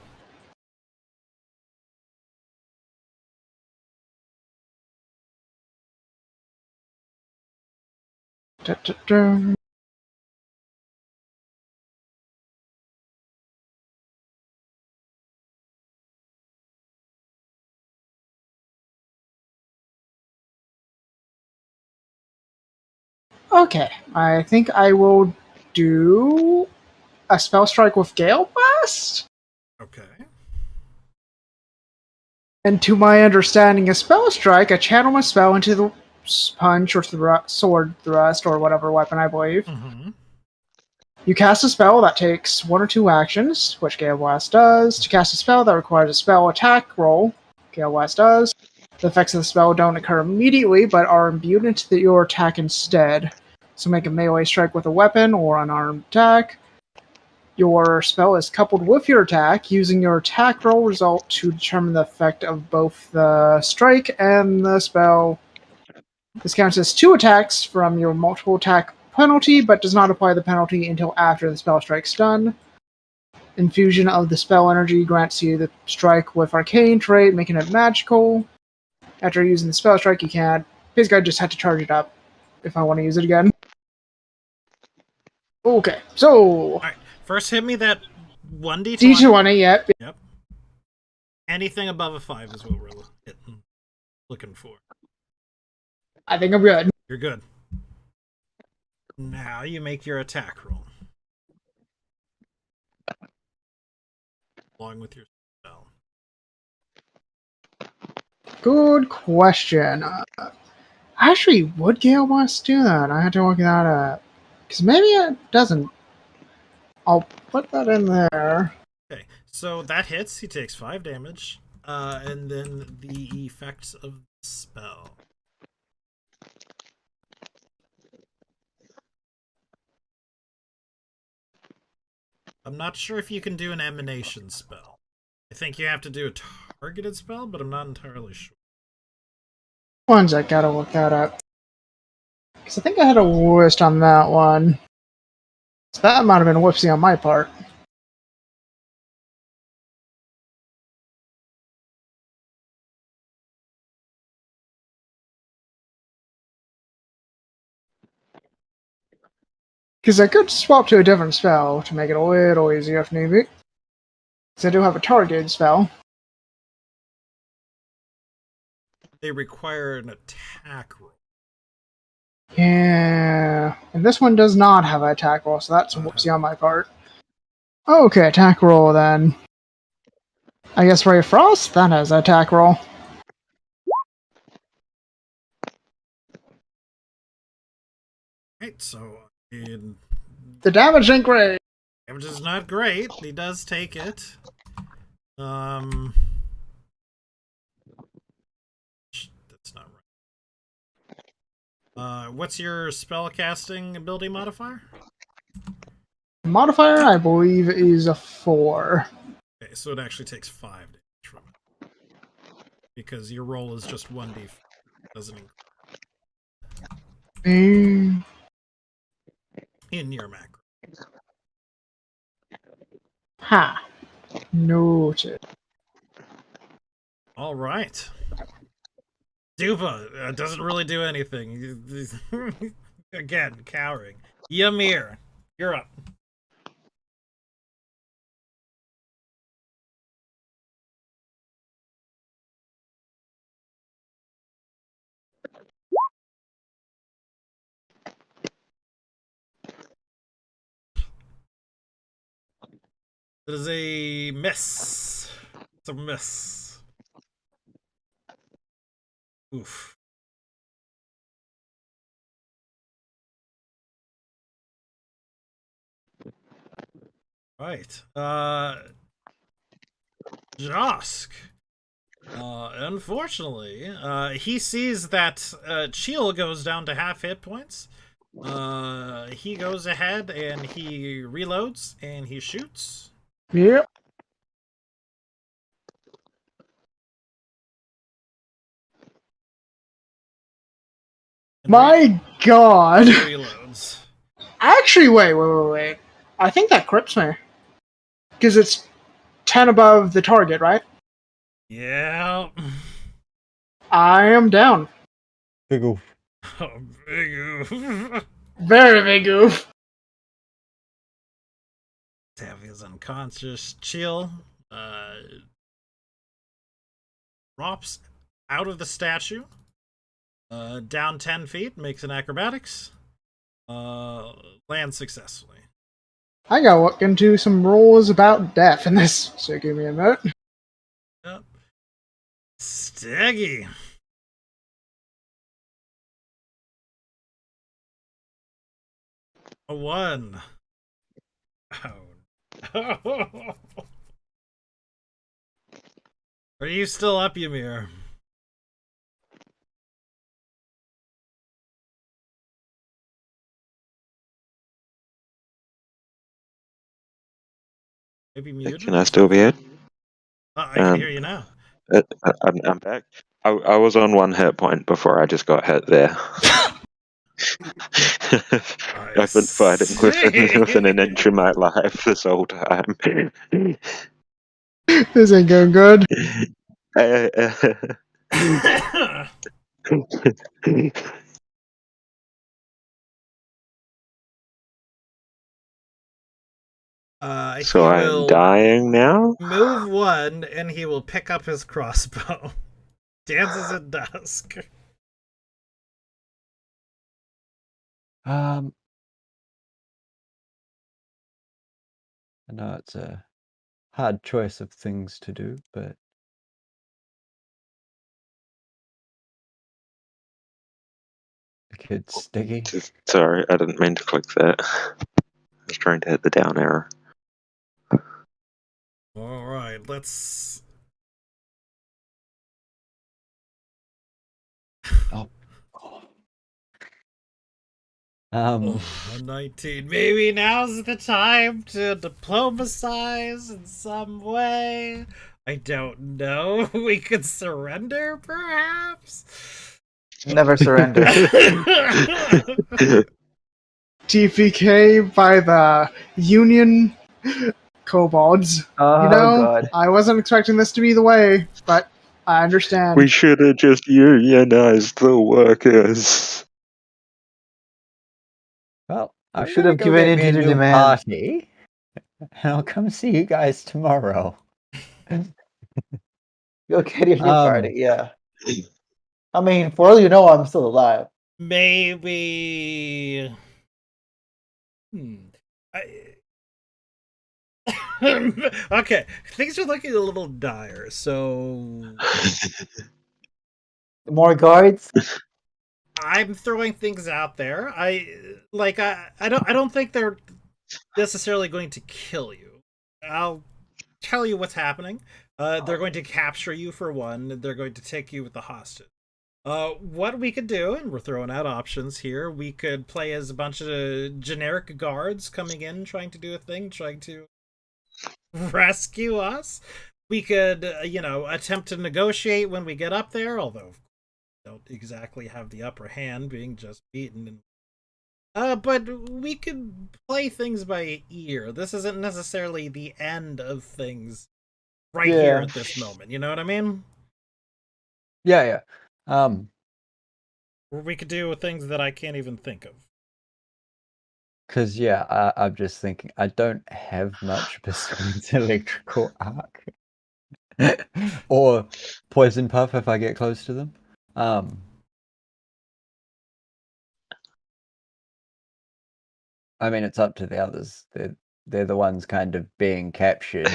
Okay, I think I will do a spell strike with Gale Blast. Okay. And to my understanding, a spell strike, I channel my spell into the punch or sword thrust or whatever weapon I believe. Mm-hmm. You cast a spell that takes 1 or 2 actions, which Gale Blast does. To cast a spell that requires a spell attack roll, Gale Blast does. The effects of the spell don't occur immediately, but are imbued into your attack instead. So make a melee strike with a weapon or unarmed attack. Your spell is coupled with your attack, using your attack roll result to determine the effect of both the strike and the spell. This counts as 2 attacks from your multiple attack penalty, but does not apply the penalty until after the spell strike's done. Infusion of the spell energy grants you the strike with arcane trait, making it magical. After using the spell strike, you can basically I just had to charge it up if I want to use it again. Okay, so Alright, first hit me that 1d20. D20, yep. Yep. Anything above a 5 is what we're looking for. I think I'm good. You're good. Now you make your attack roll. Along with your spell. Good question. Actually, would Gale Blast do that? I had to look that up. Because maybe it doesn't. I'll put that in there. Okay, so that hits. He takes 5 damage. And then the effects of the spell. I'm not sure if you can do an emanation spell. I think you have to do a targeted spell, but I'm not entirely sure. One sec, gotta look that up. Because I think I had a list on that one. So that might have been a whoopsie on my part. Because I could swap to a different spell to make it a little easier if need be. Because I do have a targeted spell. They require an attack roll. Yeah. And this one does not have an attack roll, so that's a whoopsie on my part. Okay, attack roll then. I guess Ray of Frost, that has an attack roll. Right, so The damage ain't great. damage is not great. He does take it. That's not right. What's your spell casting ability modifier? Modifier, I believe, is a 4. Okay, so it actually takes 5 damage from it. Because your roll is just 1d4. Doesn't Mm. in your macro. Ha. Noted. All right. Dupa doesn't really do anything. Again, cowering. Ymir, you're up. It is a miss. It's a miss. Oof. Right. Josk. Unfortunately, he sees that Cheel goes down to half hit points. He goes ahead and he reloads and he shoots. Yep. And My god. reloads. Actually, wait. I think that crips me. Because it's 10 above the target, right? Yeah. I am down. Big oof. Oh, big oof. Very big oof. Taffy is unconscious. Chill. Drops out of the statue. Down 10 feet. Makes an acrobatics. Lands successfully. I gotta look into some rules about death in this, so give me a minute. Yep. Staggy. A 1. Oh. Are you still up, Ymir? Maybe muted? Can I still be here? I can hear you now. I'm back. I was on 1 hit point before I just got hit there. I've been fighting within an inch of my life this whole time. This ain't going good. So I'm dying now? Move 1, and he will pick up his crossbow. Dances at dusk. I know it's a hard choice of things to do, but the kid's sticky. Sorry, I didn't mean to click that. I was trying to hit the down arrow. Alright, let's... Oh. Oh, 19. Maybe now's the time to diplomatize in some way. I don't know. We could surrender, perhaps? Never surrender. TPK by the Union Kobolds. Oh, You know, God. I wasn't expecting this to be the way, but I understand. We should have just unionized the workers. Well, We I should have given in to their demands. party, and I'll come see you guys tomorrow. Go get your new party, yeah. I mean, for all you know, I'm still alive. Maybe... Okay, things are looking a little dire, so... More guards? I'm throwing things out there. I don't think they're necessarily going to kill you. I'll tell you what's happening. They're going to capture you for one. They're going to take you with the hostage. What we could do, and we're throwing out options here, we could play as a bunch of generic guards coming in, trying to do a thing, trying to rescue us. We could, attempt to negotiate when we get up there, although don't exactly have the upper hand, being just beaten. But we could play things by ear. This isn't necessarily the end of things here at this moment. You know what I mean? Yeah. Or we could do things that I can't even think of. Because, I'm just thinking, I don't have much besides electrical arc. Or poison puff if I get close to them. I mean, it's up to the others. They're the ones kind of being captured.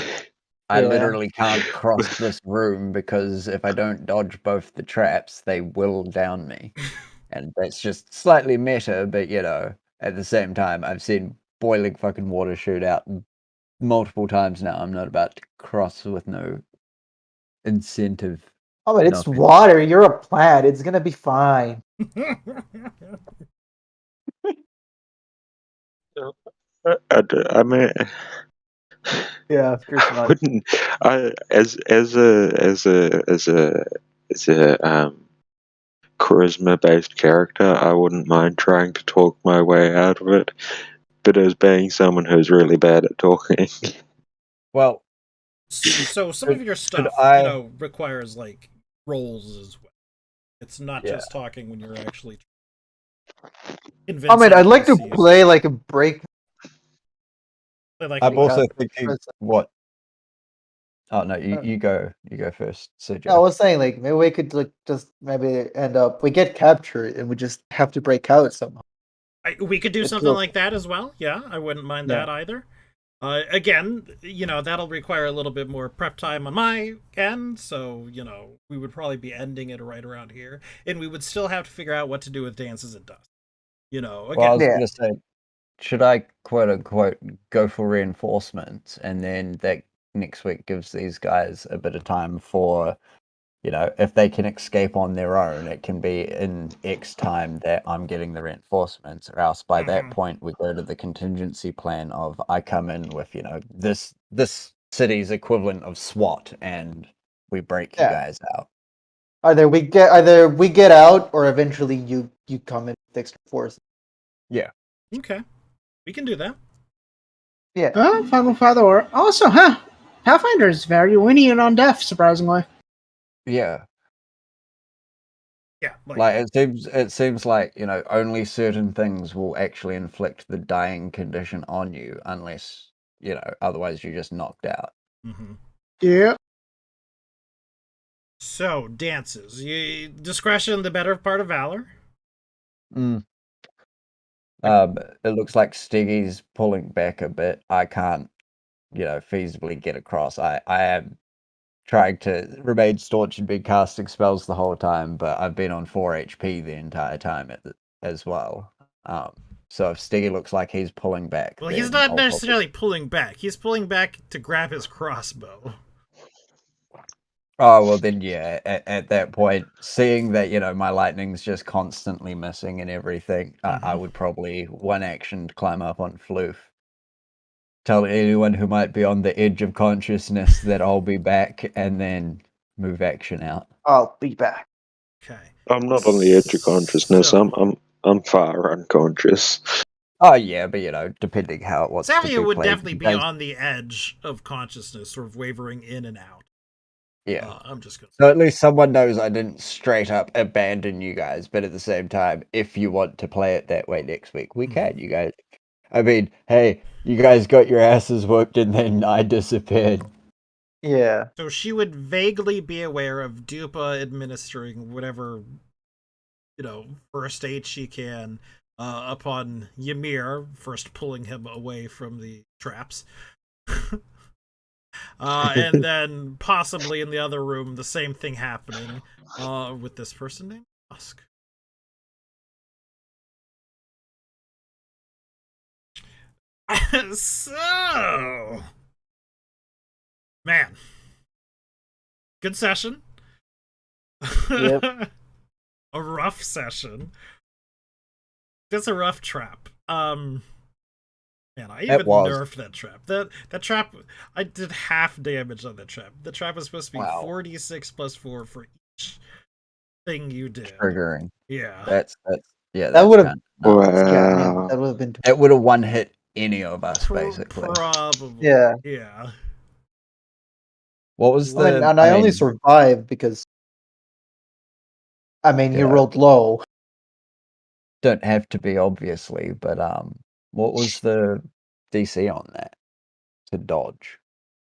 I literally can't cross this room because if I don't dodge both the traps, they will down me. And that's just slightly meta, but at the same time, I've seen boiling fucking water shoot out multiple times now. I'm not about to cross with no incentive. Oh, but it's water. You're a plant. It's gonna be fine. I mean, yeah, I wouldn't. As a charisma-based character, I wouldn't mind trying to talk my way out of it. But as being someone who's really bad at talking, well, so some of your stuff, requires like rolls as well. It's not just talking when you're actually. I mean, I'd like to play like a break. I'm also thinking what. Oh no, you go first. So I was saying like maybe we could just end up we get captured and we just have to break out somehow. We could do something like that as well. Yeah, I wouldn't mind that either. Again, that'll require a little bit more prep time on my end, so, we would probably be ending it right around here, and we would still have to figure out what to do with Dances at Dusk. Again. Well, I was Yeah. going to say, should I quote unquote go for reinforcements, and then that next week gives these guys a bit of time for, if they can escape on their own, it can be in X time that I'm getting the reinforcements, or else by that point we go to the contingency plan of I come in with, this city's equivalent of SWAT, and we break you Yeah. guys out. Either we get out, or eventually you come in with extra force. Yeah. Okay. We can do that. Yeah. Fine with either or. Also, Pathfinder is very lenient on death, surprisingly. Yeah. Yeah. Like it seems like, only certain things will actually inflict the dying condition on you, unless, otherwise you're just knocked out. Mm-hmm. Yeah. So, dances. Discretion, the better part of valor. It looks like Stiggy's pulling back a bit. I can't, feasibly get across. I am trying to remain staunch and been casting spells the whole time, but I've been on 4 HP the entire time as well. So if Stiggy looks like he's pulling back, Well, then he's not I'll necessarily pulling back. He's pulling back to grab his crossbow. Oh, well then, yeah, at that point, seeing that, my lightning's just constantly missing and everything, I would probably one action climb up on Floof. Tell anyone who might be on the edge of consciousness that I'll be back, and then move action out. I'll be back. Okay. I'm not on the edge of consciousness. So- I'm far unconscious. Oh yeah, but depending how it wants to Savia be would played, definitely be guys- on the edge of consciousness, sort of wavering in and out. Yeah. I'm just gonna. So at least someone knows I didn't straight up abandon you guys, but at the same time, if you want to play it that way next week, we can, you guys. I mean, hey, you guys got your asses whooped and then I disappeared. Yeah. So she would vaguely be aware of Dupa administering whatever, first aid she can upon Ymir, first pulling him away from the traps. And then possibly in the other room, the same thing happening with this person named Dusk. So, man, good session. Yep. A rough session. That's a rough trap. Man, I even nerfed that trap. That trap, I did half damage on that trap. The trap was supposed to be 4d6 plus 4 for each thing you did. Triggering. Yeah. That would have. Wow. That would have been. It would have one hit any of us, basically. Probably. Yeah. Yeah. What was the? I only survived because. You rolled low. Don't have to be, obviously, but what was the DC on that to dodge?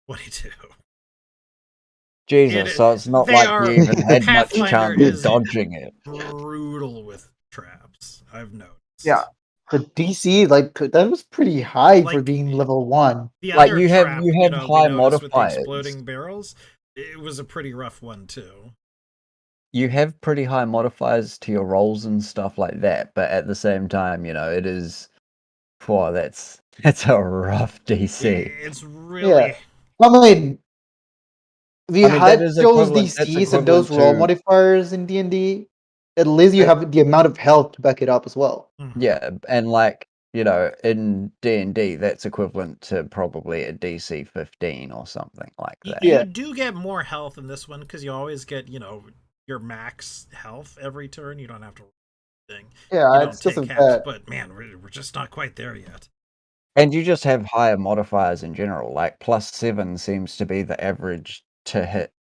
22. Jesus, so it's not like you even had much chance of dodging it. Brutal with traps, I've noticed. Yeah. The DC, that was pretty high for being level 1. The like other you have trap, high modifiers with the exploding barrels. It was a pretty rough one too. You have pretty high modifiers to your rolls and stuff like that, but at the same time, it is. Whoa, that's a rough DC. It's really. Yeah. If you had that is those DCs and those roll modifiers in D&D, at least you have the amount of health to back it up as well. Yeah, and in D&D, that's equivalent to probably a DC 15 or something like that. You do get more health in this one because you always get, your max health every turn. You don't have to roll anything. Yeah, it's just bad. But man, we're just not quite there yet. And you just have higher modifiers in general. Like +7 seems to be the average to hit,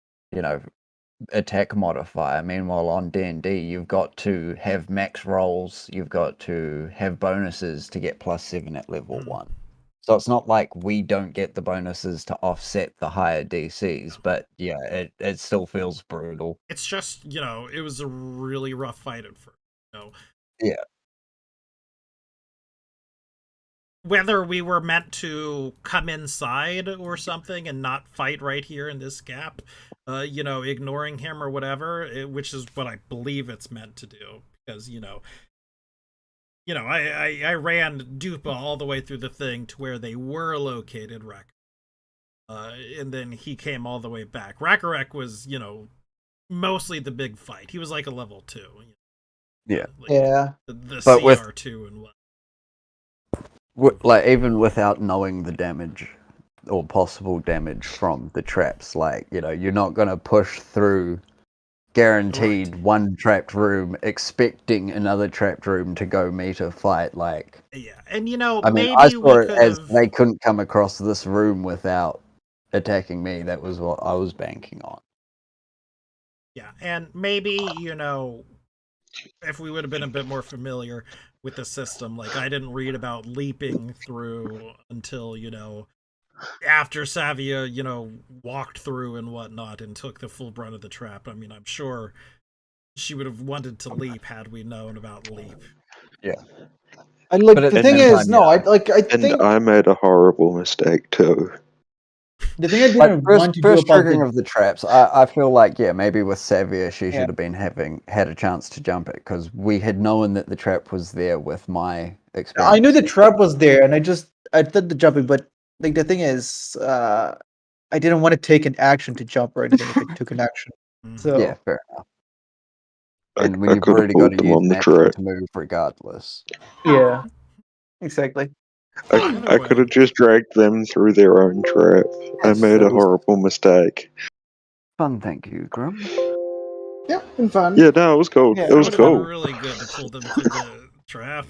attack modifier. Meanwhile, on D&D, you've got to have max rolls. You've got to have bonuses to get +7 at level 1. So it's not like we don't get the bonuses to offset the higher DCs, but yeah, it still feels brutal. It's just, it was a really rough fight at first. Yeah. whether we were meant to come inside or something and not fight right here in this gap, ignoring him or whatever, which is what I believe it's meant to do. Because, I ran Dupa all the way through the thing to where they were located, and then he came all the way back. Rakarek was, mostly the big fight. He was like a level 2. Yeah. Yeah. The But with- CR2 and what. Like, even without knowing the damage or possible damage from the traps, like, you're not going to push through guaranteed one trapped room expecting another trapped room to go meet a fight. Like, yeah, and I mean, maybe I saw it as could've... they couldn't come across this room without attacking me. That was what I was banking on. Yeah, and maybe, if we would have been a bit more familiar with the system, like I didn't read about leaping through until, after Savia, walked through and whatnot and took the full brunt of the trap. I mean, I'm sure she would have wanted to leap had we known about leap. Yeah. And like But at the the thing same is, time, no, yeah. I And think I made a horrible mistake too. the thing I Like, didn't want to do first about triggering the of the traps, I feel like, maybe with Savia she Yeah. should have been had a chance to jump it, because we had known that the trap was there with my experience. I knew the trap was there, and I did the jumping, but like the thing is, I didn't want to take an action to jump or anything if I took an action. So Yeah, fair enough. I And when I you've could have already got pulled to them use on an the action trap. to move regardless. yeah, exactly. I could have just dragged them through their own trap. I Yes, made that a was horrible mistake. fun, thank you, Grum. Yeah, been fun. Yeah, no, it was cool. Yeah, It That was would have been cool. really good to pull them through the trap.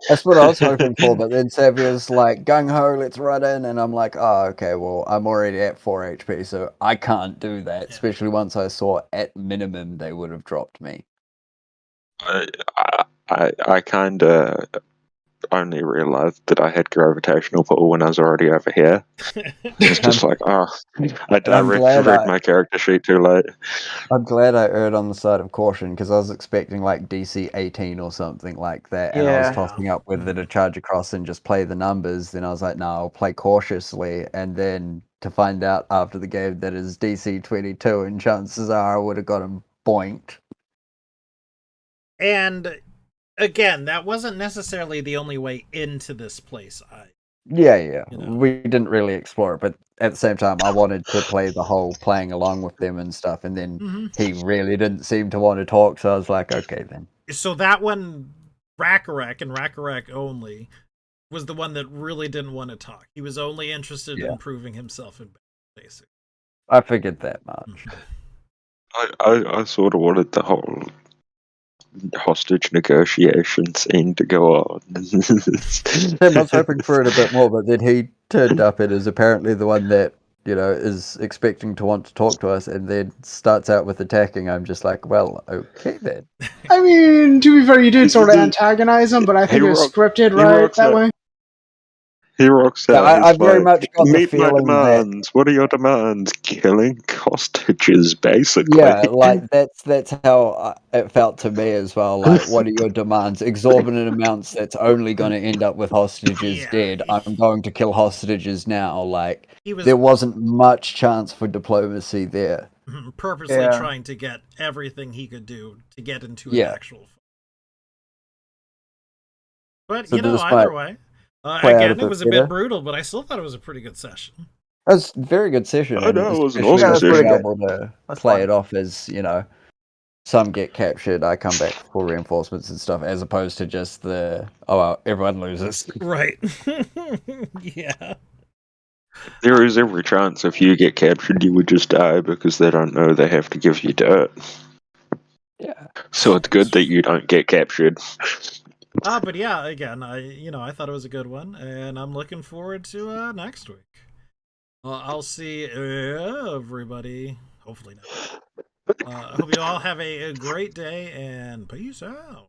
That's what I was hoping for, but then Savia's like, gung-ho, let's run in, and I'm like, oh, okay, well, I'm already at 4 HP, so I can't do that, Yeah. especially once I saw at minimum they would have dropped me. I kind of only realized that I had gravitational pull when I was already over here. It's just like, I I'm glad read my character sheet too late. I'm glad I erred on the side of caution, because I was expecting like DC 18 or something like that, and I was Yeah. tossing up whether to charge across and just play the numbers. Then I was like, no, I'll play cautiously, and then to find out after the game that is DC 22, and chances are I would have got him boinked. And again, that wasn't necessarily the only way into this place. Yeah. You know. We didn't really explore it, but at the same time, I wanted to play the whole playing along with them and stuff, and then he really didn't seem to want to talk, so I was like, okay then. So that one, Rakarek and Rakarek only, was the one that really didn't want to talk. He was only interested in proving himself in basic. I figured that much. I sort of wanted the whole hostage negotiation scene to go on. I was hoping for it a bit more, but then he turned up and is apparently the one that, is expecting to want to talk to us, and then starts out with attacking. I'm just like, well, okay then. I mean, to be fair, you did sort of antagonize him, but I think it was scripted right that way. He rocks out. Yeah, I very like, much got the meet my feeling that demands. What are your demands? Killing hostages, basically. yeah, like that's how it felt to me as well. Like, what are your demands? Exorbitant amounts. That's only going to end up with hostages dead. I'm going to kill hostages now. Like, there wasn't much chance for diplomacy there. Purposely trying to get everything he could do to get into an actual fight. But, So either way. Again, it was a bit brutal, but I still thought it was a pretty good session. It was a very good session. I know, it was an especially awesome being session. able to play it off as, some get captured, I come back for reinforcements and stuff, as opposed to just everyone loses. Right. Yeah. There is every chance if you get captured, you would just die because they don't know they have to give you dirt. Yeah. So it's good that you don't get captured. But yeah, again, I thought it was a good one, and I'm looking forward to next week. I'll see everybody. Hopefully not. I hope you all have a great day, and peace out.